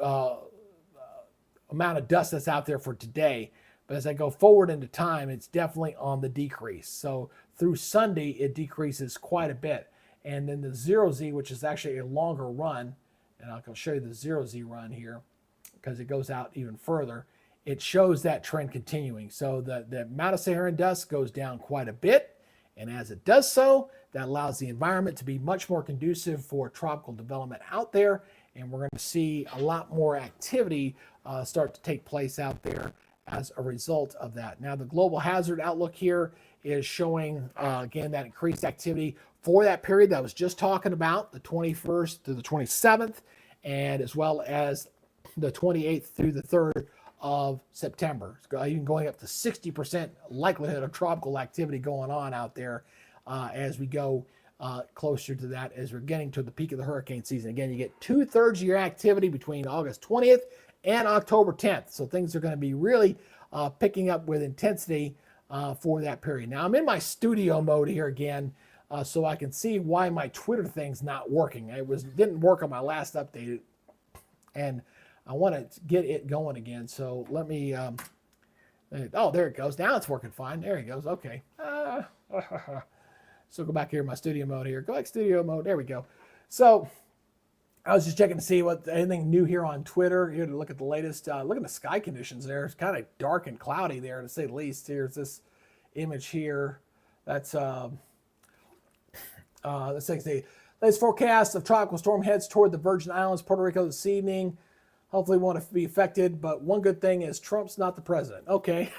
amount of dust that's out there for today. But as I go forward into time, it's definitely on the decrease. So through Sunday, it decreases quite a bit. And then the 0Z, which is actually a longer run, and I'll show you the 0Z run here, because it goes out even further, it shows that trend continuing. So the amount of Saharan dust goes down quite a bit, and as it does so, that allows the environment to be much more conducive for tropical development out there, and we're going to see a lot more activity start to take place out there as a result of that. Now, the global hazard outlook here is showing, again, that increased activity for that period that I was just talking about, the 21st to the 27th, and as well as the 28th through the 3rd of September. It's even going up to 60% likelihood of tropical activity going on out there as we go closer to that, as we're getting to the peak of the hurricane season. Again, you get 2/3 of your activity between August 20th and October 10th. So things are going to be really picking up with intensity for that period. Now, I'm in my studio mode here again, so I can see why my Twitter thing's not working. It didn't work on my last update, and I want to get it going again. So let me, oh, there it goes. Now it's working fine. There it goes. Okay. So go back here in my studio mode here. Go back studio mode. There we go. So I was just checking to see what anything new here on Twitter. Here to look at the latest. Look at the sky conditions there. It's kind of dark and cloudy there, to say the least. Here's this image here. That's let's take the latest forecast of tropical storm heads toward the Virgin Islands, Puerto Rico this evening. Hopefully won't be affected, but one good thing is Trump's not the president. Okay.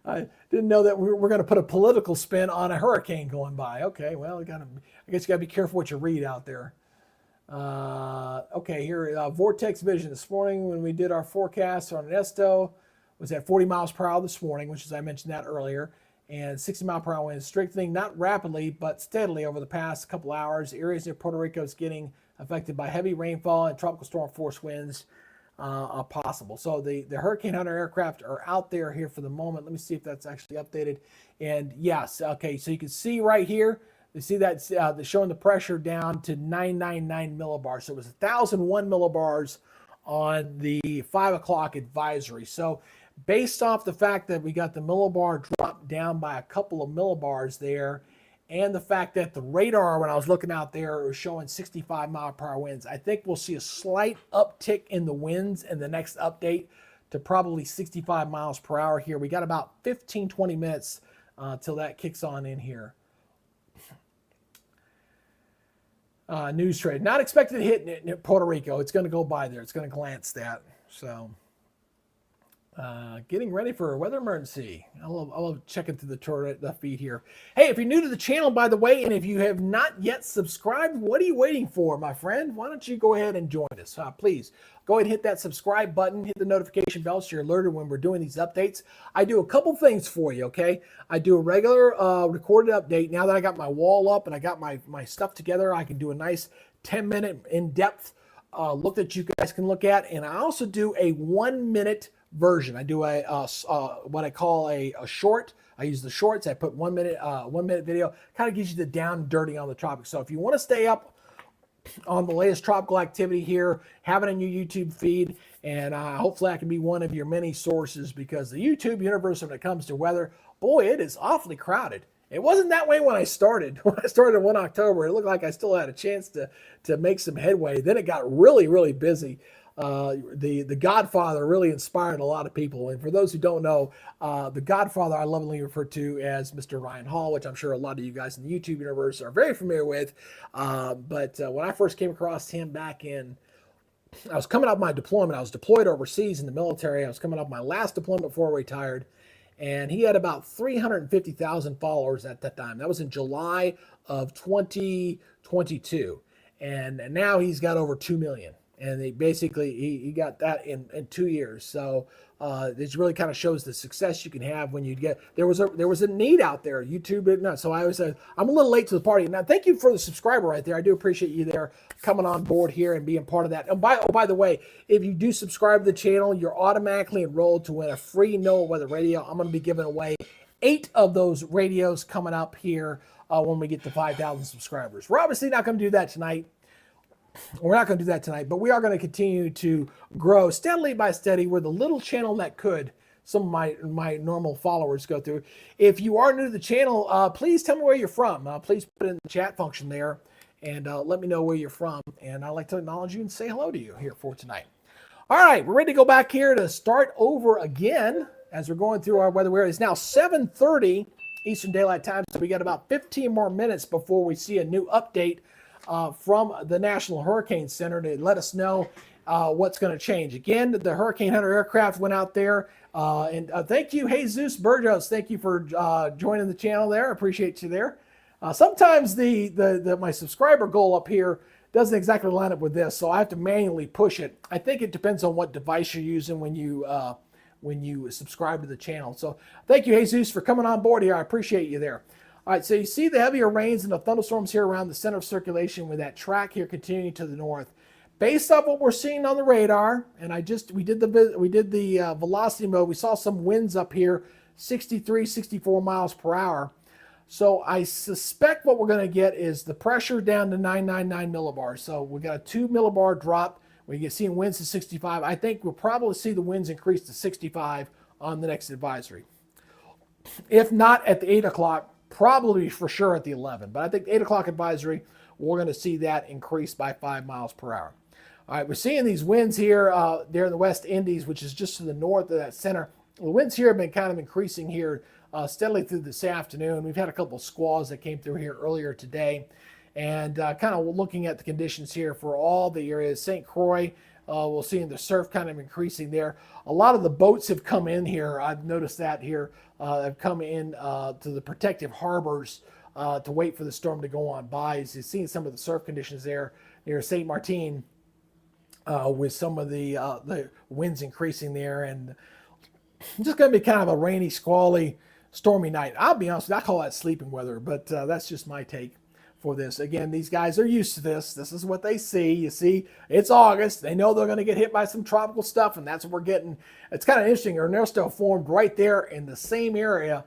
I didn't know that we're going to put a political spin on a hurricane going by. Okay, well, I guess you got to be careful what you read out there. Okay, here, vortex vision. This morning when we did our forecast on Ernesto, was at 40 miles per hour this morning, which, as I mentioned that earlier, and 60 mile per hour winds, strengthening not rapidly but steadily over the past couple hours. Areas near Puerto Rico is getting affected by heavy rainfall and tropical storm force winds are possible. So the Hurricane Hunter aircraft are out there here for the moment. Let me see if that's actually updated. And yes, okay, so you can see right here, you see that showing the pressure down to 999 millibars. So it was 1,001 millibars on the 5 o'clock advisory. So based off the fact that we got the millibar dropped down by a couple of millibars there, and the fact that the radar, when I was looking out there, was showing 65 mile per hour winds, I think we'll see a slight uptick in the winds in the next update to probably 65 miles per hour here. We got about 15, 20 minutes till that kicks on in here. News trade. Not expected to hit Puerto Rico. It's going to go by there. It's going to glance that. So getting ready for a weather emergency. I love checking through the feed here. Hey, if you're new to the channel, by the way, and if you have not yet subscribed, what are you waiting for, my friend? Why don't you go ahead and join us? Please go ahead and hit that subscribe button, hit the notification bell so you're alerted when we're doing these updates. I do a couple things for you, okay? I do a regular recorded update. Now that I got my wall up and I got my stuff together, I can do a nice 10-minute in-depth look that you guys can look at. And I also do a 1-minute version. I do what I call a short. I use the shorts. I put 1 minute video. Kind of gives you the down and dirty on the tropics. So if you want to stay up on the latest tropical activity here, have it in your YouTube feed, and hopefully I can be one of your many sources, because the YouTube universe, when it comes to weather, boy, it is awfully crowded. It wasn't that way when I started. When I started in 1 October, it looked like I still had a chance to make some headway. Then it got really, really busy. The Godfather really inspired a lot of people. And for those who don't know, the Godfather I lovingly refer to as Mr. Ryan Hall, which I'm sure a lot of you guys in the YouTube universe are very familiar with. But when I first came across him back in, I was coming off my deployment. I was deployed overseas in the military. I was coming off my last deployment before I retired. and he had about 350,000 followers at that time. That was in July of 2022, and now he's got over 2 million. And he got that in 2 years. So this really kind of shows the success you can have when you get there was a need out there. YouTube did not. So I always said I'm a little late to the party. Now thank you for the subscriber right there. I do appreciate you there coming on board here and being part of that. And by the way, if you do subscribe to the channel, you're automatically enrolled to win a free Know Weather radio. I'm going to be giving away 8 of those radios coming up here when we get to 5,000 subscribers. We're obviously not going to do that tonight. We're not going to do that tonight, but we are going to continue to grow steadily by steady. We're the little channel that could. Some of my normal followers go through. If you are new to the channel, please tell me where you're from. Please put it in the chat function there and let me know where you're from. And I'd like to acknowledge you and say hello to you here for tonight. All right, we're ready to go back here to start over again as we're going through our weather. It's now 7:30 Eastern Daylight Time, so we got about 15 more minutes before we see a new update from the National Hurricane Center to let us know what's going to change. Again, the Hurricane Hunter aircraft went out there. And thank you, Jesus Burgos. Thank you for joining the channel there. I appreciate you there. Sometimes my subscriber goal up here doesn't exactly line up with this, so I have to manually push it. I think it depends on what device you're using when you subscribe to the channel. So thank you, Jesus, for coming on board here. I appreciate you there. All right, so you see the heavier rains and the thunderstorms here around the center of circulation with that track here continuing to the north. Based off what we're seeing on the radar, and we did the velocity mode, we saw some winds up here, 63, 64 miles per hour. So I suspect what we're going to get is the pressure down to 999 millibars. So we got a 2 millibar drop. We get seeing winds to 65. I think we'll probably see the winds increase to 65 on the next advisory. If not at the 8 o'clock, probably for sure at the 11. But I think 8 o'clock advisory, we're going to see that increase by 5 miles per hour. All right, we're seeing these winds here there in the West Indies, which is just to the north of that center. The winds here have been kind of increasing here steadily through this afternoon. We've had a couple of squalls that came through here earlier today. And kind of looking at the conditions here for all the areas. St. Croix, we're seeing the surf kind of increasing there. A lot of the boats have come in here. I've noticed that here. Have come in to the protective harbors to wait for the storm to go on by. As you've seen some of the surf conditions there near St. Martin with some of the winds increasing there. And it's just going to be kind of a rainy, squally, stormy night. I'll be honest with you, I call that sleeping weather, but that's just my take for this. Again, these guys are used to this. This is what they see. You see, it's August. They know they're going to get hit by some tropical stuff, and that's what we're getting. It's kind of interesting. Ernesto formed right there in the same area.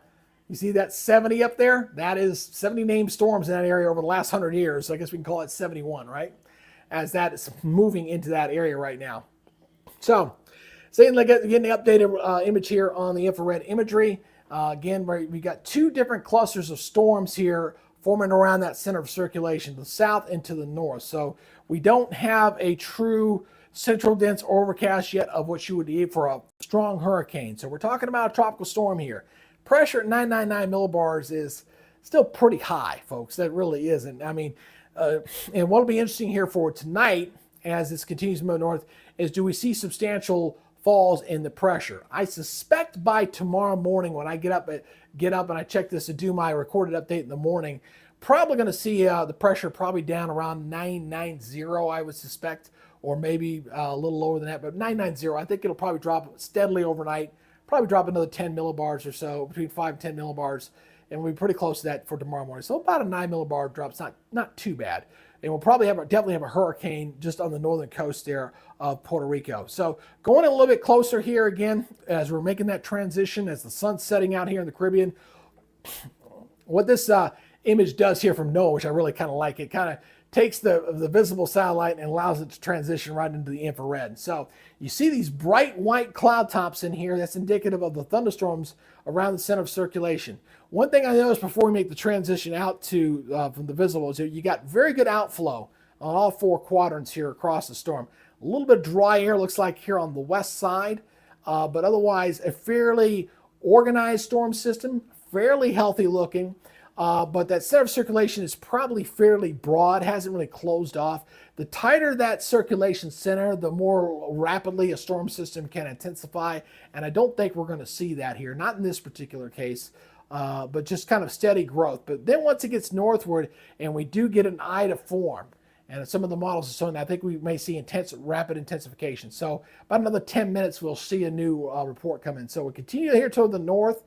You see that 70 up there? That is 70 named storms in that area over the last 100 years. So I guess we can call it 71, right? As that is moving into that area right now. So, getting the updated image here on the infrared imagery. Again, we got 2 different clusters of storms here forming around that center of circulation, the south and to the north. So we don't have a true central dense overcast yet of what you would need for a strong hurricane. So we're talking about a tropical storm here. Pressure at 999 millibars is still pretty high, folks. That really isn't. I mean, and what'll be interesting here for tonight as this continues to move north is, do we see substantial falls in the pressure? I suspect by tomorrow morning when I get up and I check this to do my recorded update in the morning, probably going to see the pressure probably down around 990, I would suspect, or maybe a little lower than that, but 990. I think it'll probably drop steadily overnight, probably drop another 10 millibars or so, between 5 and 10 millibars, and we'll be pretty close to that for tomorrow morning. So about a 9 millibar drop's not too bad. And we'll probably definitely have a hurricane just on the northern coast there of Puerto Rico. So going a little bit closer here again, as we're making that transition, as the sun's setting out here in the Caribbean. What this image does here from NOAA, which I really kind of like, it kind of takes the visible satellite and allows it to transition right into the infrared. So you see these bright white cloud tops in here. That's indicative of the thunderstorms around the center of circulation. One thing I noticed before we make the transition out to from the visible is you got very good outflow on all 4 quadrants here across the storm. A little bit of dry air looks like here on the west side, but otherwise a fairly organized storm system, fairly healthy looking. but that center of circulation is probably fairly broad, hasn't really closed off. The tighter that circulation center, the more rapidly a storm system can intensify, and I don't think we're going to see that here, not in this particular case, but just kind of steady growth. But then once it gets northward and we do get an eye to form, and some of the models are showing, I think we may see rapid intensification. So about another 10 minutes, we'll see a new report come in. So we continue here toward the north.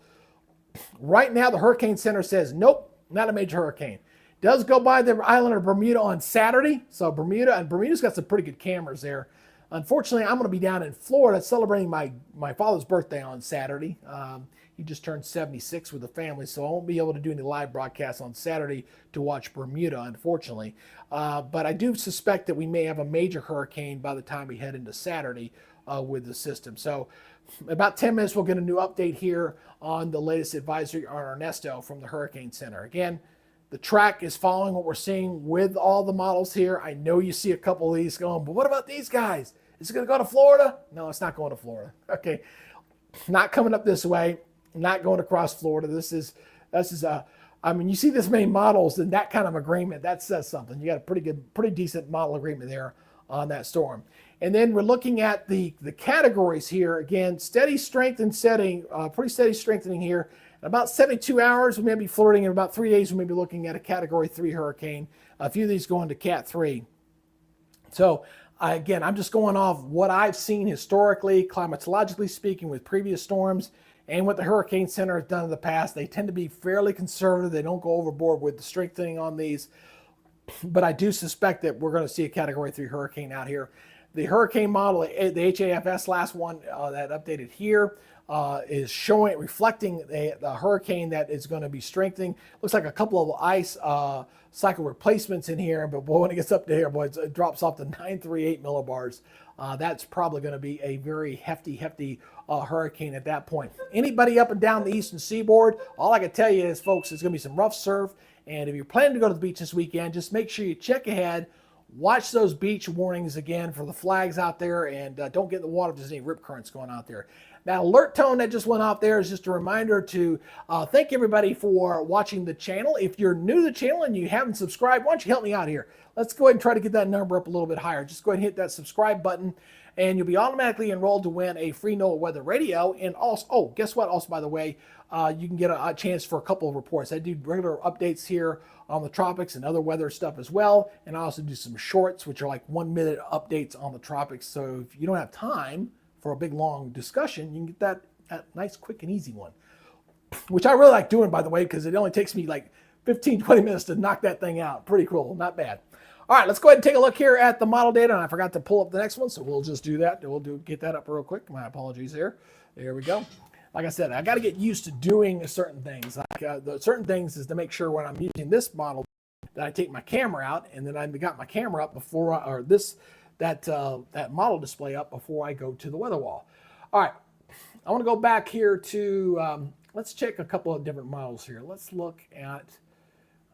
Right now, the Hurricane Center says, nope, not a major hurricane. Does go by the island of Bermuda on Saturday. So Bermuda's got some pretty good cameras there. Unfortunately, I'm going to be down in Florida celebrating my father's birthday on Saturday. He just turned 76 with the family, so I won't be able to do any live broadcasts on Saturday to watch Bermuda, unfortunately. But I do suspect that we may have a major hurricane by the time we head into Saturday with the system. So about 10 minutes, we'll get a new update here on the latest advisory on Ernesto from the Hurricane Center. Again, the track is following what we're seeing with all the models here. I know you see a couple of these going, but what about these guys? Is it going to go to Florida? No, it's not going to Florida. Okay, not coming up this way. Not going across Florida. This is I mean, you see this many models and that kind of agreement, that says something. You got a pretty decent model agreement there on that storm. And then we're looking at the categories here. Again, steady strength and setting, pretty steady strengthening here. In about 72 hours, we may be flirting. In about 3 days, we may be looking at a Category 3 hurricane. A few of these going to Cat 3. So again, I'm just going off what I've seen historically, climatologically speaking, with previous storms. And what the Hurricane Center has done in the past, they tend to be fairly conservative. They don't go overboard with the strengthening on these. But I do suspect that we're going to see a Category 3 hurricane out here. The hurricane model, the HAFS last one that updated here, is showing, reflecting the hurricane that is going to be strengthening. Looks like a couple of ice cycle replacements in here, but boy, when it gets up to here, boy, it drops off to 938 millibars. That's probably going to be a very hefty hurricane at that point. Anybody up and down the eastern seaboard, all I can tell you is, folks, it's going to be some rough surf. And if you're planning to go to the beach this weekend, just make sure you check ahead. Watch those beach warnings again for the flags out there, and don't get in the water if there's any rip currents going out there. That alert tone that just went off there is just a reminder to thank everybody for watching the channel. If you're new to the channel and you haven't subscribed, why don't you help me out here? Let's go ahead and try to get that number up a little bit higher. Just go ahead and hit that subscribe button, and you'll be automatically enrolled to win a free NOAA weather radio. And also, oh, guess what? Also, by the way, you can get a chance for a couple of reports. I do regular updates here on the tropics and other weather stuff as well. And I also do some shorts, which are like 1 minute updates on the tropics. So if you don't have time for a big long discussion, you can get that nice, quick, and easy one, which I really like doing, by the way, because it only takes me like 15, 20 minutes to knock that thing out. Pretty cool. Not bad. All right, let's go ahead and take a look here at the model data. And I forgot to pull up the next one, so we'll just do that. Get that up real quick. My apologies here. There we go. Like I said, I got to get used to doing certain things. Like the certain things is to make sure when I'm using this model that I take my camera out, and then I've got my camera up before that model display up before I go to the weather wall. All right, I want to go back here to let's check a couple of different models here. Let's look at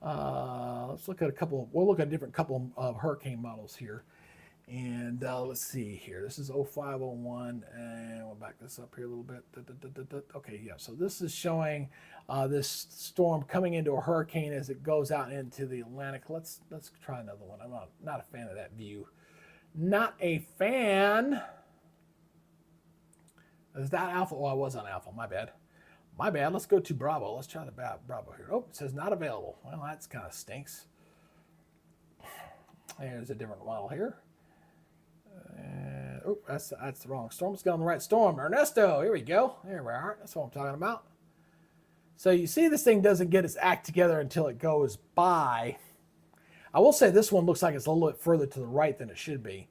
a couple. We'll look at a different couple of hurricane models here. And let's see here. This is 0501, and we'll back this up here a little bit. Okay, yeah. So this is showing this storm coming into a hurricane as it goes out into the Atlantic. Let's try another one. I'm not a fan of that view. Not a fan. Is that Alpha? Oh, I was on Alpha. My bad. My bad. Let's go to Bravo. Let's try the Bravo here. Oh, it says not available. Well, that's kind of stinks. There's a different model here. Oh, that's the wrong storm. Let's get on the right storm. Ernesto, here we go. There we are. That's what I'm talking about. So you see this thing doesn't get its act together until it goes by. I will say this one looks like it's a little bit further to the right than it should be.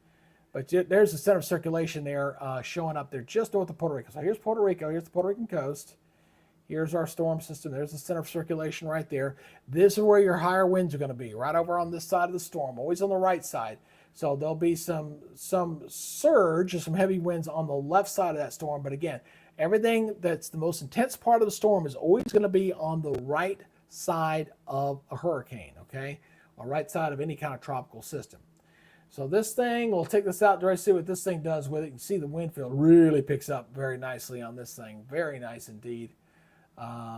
But there's the center of circulation there showing up there just north of Puerto Rico. So here's Puerto Rico. Here's the Puerto Rican coast. Here's our storm system. There's the center of circulation right there. This is where your higher winds are going to be, right over on this side of the storm, always on the right side. So there'll be some surge or some heavy winds on the left side of that storm. But again, everything that's the most intense part of the storm is always going to be on the right side of a hurricane, okay? Or right side of any kind of tropical system. So this thing, we'll take this out to see what this thing does with it. You can see the wind field really picks up very nicely on this thing. Very nice indeed.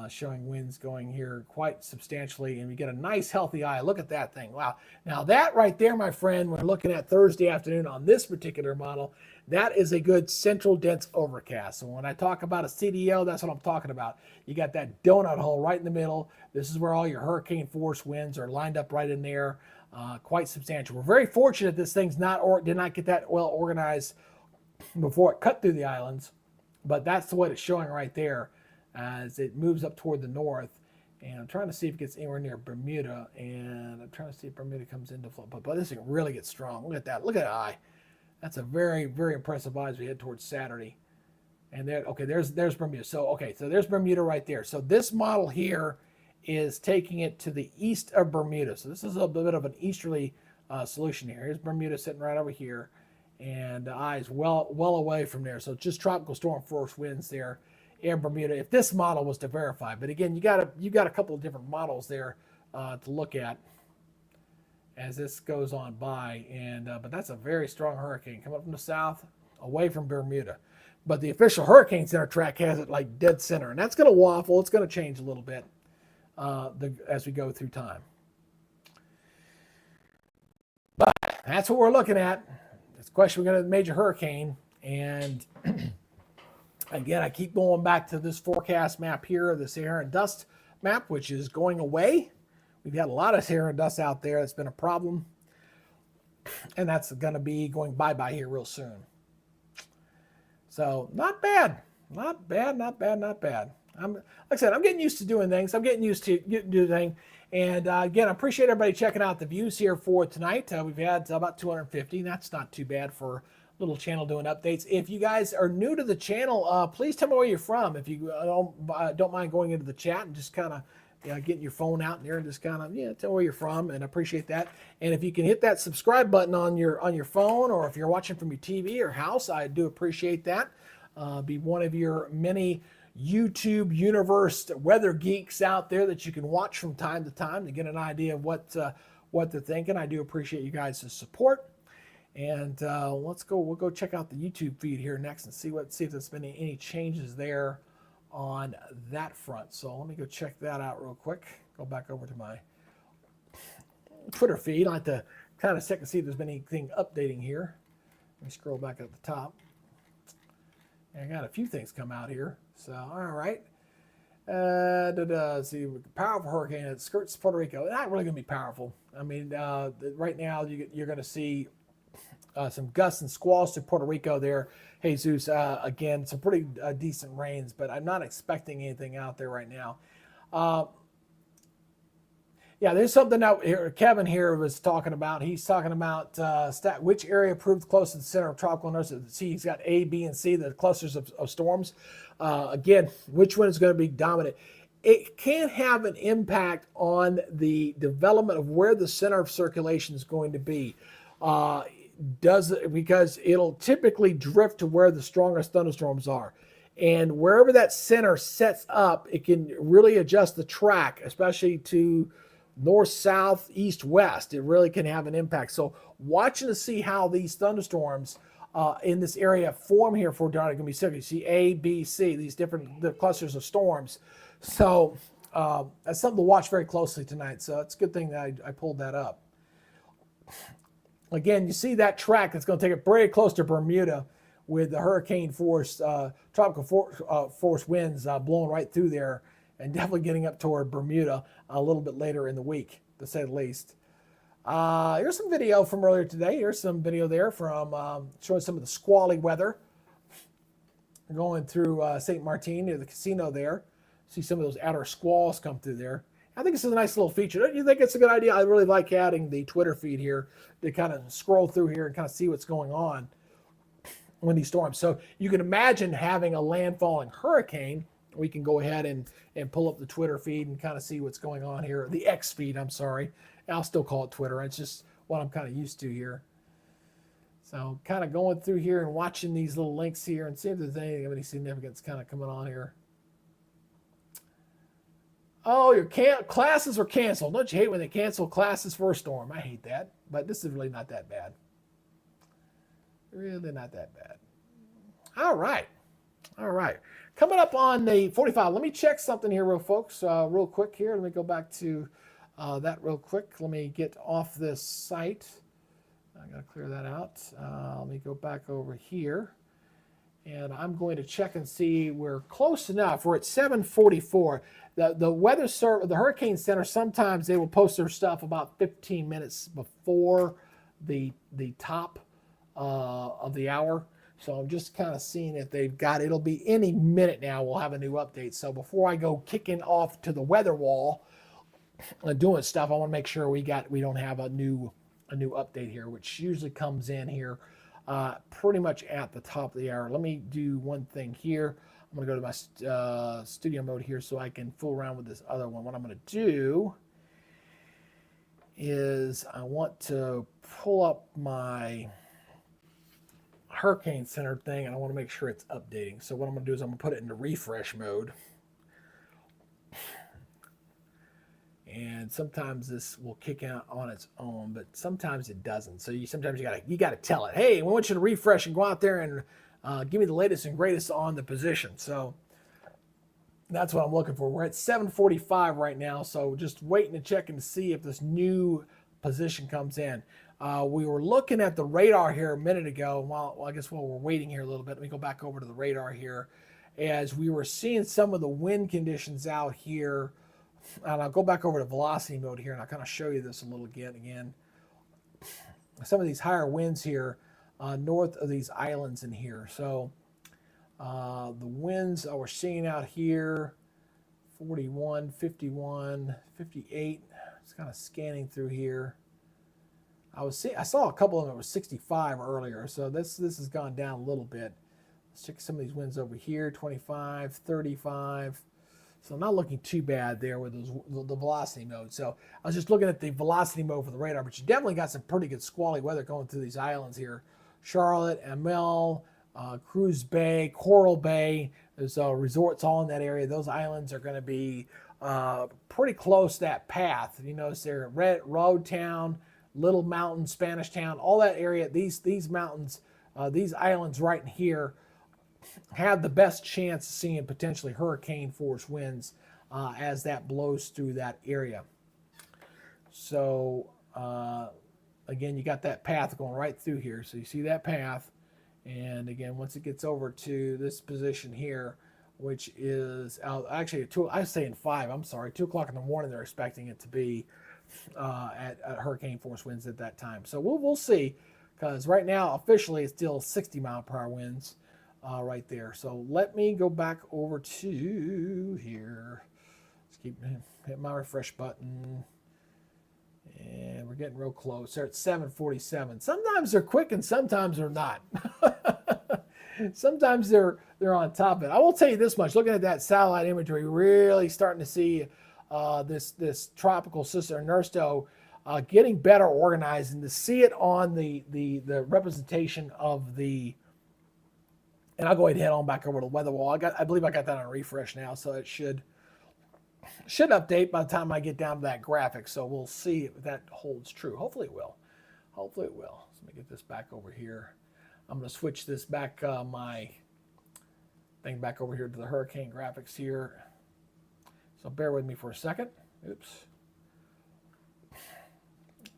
showing winds going here quite substantially, and we get a nice healthy eye. Look at that thing. Wow. Now that right there, my friend, we're looking at Thursday afternoon on this particular model, that is a good central dense overcast. So when I talk about a CDO, that's what I'm talking about. You got that donut hole right in the middle. This is where all your hurricane force winds are lined up right in there. Quite substantial. We're very fortunate this thing's did not get that well organized before it cut through the islands, but that's what it's showing right there as it moves up toward the north. And I'm trying to see if it gets anywhere near Bermuda, and I'm trying to see if Bermuda comes into flow. But this thing really gets strong. Look at that. Look at that eye. That's a very, very impressive eye as we head towards Saturday. And there, okay, there's Bermuda. So there's Bermuda right there. So this model here is taking it to the east of Bermuda. So this is a bit of an easterly solution here. Here's Bermuda sitting right over here, and the eye is well away from there. So just tropical storm force winds there in Bermuda if this model was to verify. But again, you got a couple of different models there to look at as this goes on by. And but that's a very strong hurricane coming up from the south away from Bermuda. But the official Hurricane Center track has it like dead center, and that's going to waffle. It's going to change a little bit as we go through time. But that's what we're looking at. It's a question we're going to a major hurricane. And again, I keep going back to this forecast map here, the Saharan dust map, which is going away. We've had a lot of Saharan dust out there. That's been a problem. And that's going to be going bye-bye here real soon. So not bad. Not bad, not bad, not bad. Like I said, I'm getting used to doing things. I'm getting used to doing things. And again, I appreciate everybody checking out the views here for tonight. We've had about 250. That's not too bad for a little channel doing updates. If you guys are new to the channel, please tell me where you're from. If you don't mind going into the chat and just kind of getting your phone out there and just kind of tell where you're from, and I appreciate that. And if you can hit that subscribe button on your phone, or if you're watching from your TV or house, I do appreciate that. Be one of your many YouTube universe weather geeks out there that you can watch from time to time to get an idea of what they're thinking. I do appreciate you guys' support. And we'll go check out the YouTube feed here next and see if there's been any changes there on that front. So let me go check that out real quick. Go back over to my Twitter feed. I like to kind of check and see if there's been anything updating here. Let me scroll back at the top. And I got a few things come out here. So, all right. See, powerful hurricane. It skirts Puerto Rico. Not really going to be powerful. I mean, right now you're going to see some gusts and squalls to Puerto Rico there. Jesus, again, some pretty decent rains, but I'm not expecting anything out there right now. Yeah, there's something out here. Kevin here was talking about. He's talking about which area proved close to the center of tropical nuances. See, he's got A, B, and C, the clusters of storms. Again, which one is going to be dominant? It can have an impact on the development of where the center of circulation is going to be. Because it'll typically drift to where the strongest thunderstorms are. And wherever that center sets up, it can really adjust the track, especially to north, south, east, west. It really can have an impact. So watching to see how these thunderstorms in this area form here for Darn, going to be sick. You see A, B, C, these different clusters of storms. So that's something to watch very closely tonight. So it's a good thing that I pulled that up. Again, you see that track that's going to take it very close to Bermuda with the hurricane force, tropical force winds blowing right through there, and definitely getting up toward Bermuda a little bit later in the week, to say the least. Here's some video from earlier today. Here's some video there from showing some of the squally weather going through St. Martin near the casino there. See some of those outer squalls come through there. I think this is a nice little feature. Don't you think it's a good idea? I really like adding the Twitter feed here to kind of scroll through here and kind of see what's going on when these storms. So you can imagine having a landfalling hurricane. We can go ahead and pull up the Twitter feed and kind of see what's going on here. The X feed, I'm sorry. I'll still call it Twitter. It's just what I'm kind of used to here. So kind of going through here and watching these little links here and see if there's anything of any significance kind of coming on here. Oh, your classes were canceled. Don't you hate when they cancel classes for a storm? I hate that. But this is really not that bad. Really not that bad. All right. All right. Coming up on the 45, let me check something here real quick here. Let me go back to that real quick. Let me get off this site. I got to clear that out. Let me go back over here. And I'm going to check and see we're close enough. We're at 7:44. The Hurricane Center, sometimes they will post their stuff about 15 minutes before the top of the hour. So I'm just kind of seeing if they've got, it'll be any minute now we'll have a new update. So before I go kicking off to the weather wall doing stuff, I want to make sure we don't have a new update here, which usually comes in here pretty much at the top of the hour. Let me do one thing here. I'm going to go to my studio mode here so I can fool around with this other one. What I'm going to do is I want to pull up my Hurricane Center thing, and I want to make sure it's updating. So what I'm going to do is I'm going to put it into refresh mode. And sometimes this will kick out on its own, but sometimes it doesn't. So sometimes you gotta tell it, hey, we want you to refresh and go out there and give me the latest and greatest on the position. So that's what I'm looking for. We're at 7:45 right now, so just waiting to check and to see if this new position comes in. We were looking at the radar here a minute ago. Well, I guess while we're waiting here a little bit, let me go back over to the radar here. As we were seeing some of the wind conditions out here, and I'll go back over to velocity mode here, and I'll kind of show you this a little again. Some of these higher winds here north of these islands in here. So the winds we're seeing out here, 41, 51, 58. It's kind of scanning through here. I saw a couple of them that was 65 earlier, so this has gone down a little bit. Let's check some of these winds over here, 25, 35. So not looking too bad there with the velocity mode. So I was just looking at the velocity mode for the radar, but you definitely got some pretty good squally weather going through these islands here. Charlotte, Amel, Cruz Bay, Coral Bay. There's resorts all in that area. Those islands are going to be pretty close to that path. You notice they're Road Town, Little Mountain, Spanish Town, all that area. These mountains, these islands right in here have the best chance of seeing potentially hurricane force winds as that blows through that area. So again, you got that path going right through here. So you see that path. And again, once it gets over to this position here, which is actually I say in 5, I'm sorry, 2 o'clock in the morning, they're expecting it to be at hurricane force winds at that time. So we'll see, because right now officially it's still 60-mile-per-hour winds right there. So let me go back over to here. Let's keep hitting my refresh button. And we're getting real close. They're at 7:47. Sometimes they're quick and sometimes they're not. Sometimes they're on top of it. I will tell you this much. Looking at that satellite imagery, really starting to see this tropical system, Ernesto, getting better organized, and to see it on the representation of the. And I'll go ahead and head on back over to the weather wall. I believe I got that on refresh now, so it should update by the time I get down to that graphic. So we'll see if that holds true. Hopefully it will. Hopefully it will. So let me get this back over here. I'm going to switch this back, my thing back over here to the hurricane graphics here. So bear with me for a second. Oops.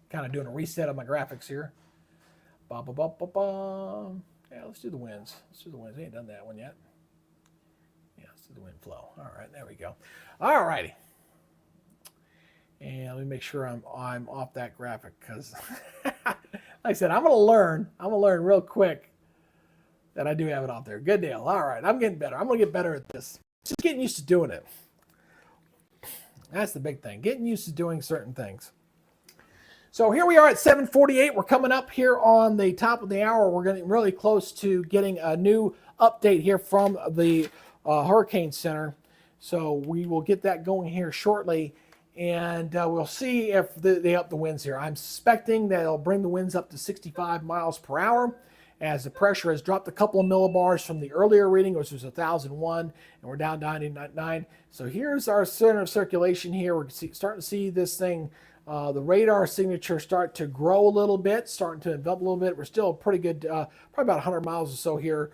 Kind of doing a reset of my graphics here. Ba ba ba ba ba. Yeah, let's do the winds. Let's do the winds. We ain't done that one yet. Yeah, let's do the wind flow. All right, there we go. All righty. And let me make sure I'm off that graphic, because like I said, I'm gonna learn real quick that I do have it off there. Good deal. All right, I'm getting better. I'm gonna get better at this. Just getting used to doing it. That's the big thing. Getting used to doing certain things. So here we are at 7:48. We're coming up here on the top of the hour. We're getting really close to getting a new update here from the Hurricane Center. So we will get that going here shortly, and we'll see if they up the winds here. I'm suspecting that it'll bring the winds up to 65 miles per hour, as the pressure has dropped a couple of millibars from the earlier reading, which was 1,001, and we're down 99. So here's our center of circulation here. We're starting to see this thing The radar signature start to grow a little bit, starting to envelop a little bit. We're still pretty good, probably about 100 miles or so here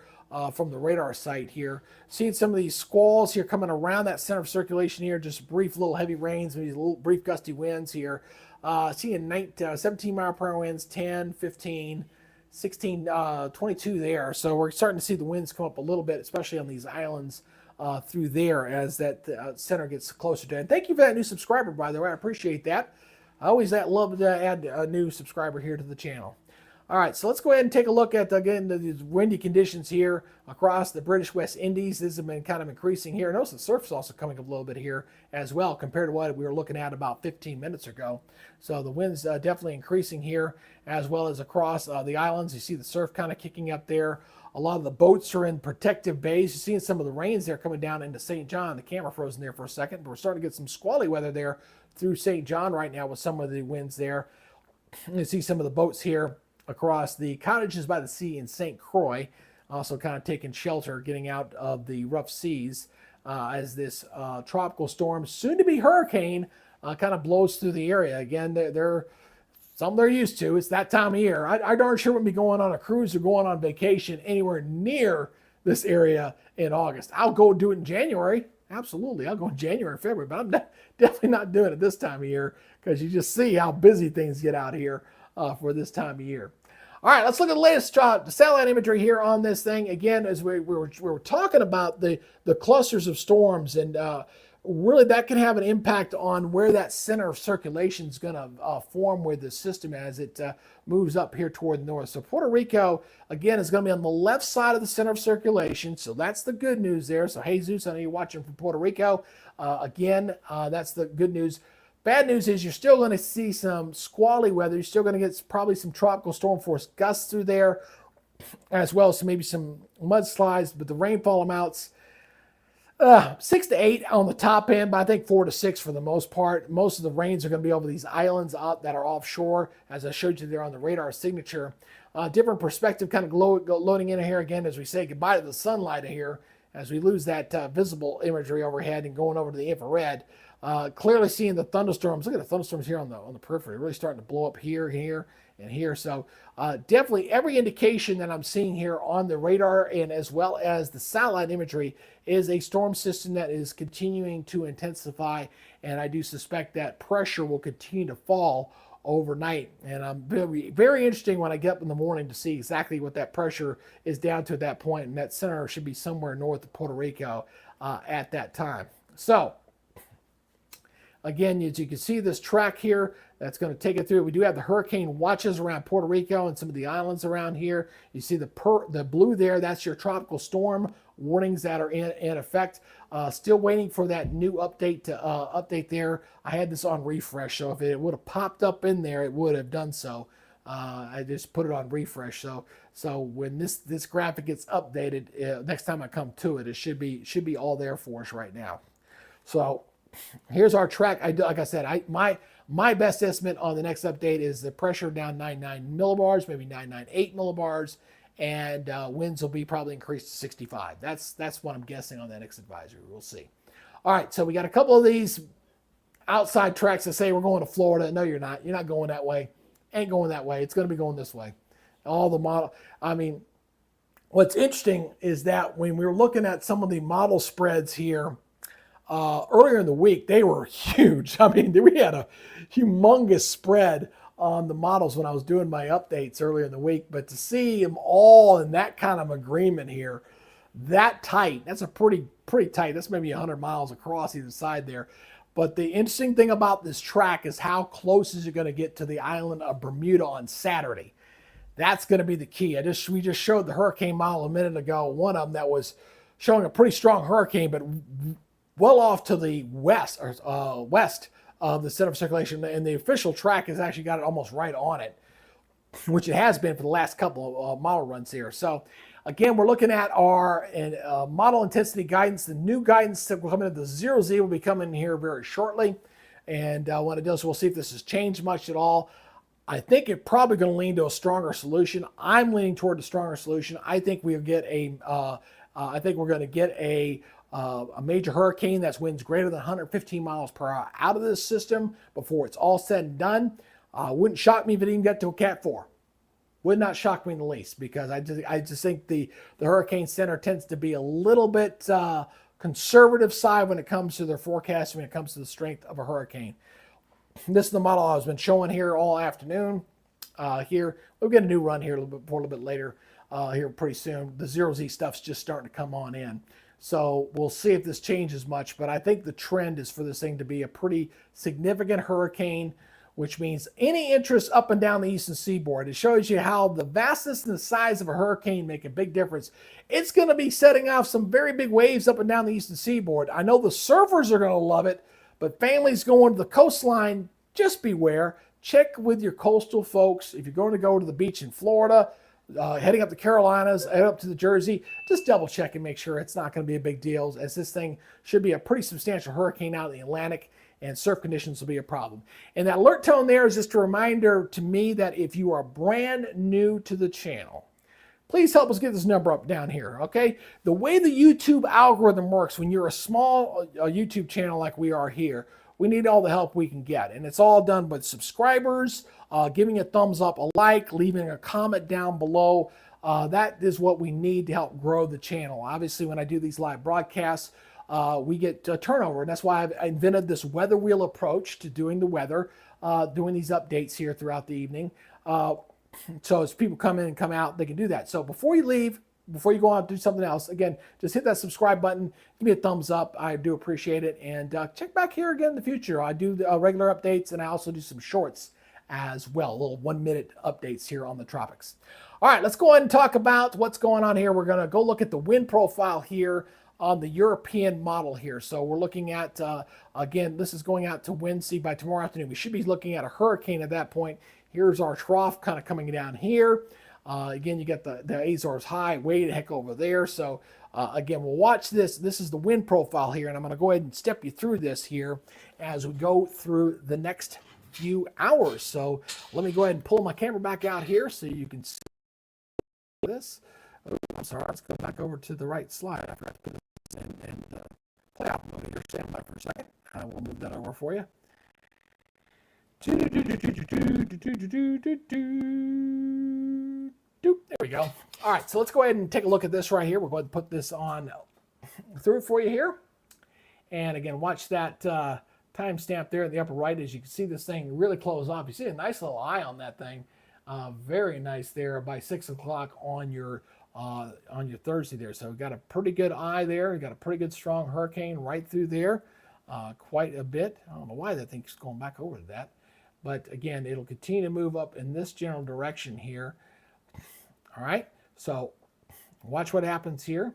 from the radar site here. Seeing some of these squalls here coming around that center of circulation here, just brief little heavy rains, maybe little brief gusty winds here. Seeing 17 mile per hour winds, 10, 15, 16, 22 there. So we're starting to see the winds come up a little bit, especially on these islands through there as that center gets closer to. And thank you for that new subscriber, by the way. I appreciate that. I always love to add a new subscriber here to the channel. All right, so let's go ahead and take a look at, again, the windy conditions here across the British West Indies. This has been kind of increasing here. Notice the surf's also coming up a little bit here as well compared to what we were looking at about 15 minutes ago. So the wind's definitely increasing here as well as across the islands. You see the surf kind of kicking up there. A lot of the boats are in protective bays. You're seeing some of the rains there coming down into St. John. The camera frozen there for a second, but we're starting to get some squally weather there through St. John right now with some of the winds there. You see some of the boats here across the cottages by the sea in St. Croix, also kind of taking shelter, getting out of the rough seas as this tropical storm, soon to be hurricane, kind of blows through the area. Again, they're something they're used to. It's that time of year. I darn sure wouldn't be going on a cruise or going on vacation anywhere near this area in August. I'll go do it in January. Absolutely. I'll go in January, February, but I'm definitely not doing it this time of year because you just see how busy things get out here for this time of year. All right, let's look at the latest satellite imagery here on this thing. Again, as we were talking about the clusters of storms, and really that can have an impact on where that center of circulation is going to form with the system as it moves up here toward the north. So Puerto Rico, again, is going to be on the left side of the center of circulation. So that's the good news there. So Jesus, I know you're watching from Puerto Rico. Again, that's the good news. Bad news is you're still going to see some squally weather. You're still going to get probably some tropical storm force gusts through there, as well as maybe some mudslides, but the rainfall amounts 6 to 8 on the top end, but I think 4 to 6 for the most part. Most of the rains are going to be over these islands that are offshore, as I showed you there on the radar signature. Different perspective kind of loading in here again as we say goodbye to the sunlight here, as we lose that visible imagery overhead and going over to the infrared. Clearly seeing the thunderstorms. Look at the thunderstorms here on the periphery, really starting to blow up here, and here. So definitely every indication that I'm seeing here on the radar and as well as the satellite imagery is a storm system that is continuing to intensify, and I do suspect that pressure will continue to fall overnight. And I'm very, very interesting when I get up in the morning to see exactly what that pressure is down to at that point, and that center should be somewhere north of Puerto Rico at that time. So again, as you can see this track here, that's going to take it through. We do have the hurricane watches around Puerto Rico and some of the islands around here. You see the blue there, that's your tropical storm warnings that are in effect. Still waiting for that new update to update there. I had this on refresh, so if it would have popped up in there, it would have done so. I just put it on refresh. So when this graphic gets updated, next time I come to it, it should be all there for us right now. So here's our track. Like I said, my best estimate on the next update is the pressure down 99 millibars, maybe 998 millibars, and winds will be probably increased to 65. That's what I'm guessing on that next advisory. We'll see. All right, so we got a couple of these outside tracks that say we're going to Florida. No, you're not. You're not going that way. Ain't going that way. It's going to be going this way. All the model. I mean, what's interesting is that when we were looking at some of the model spreads here, earlier in the week, they were huge. I mean, we had a humongous spread on the models when I was doing my updates earlier in the week. But to see them all in that kind of agreement here, that tight, that's a pretty tight. That's maybe 100 miles across either side there. But the interesting thing about this track is how close is it going to get to the island of Bermuda on Saturday. That's going to be the key. We just showed the hurricane model a minute ago, one of them that was showing a pretty strong hurricane, but well off to the west of the center of circulation, and the official track has actually got it almost right on it, which it has been for the last couple of model runs here. So again, we're looking at our model intensity guidance. The new guidance that will come into the 0Z will be coming here very shortly, and when it does, we'll see if this has changed much at all. I think it's probably going to lean to a stronger solution. I'm leaning toward the stronger solution. I think we'll get a I think we're going to get a a major hurricane that's winds greater than 115 miles per hour out of this system before it's all said and done. Wouldn't shock me if it didn't get to a Cat 4. Would not shock me in the least, because I just think the Hurricane Center tends to be a little bit conservative side when it comes to their forecast, when it comes to the strength of a hurricane. This is the model I've been showing here all afternoon. Here we'll get a new run here a little bit later here pretty soon. The 0Z stuff's just starting to come on in. So we'll see if this changes much, but I think the trend is for this thing to be a pretty significant hurricane, which means any interest up and down the eastern seaboard. It shows you how the vastness and the size of a hurricane make a big difference. It's going to be setting off some very big waves up and down the eastern seaboard. I know the surfers are going to love it, but families going to the coastline, just beware. Check with your coastal folks. If you're going to go to the beach in Florida, heading up the Carolinas, head up to the Jersey, just double check and make sure it's not going to be a big deal, as this thing should be a pretty substantial hurricane out in the Atlantic, and surf conditions will be a problem. And that alert tone there is just a reminder to me that if you are brand new to the channel, please help us get this number up down here, okay? The way the YouTube algorithm works, when you're a small YouTube channel like we are here, we need all the help we can get. And it's all done with subscribers, giving a thumbs up, a like, leaving a comment down below. That is what we need to help grow the channel. Obviously, when I do these live broadcasts, we get turnover, and that's why I've invented this weather wheel approach to doing the weather, doing these updates here throughout the evening. So as people come in and come out, they can do that. So before you leave, before you go on and do something else, again, just hit that subscribe button, give me a thumbs up. I do appreciate it. And check back here again in the future. I do regular updates, and I also do some shorts as well, little 1-minute updates here on the tropics. All right, let's go ahead and talk about what's going on here. We're going to go look at the wind profile here on the European model here. So we're looking at, again, this is going out to wind speed by tomorrow afternoon. We should be looking at a hurricane at that point. Here's our trough kind of coming down here. Again, you get the Azores high way the heck over there. So again, we'll watch this. This is the wind profile here, and I'm going to go ahead and step you through this here as we go through the next few hours. So let me go ahead and pull my camera back out here so you can see this. Oh, I'm sorry, let's go back over to the right slide. I forgot to put this in and play out mode here. Stand by for a second. I will move that over for you. There we go. All right, so let's go ahead and take a look at this right here. We're going to put this on through for you here. And again, watch that timestamp there in the upper right as you can see this thing really close off. You see a nice little eye on that thing. Very nice there by 6 o'clock on your Thursday there. So we've got a pretty good eye there. We've got a pretty good strong hurricane right through there. Quite a bit. I don't know why that thing's going back over to that. But again, it'll continue to move up in this general direction here. All right, so watch what happens here.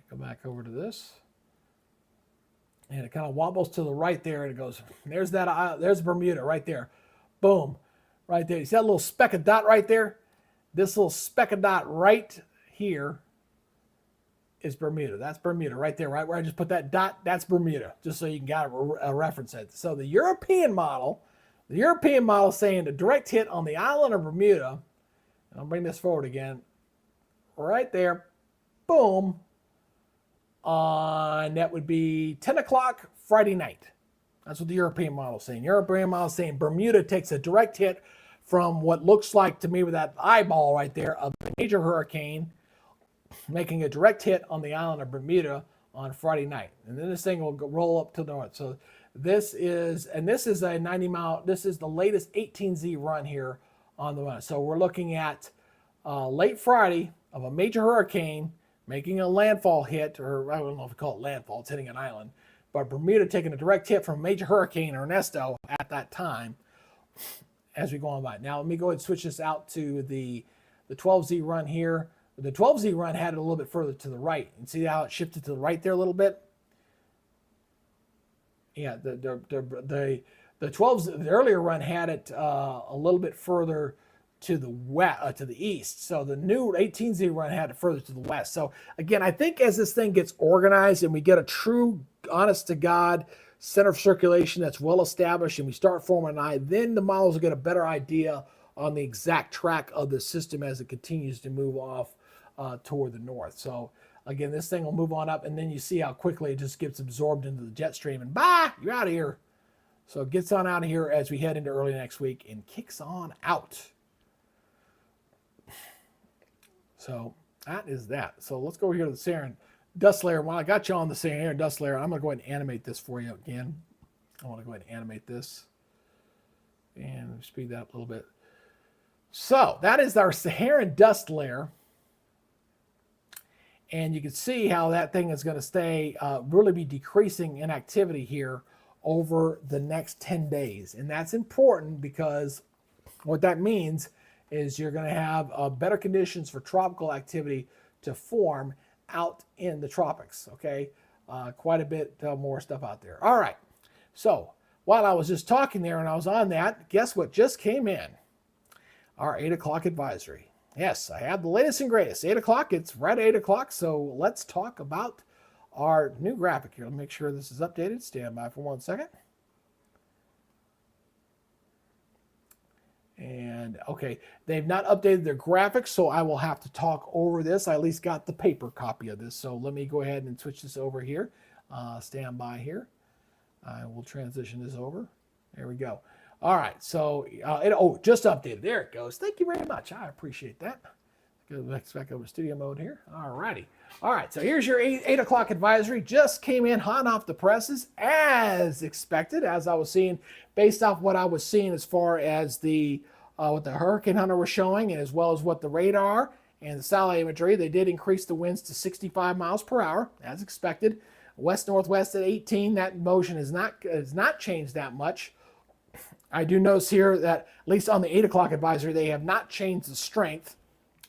Go back over to this. And it kind of wobbles to the right there, and it goes, there's that, there's Bermuda right there. Boom, right there. You see that little speck of dot right there? This little speck of dot right here is Bermuda. That's Bermuda right there, right where I just put that dot, that's Bermuda, just so you can get a reference it. So the European model saying a direct hit on the island of Bermuda. I'll bring this forward again. Right there. Boom. On that would be 10 o'clock Friday night. That's what the European model is saying. European model is saying Bermuda takes a direct hit from what looks like to me with that eyeball right there of a major hurricane, making a direct hit on the island of Bermuda on Friday night. And then this thing will roll up to the north. So this is a 90 mile, this is the latest 18Z run here on the one. So we're looking at late Friday of a major hurricane making a landfall hit, or I don't know if we call it landfall, it's hitting an island, but Bermuda taking a direct hit from a major hurricane, Ernesto, at that time as we go on by. Now let me go ahead and switch this out to the 12Z run here. The 12Z run had it a little bit further to the right. And see how it shifted to the right there a little bit? Yeah, the 12Z, the earlier run had it a little bit further to the west, to the east. So the new 18Z run had it further to the west. So again, I think as this thing gets organized and we get a true, honest to God center of circulation that's well established and we start forming an eye, then the models will get a better idea on the exact track of the system as it continues to move off toward the north. So Again, this thing will move on up, and then you see how quickly it just gets absorbed into the jet stream, and bye, you're out of here. So it gets on out of here as we head into early next week and kicks on out. So that is that. So let's go over here to the Saharan dust layer. While I got you on the Saharan dust layer, I'm going to go ahead and animate this for you again. I want to go ahead and animate this and speed that up a little bit. So that is our Saharan dust layer. And you can see how that thing is going to stay, really be decreasing in activity here over the next 10 days. And that's important because what that means is you're going to have better conditions for tropical activity to form out in the tropics, okay? Quite a bit more stuff out there. All right, so while I was just talking there and I was on that, guess what just came in? Our 8 o'clock advisory. Yes, I have the latest and greatest. 8 o'clock, it's right at 8 o'clock, so let's talk about our new graphic here. Let me make sure this is updated. Stand by for 1 second. And okay, they've not updated their graphics, so I will have to talk over this. I at least got the paper copy of this, so let me go ahead and switch this over here. Stand by here. I will transition this over. There we go. All right, so it just updated. There it goes. Thank you very much. I appreciate that. Go back over to studio mode here. All righty. All right, so here's your 8 o'clock advisory. Just came in hot off the presses as expected, as I was seeing, based off what I was seeing as far as the what the Hurricane Hunter was showing, and as well as what the radar and the satellite imagery. They did increase the winds to 65 miles per hour, as expected. West-northwest at 18. That motion has not changed that much. I do notice here that, at least on the 8 o'clock advisory, they have not changed the strength,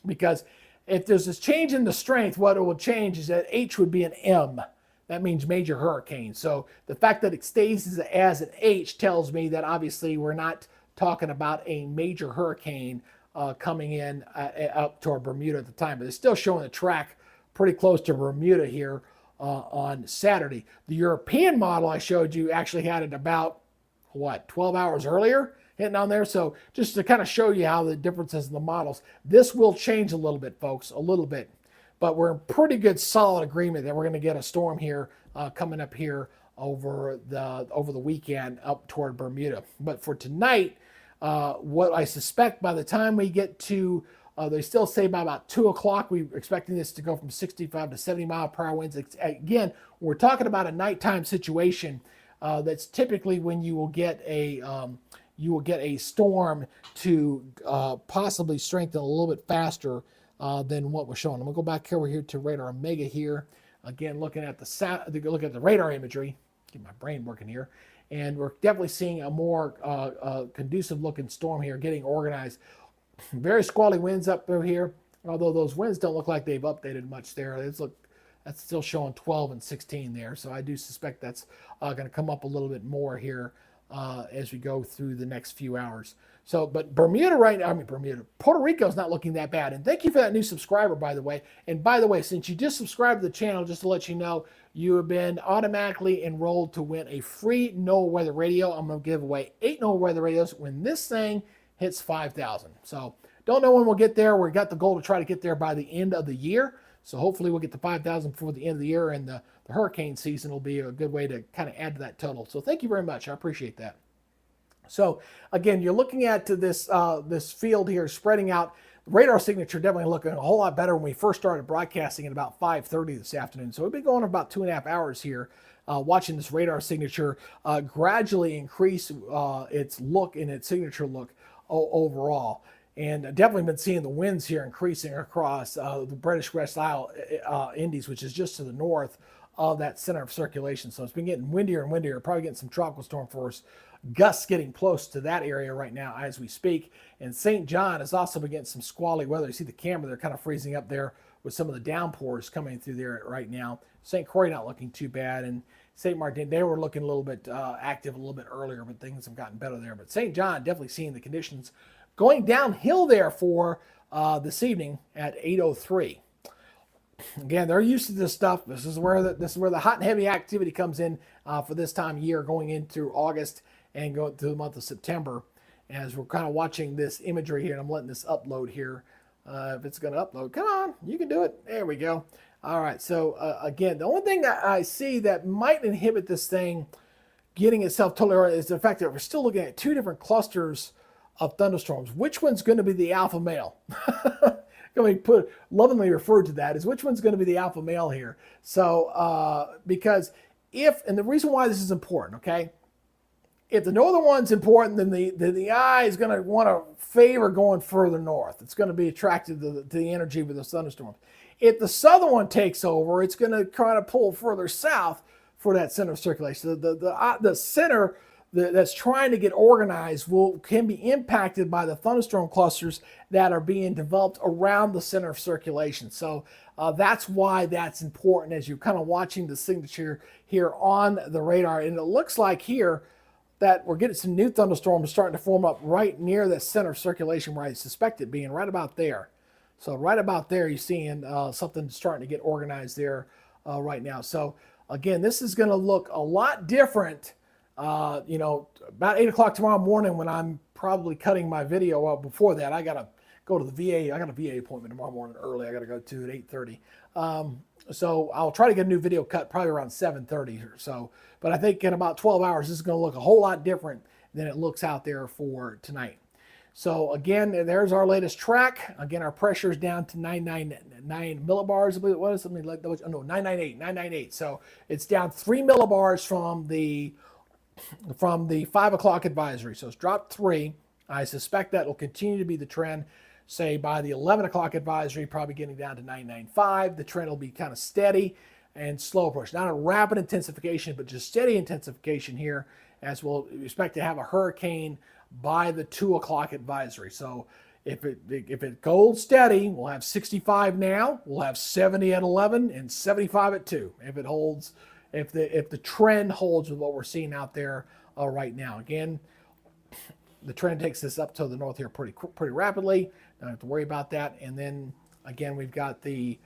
because if there's this change in the strength, what it will change is that H would be an M. That means major hurricane. So the fact that it stays as an H tells me that obviously we're not talking about a major hurricane coming in up toward Bermuda at the time. But it's still showing the track pretty close to Bermuda here on Saturday. The European model I showed you actually had it about, 12 hours earlier hitting on there. So just to kind of show you how the differences in the models, this will change a little bit, folks, a little bit. But we're in pretty good solid agreement that we're going to get a storm here coming up here over the weekend up toward Bermuda. But for tonight, what I suspect by the time we get to, they still say by about 2 o'clock, we're expecting this to go from 65 to 70 mile per hour winds. Again, we're talking about a nighttime situation. That's typically when you will get a storm to possibly strengthen a little bit faster than what we're showing. I'm gonna go back over here to Radar Omega here. Again, looking at the radar imagery. Get my brain working here, and we're definitely seeing a more conducive looking storm here, getting organized. Very squally winds up through here. Although those winds don't look like they've updated much there. That's still showing 12 and 16 there. So I do suspect that's going to come up a little bit more here as we go through the next few hours. So, but Bermuda Puerto Rico is not looking that bad. And thank you for that new subscriber, by the way. And by the way, since you just subscribed to the channel, just to let you know, you have been automatically enrolled to win a free NOAA weather radio. I'm going to give away 8 NOAA weather radios when this thing hits 5,000. So don't know when we'll get there. We've got the goal to try to get there by the end of the year. So hopefully we'll get to 5,000 before the end of the year, and the hurricane season will be a good way to kind of add to that total. So thank you very much. I appreciate that. So again, you're looking at this field here spreading out. The radar signature definitely looking a whole lot better when we first started broadcasting at about 5:30 this afternoon. So we've been going about 2.5 hours here watching this radar signature gradually increase its look and its signature look overall. And definitely been seeing the winds here increasing across the British West Isle Indies, which is just to the north of that center of circulation. So it's been getting windier and windier, probably getting some tropical storm force gusts getting close to that area right now as we speak. And St. John has also been getting some squally weather. You see the camera, they're kind of freezing up there with some of the downpours coming through there right now. St. Croix not looking too bad. And St. Martin, they were looking a little bit active a little bit earlier, but things have gotten better there. But St. John, definitely seeing the conditions going downhill there for this evening at 8:03. Again, they're used to this stuff. This is where the hot and heavy activity comes in for this time of year, going into August and going through the month of September. As we're kind of watching this imagery here, and I'm letting this upload here If it's going to upload, come on, you can do it. There we go. All right, so again, the only thing that I see that might inhibit this thing getting itself totally right is the fact that we're still looking at two different clusters of thunderstorms. Which one's going to be the alpha male? Going to be lovingly referred to that is which one's going to be the alpha male here. So because and the reason why this is important, okay, if the northern one's important, then the eye is going to want to favor going further north. It's going to be attracted to the energy with the thunderstorms. If the southern one takes over, it's going to kind of pull further south for that center of circulation. The center that's trying to get organized can be impacted by the thunderstorm clusters that are being developed around the center of circulation. So that's why that's important as you're kind of watching the signature here on the radar. And it looks like here that we're getting some new thunderstorms starting to form up right near the center of circulation where I suspect it being right about there. So right about there, you're seeing something starting to get organized there right now. So again, this is going to look a lot different, about 8 o'clock tomorrow morning when I'm probably cutting my video up. Before that, I got to go to the VA. I got a VA appointment tomorrow morning early. I got to go to at 8:30. So I'll try to get a new video cut probably around 7:30 or so. But I think in about 12 hours, this is going to look a whole lot different than it looks out there for tonight. So again, there's our latest track. Again, our pressure is down to 999 millibars. I believe it was something like that. No, 998. So it's down 3 millibars from the 5 o'clock advisory. So it's dropped 3. I suspect that will continue to be the trend. Say by the 11 o'clock advisory, probably getting down to 995. The trend will be kind of steady and slow approach. Not a rapid intensification, but just steady intensification here, as we'll expect to have a hurricane by the 2 o'clock advisory. So if it goes steady, we'll have 65 now, we'll have 70 at 11 and 75 at 2. If it holds, if the trend holds with what we're seeing out there right now. Again, the trend takes this up to the north here pretty rapidly. Don't have to worry about that. And then again, we've got the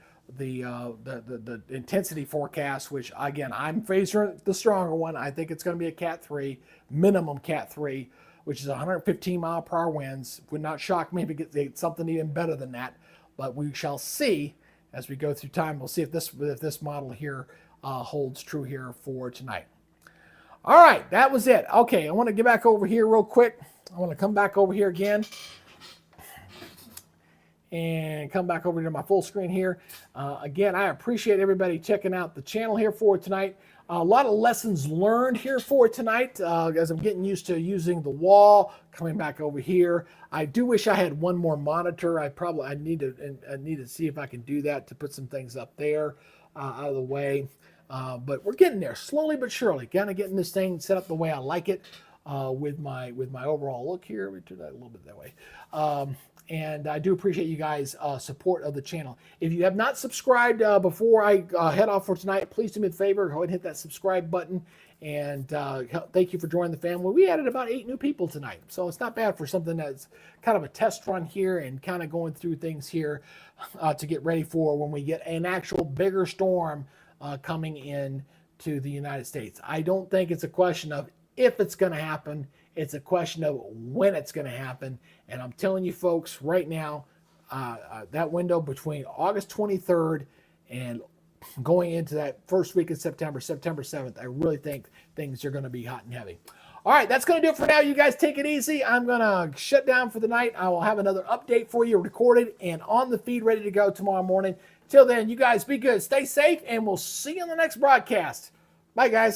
intensity forecast, which again, I'm favoring the stronger one. I think it's going to be a Cat 3, minimum Cat 3, which is 115 mile per hour winds. Would not shock me if it gets something even better than that, but we shall see as we go through time. We'll see if this model here holds true here for tonight. All right, that was it. Okay, I want to get back over here real quick. I want to come back over here again and come back over to my full screen here. Again, I appreciate everybody checking out the channel here for tonight. A lot of lessons learned here for tonight as I'm getting used to using the wall, coming back over here. I do wish I had one more monitor. I need to see if I can do that to put some things up there out of the way. But we're getting there slowly but surely, kind of getting this thing set up the way I like it with my overall look here. Let me turn that a little bit that way. And I do appreciate you guys' support of the channel. If you have not subscribed before I head off for tonight, please do me a favor. Go ahead and hit that subscribe button. And thank you for joining the family. We added about 8 new people tonight. So it's not bad for something that's kind of a test run here and kind of going through things here to get ready for when we get an actual bigger storm coming in to the United States. I don't think it's a question of if it's going to happen. It's a question of when it's going to happen. And I'm telling you folks right now, that window between August 23rd and going into that first week of September 7th, I really think things are going to be hot and heavy. All right, that's going to do it for now. You guys take it easy. I'm going to shut down for the night. I will have another update for you recorded and on the feed ready to go tomorrow morning. Till then, you guys be good. Stay safe, and we'll see you on the next broadcast. Bye, guys.